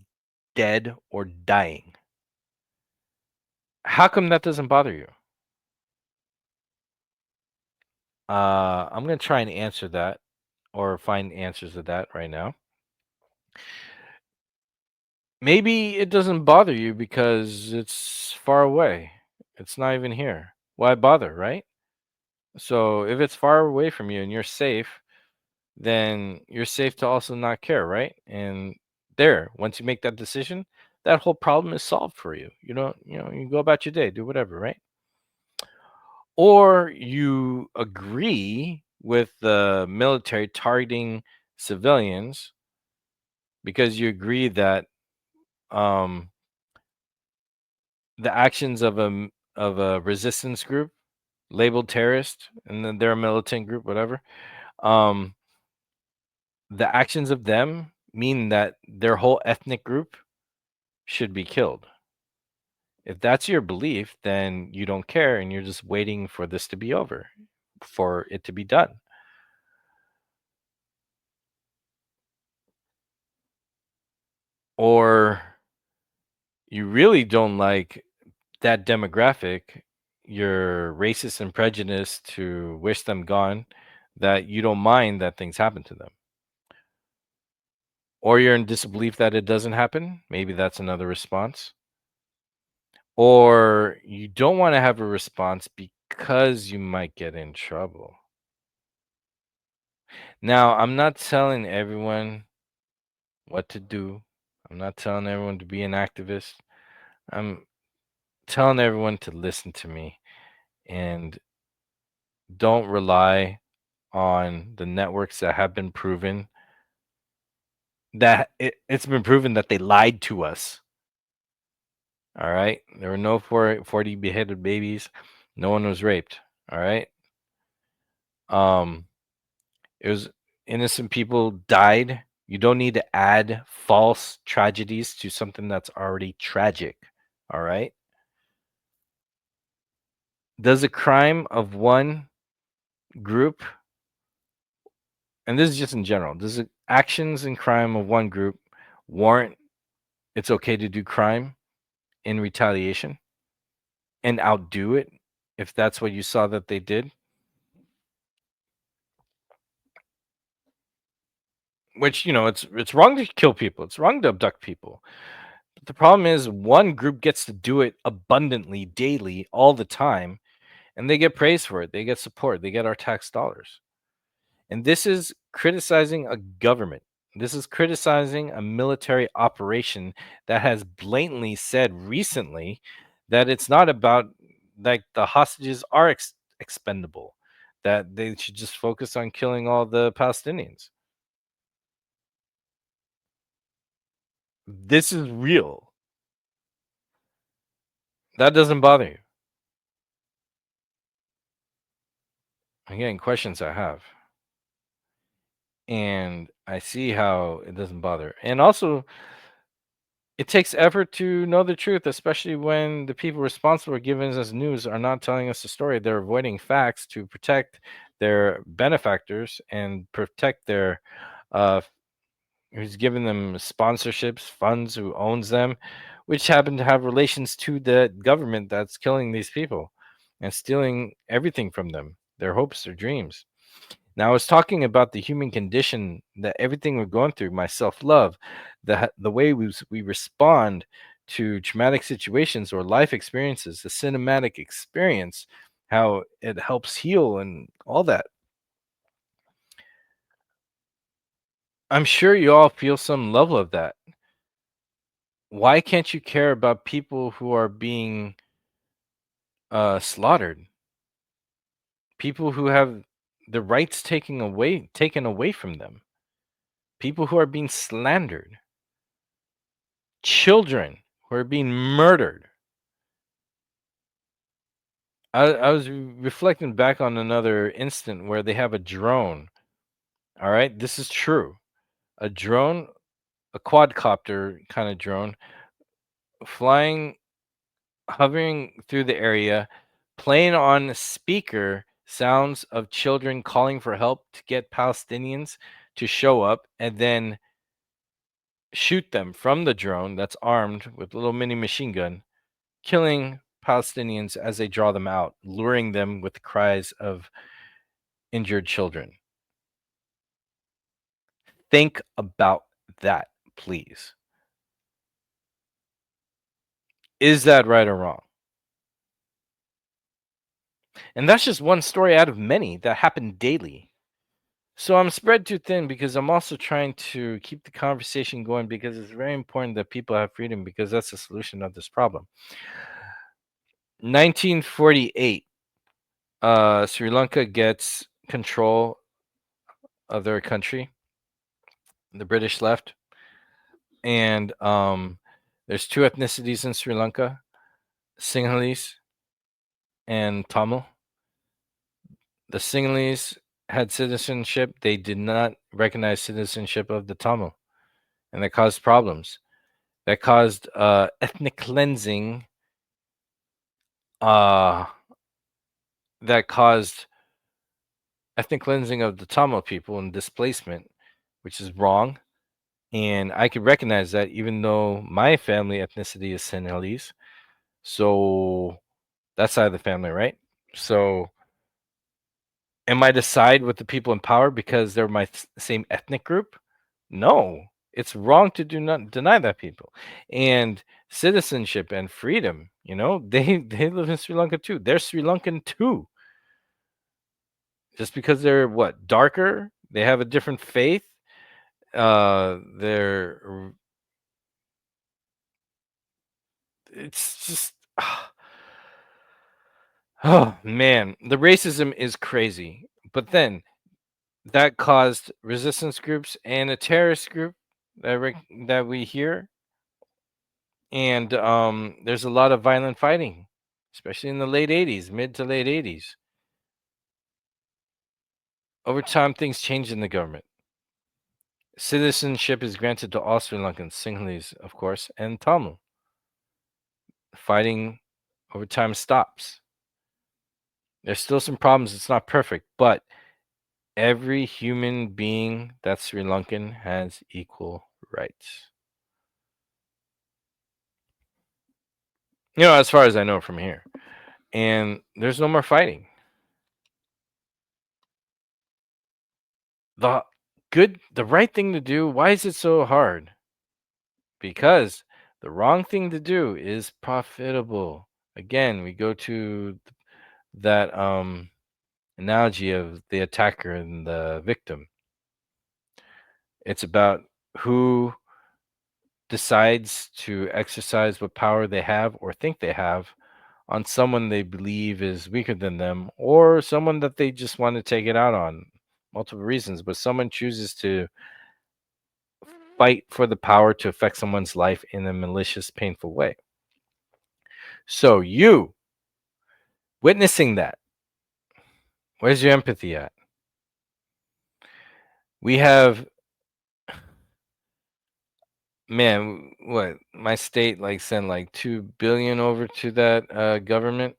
dead or dying. How come that doesn't bother you? I'm going to try and answer that, or find answers to that right now. Maybe it doesn't bother you because it's far away. It's not even here. Why bother, right? So if it's far away from you and you're safe, then you're safe to also not care, right? And there, once you make that decision, that whole problem is solved for you. You go about your day, do whatever, right? Or you agree with the military targeting civilians because you agree that um, the actions of a resistance group labeled terrorist, and then they're a militant group, whatever. Um, the actions of them mean that their whole ethnic group should be killed. If that's your belief, then you don't care and you're just waiting for this to be over, for it to be done. Or you really don't like that demographic, you're racist and prejudiced to wish them gone, that you don't mind that things happen to them. Or you're in disbelief that it doesn't happen. Maybe that's another response. Or you don't want to have a response because you might get in trouble. Now, I'm not telling everyone what to do. I'm not telling everyone to be an activist. I'm telling everyone to listen to me and don't rely on the networks that have been proven that it's been proven that they lied to us. All right. There were no 40 beheaded babies. No one was raped. All right. Um, it was innocent people died. You don't need to add false tragedies to something that's already tragic. All right. Does a crime of one group, and this is just in general, does the actions and crime of one group warrant it's okay to do crime in retaliation and outdo it if that's what you saw that they did? Which, it's wrong to kill people. It's wrong to abduct people. But the problem is one group gets to do it abundantly, daily, all the time, and they get praised for it. They get support. They get our tax dollars. And this is criticizing a government. This is criticizing a military operation that has blatantly said recently that it's not about, like, the hostages are expendable, that they should just focus on killing all the Palestinians. This is real. That doesn't bother you. Again, questions I have. And I see how it doesn't bother. And also, it takes effort to know the truth, especially when the people responsible for giving us news are not telling us the story. They're avoiding facts to protect their benefactors and protect their uh who's giving them sponsorships, funds, who owns them, which happen to have relations to the government that's killing these people and stealing everything from them, their hopes, their dreams. Now, I was talking about the human condition, that everything we're going through, my self love, the way we respond to traumatic situations or life experiences, the cinematic experience, how it helps heal and all that. I'm sure you all feel some level of that. Why can't you care about people who are being slaughtered? People who have the rights taken away from them. People who are being slandered. Children who are being murdered. I was reflecting back on another instant where they have a drone. All right, this is true. A drone, a quadcopter kind of drone, flying, hovering through the area, playing on speaker sounds of children calling for help to get Palestinians to show up, and then shoot them from the drone that's armed with a little mini machine gun, killing Palestinians as they draw them out, luring them with the cries of injured children. Think about that, please. Is that right or wrong? And that's just one story out of many that happen daily. So I'm spread too thin because I'm also trying to keep the conversation going, because it's very important that people have freedom, because that's the solution of this problem. 1948, Sri Lanka gets control of their country. The British left, and there's two ethnicities in Sri Lanka: Sinhalese and Tamil. The Sinhalese had citizenship. They did not recognize citizenship of the Tamil, and that caused problems. That caused ethnic cleansing. Uh, that caused ethnic cleansing of the Tamil people and displacement, which is wrong. And I could recognize that, even though my family ethnicity is Sinhalese. So that side of the family, right? So, am I to side with the people in power because they're my same ethnic group? No, it's wrong to do not deny that people. And citizenship and freedom, they live in Sri Lanka too. They're Sri Lankan too. Just because they're what darker, they have a different faith. They're it's just oh man, the racism is crazy. But then that caused resistance groups and a terrorist group that we hear, and there's a lot of violent fighting, especially in the late '80s, mid to late '80s. Over time, things changed in the government. Citizenship is granted to all Sri Lankans, Sinhalese, of course, and Tamil. Fighting over time stops. There's still some problems. It's not perfect, but every human being that's Sri Lankan has equal rights. As far as I know from here. And there's no more fighting. The the right thing to do, why is it so hard? Because the wrong thing to do is profitable. Again, we go to that analogy of the attacker and the victim. It's about who decides to exercise what power they have or think they have on someone they believe is weaker than them, or someone that they just want to take it out on. Multiple reasons, but someone chooses to fight for the power to affect someone's life in a malicious, painful way. So, you witnessing that, where's your empathy at? We have, man, what, my state like sent like 2 billion over to that government.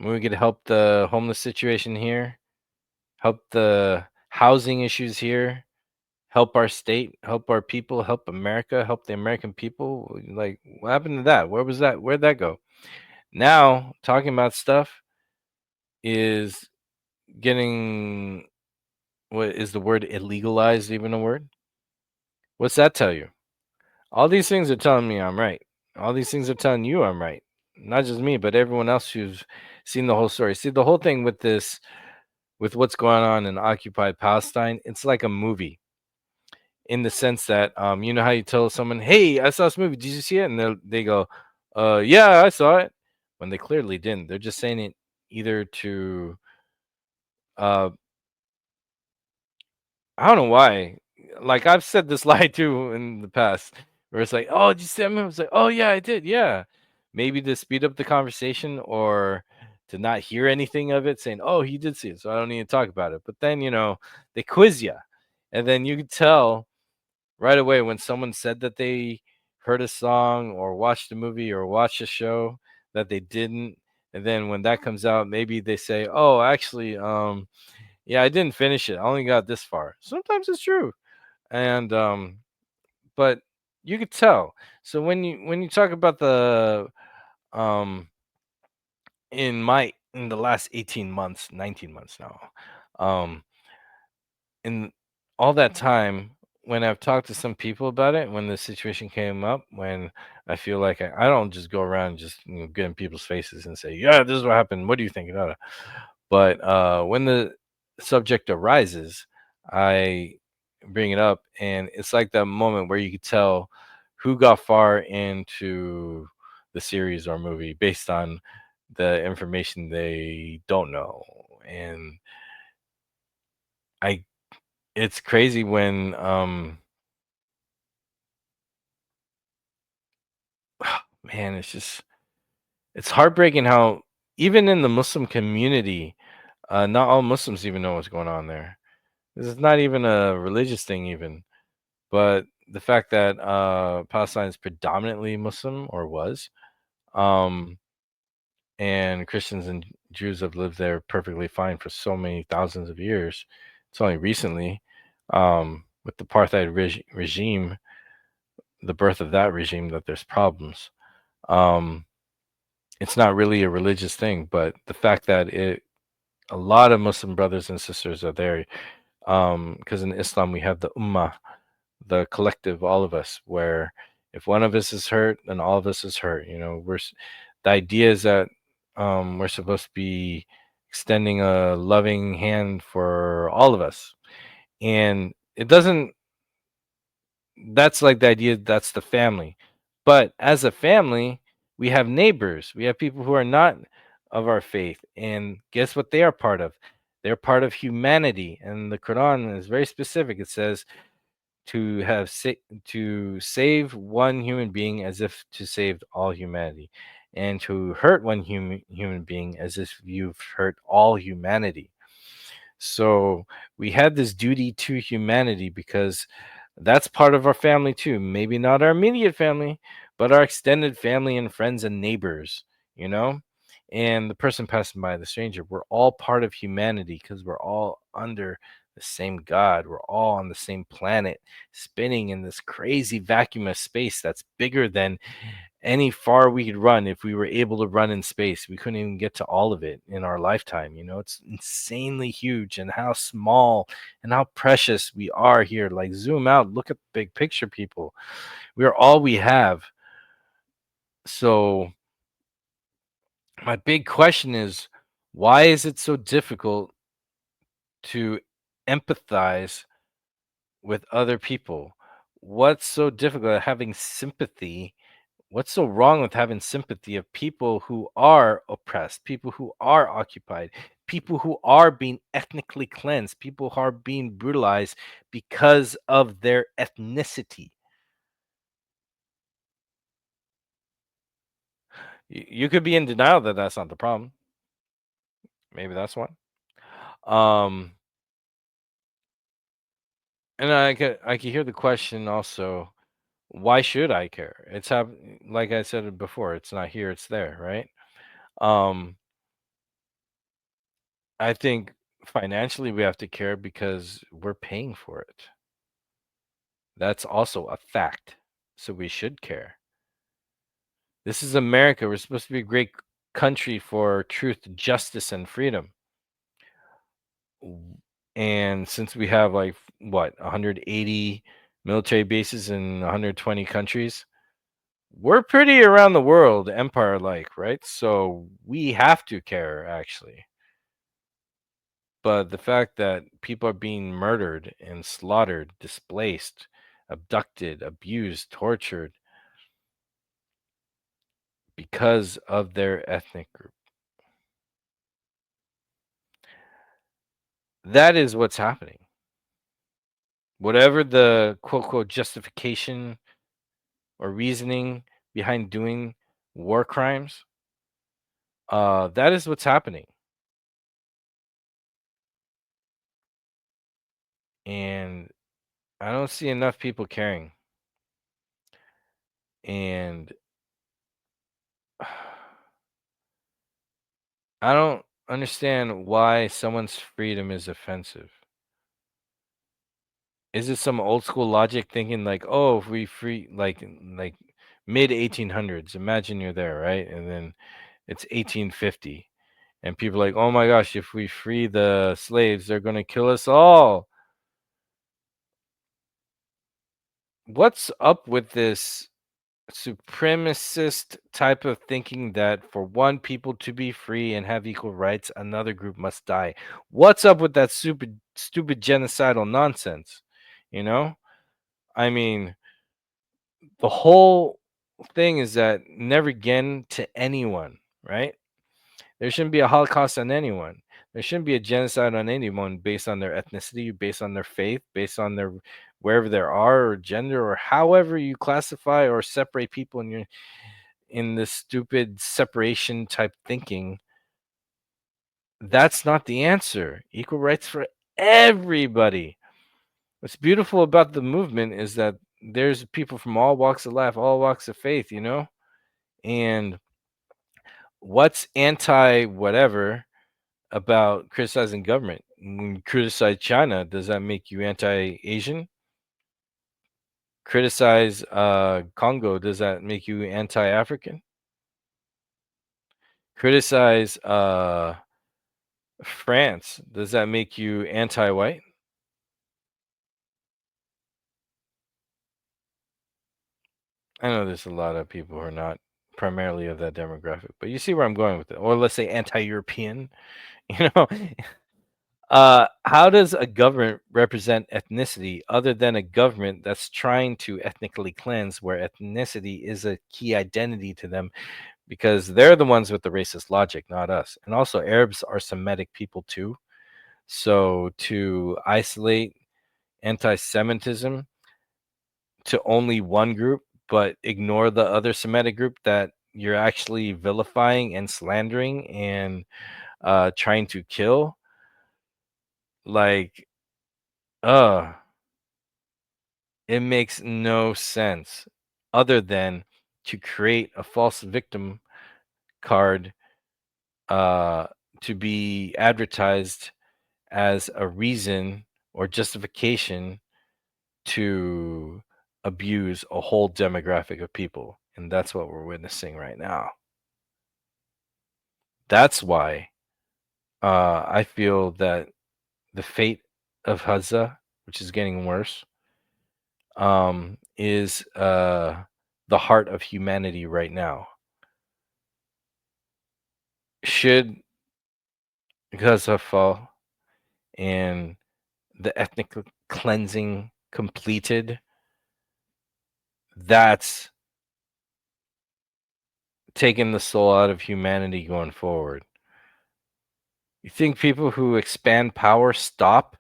We could help the homeless situation here, help the housing issues here, help our state, help our people, help America, help the American people. Like, what happened to that? Where was that? Where'd that go? Now, talking about stuff is getting, what is the word, illegalized, even a word? What's that tell you? All these things are telling me I'm right. All these things are telling you I'm right. Not just me, but everyone else who's seen the whole story. See, the whole thing with this, with what's going on in occupied Palestine, it's like a movie in the sense that you know how you tell someone, "Hey, I saw this movie. Did you see it?" And they go, yeah, I saw it," when they clearly didn't. They're just saying it either to uh, I don't know why. Like, I've said this lie too in the past, where it's like, "Oh, did you see that movie?" It's like, "Oh yeah, I did. Yeah." Maybe to speed up the conversation or to not hear anything of it, saying, "Oh, he did see it, so I don't need to talk about it." But then they quiz you, and then you can tell right away when someone said that they heard a song or watched a movie or watched a show that they didn't. And then when that comes out, maybe they say, "Oh, actually, yeah, I didn't finish it. I only got this far." Sometimes it's true. And but you could tell. So when you talk about the um in the last 18 months, 19 months now, um in all that time, when I've talked to some people about it, when the situation came up, when I feel like I don't just go around just get in people's faces and say, "Yeah, this is what happened. What do you think?" But when the subject arises, I bring it up, and it's like that moment where you could tell who got far into the series or movie based on the information they don't know. And I it's crazy when man, it's heartbreaking how even in the Muslim community, not all Muslims even know what's going on there. This is not even a religious thing even, but the fact that Palestine is predominantly Muslim or was, um, and Christians and Jews have lived there perfectly fine for so many thousands of years. It's only recently, with the apartheid regime, the birth of that regime, that there's problems. Um, It's not really a religious thing, but the fact that a lot of Muslim brothers and sisters are there, because in Islam we have the ummah, the collective, all of us, where if one of us is hurt, then all of us is hurt. The idea is that we're supposed to be extending a loving hand for all of us, and it doesn't. That's like the idea. That's the family, but as a family, we have neighbors. We have people who are not of our faith, and guess what they are part of? They're part of humanity, and the Quran is very specific. It says to to save one human being as if to save all humanity, and to hurt one human being as if you've hurt all humanity. So we had this duty to humanity because that's part of our family too. Maybe not our immediate family, but our extended family and friends and neighbors, you know? And the person passing by, the stranger, we're all part of humanity because we're all under the same God. We're all on the same planet, spinning in this crazy vacuum of space that's bigger than any far we could run. If we were able to run in space, we couldn't even get to all of it in our lifetime. It's insanely huge, and how small and how precious we are here. Like, zoom out, look at the big picture, people. We are all we have. So my big question is, why is it so difficult to empathize with other people? What's so difficult at having sympathy? What's so wrong with having sympathy of people who are oppressed, people who are occupied, people who are being ethnically cleansed, people who are being brutalized because of their ethnicity? You could be in denial that that's not the problem. Maybe that's one. Um, and I could hear the question also. Why should I care? Like I said before. It's not here. It's there, right? Um, I think financially we have to care because we're paying for it. That's also a fact. So we should care. This is America. We're supposed to be a great country for truth, justice, and freedom. W- And since we have like what 180 military bases in 120 countries, we're pretty around the world, empire like, right? So we have to care actually. But the fact that people are being murdered and slaughtered, displaced, abducted, abused, tortured because of their ethnic group. That is what's happening. Whatever the quote quote justification or reasoning behind doing war crimes, that is what's happening. And I don't see enough people caring. And I don't understand why someone's freedom is offensive. Is it some old school logic thinking like, oh, if we free like mid 1800s, imagine you're there, right? And then it's 1850 and people are like, "Oh my gosh, if we free the slaves, they're going to kill us all." What's up with this supremacist type of thinking that for one people to be free and have equal rights, another group must die? What's up with that stupid genocidal nonsense? You know? I mean, the whole thing is that never again to anyone, right? There shouldn't be a holocaust on anyone. There shouldn't be a genocide on anyone based on their ethnicity, based on their faith, based on their wherever they are or gender or however you classify or separate people in this stupid separation type thinking. That's not the answer. Equal rights for everybody. What's beautiful about the movement is that there's people from all walks of life, all walks of faith, and what's anti whatever about criticizing government? When you criticize China, does that make you anti-Asian? Criticize Congo, does that make you anti-African? Criticize France. Does that make you anti-white? I know there's a lot of people who are not primarily of that demographic, but you see where I'm going with it. Or let's say anti-European, you know. How does a government represent ethnicity other than a government that's trying to ethnically cleanse where ethnicity is a key identity to them because they're the ones with the racist logic, not us. And also Arabs are Semitic people too. So to isolate anti-Semitism to only one group, but ignore the other Semitic group that you're actually vilifying and slandering and trying to kill, like, uh, it makes no sense other than to create a false victim card uh, to be advertised as a reason or justification to abuse a whole demographic of people. And that's what we're witnessing right now. That's why I feel that the fate of Gaza, which is getting worse, is the heart of humanity right now. Should Gaza fall and the ethnic cleansing completed, that's taking the soul out of humanity going forward. You think people who expand power stop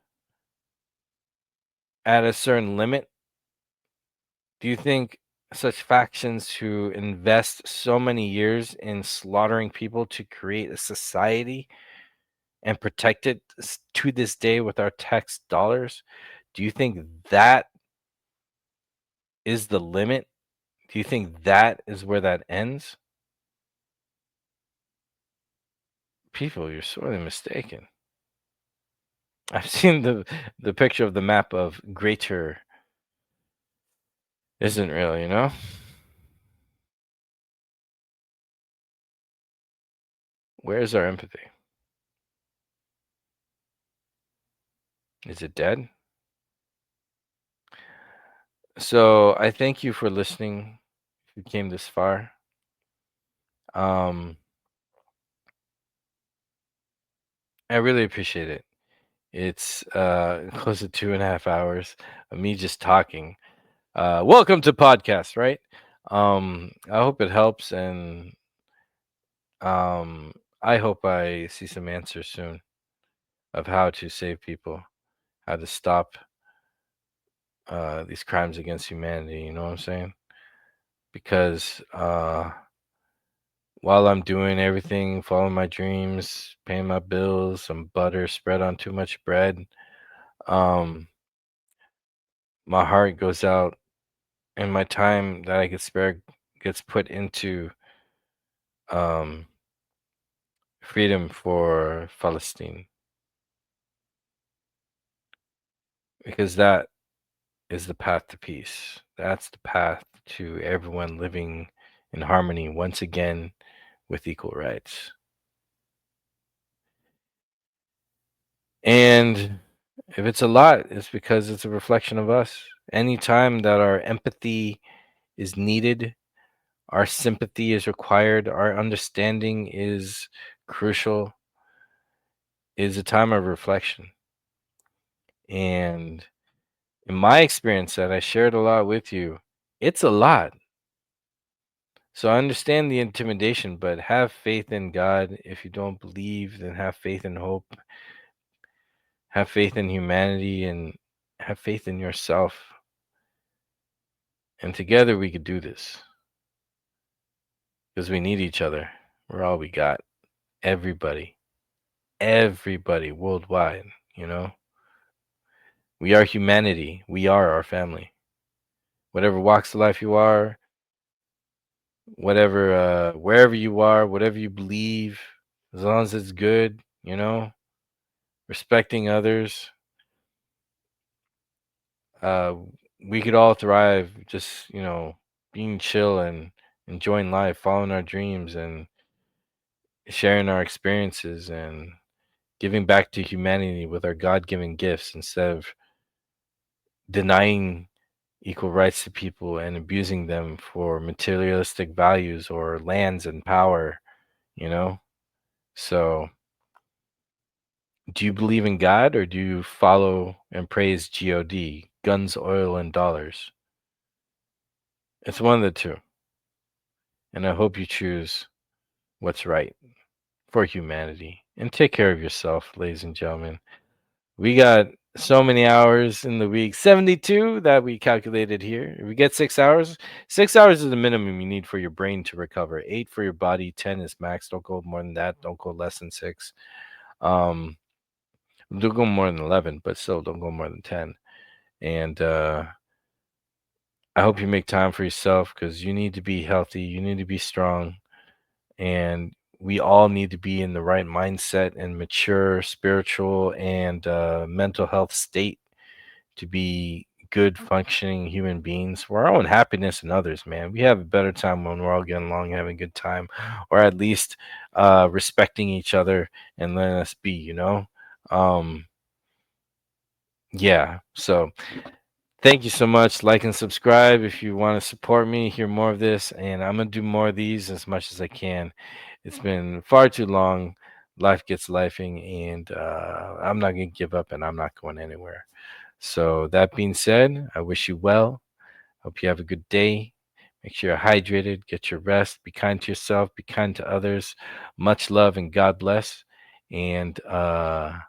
at a certain limit? Do you think such factions who invest so many years in slaughtering people to create a society and protect it to this day with our tax dollars, do you think that is the limit? Do you think that is where that ends? People, you're sorely mistaken. I've seen the picture of the map of greater isn't real, you know? Where's our empathy? Is it dead? So I thank you for listening. If you came this far, um, I really appreciate it. It's close to 2.5 hours of me just talking. Welcome to podcast, right? I hope it helps, and um, I hope I see some answers soon of how to save people, how to stop these crimes against humanity. You know what I'm saying? Because while I'm doing everything, following my dreams, paying my bills, some butter spread on too much bread, um, my heart goes out and my time that I could spare gets put into um, freedom for Palestine, because that is the path to peace. That's the path to everyone living in harmony once again with equal rights. And if it's a lot, it's because it's a reflection of us. Anytime that our empathy is needed, our sympathy is required, our understanding is crucial, is a time of reflection. And in my experience that I shared a lot with you, it's a lot. So I understand the intimidation, but have faith in God. If you don't believe, then have faith and hope. Have faith in humanity and have faith in yourself. And together we could do this because we need each other. We're all we got. Everybody, everybody worldwide, you know? We are humanity. We are our family. Whatever walks of life you are, whatever, wherever you are, whatever you believe, as long as it's good, you know, respecting others, uh, we could all thrive just, being chill and enjoying life, following our dreams, and sharing our experiences and giving back to humanity with our God-given gifts instead of denying equal rights to people and abusing them for materialistic values or lands and power, you know? So, do you believe in God or do you follow and praise God, guns, oil, and dollars? It's one of the two. And I hope you choose what's right for humanity. And take care of yourself, ladies and gentlemen. We got so many hours in the week, 72 that we calculated here. If we get 6 hours, 6 hours is the minimum you need for your brain to recover. Eight for your body, 10 is max. Don't go more than that. Don't go less than six. Um, don't go more than 11, but still don't go more than 10. And I hope you make time for yourself because you need to be healthy. You need to be strong. And we all need to be in the right mindset and mature spiritual and mental health state to be good functioning human beings for our own happiness and others, man. We have a better time when we're all getting along, having a good time, or at least respecting each other and letting us be, um yeah. So thank you so much. Like and subscribe if you want to support me, hear more of this, and I'm gonna do more of these as much as I can. It's been far too long. Life gets lifing, and I'm not gonna give up, and I'm not going anywhere. So that being said, I wish you well. Hope you have a good day. Make sure you're hydrated, get your rest, be kind to yourself, be kind to others. Much love and God bless. And I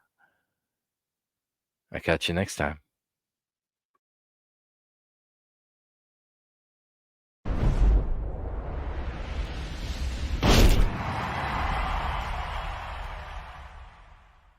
catch you next time.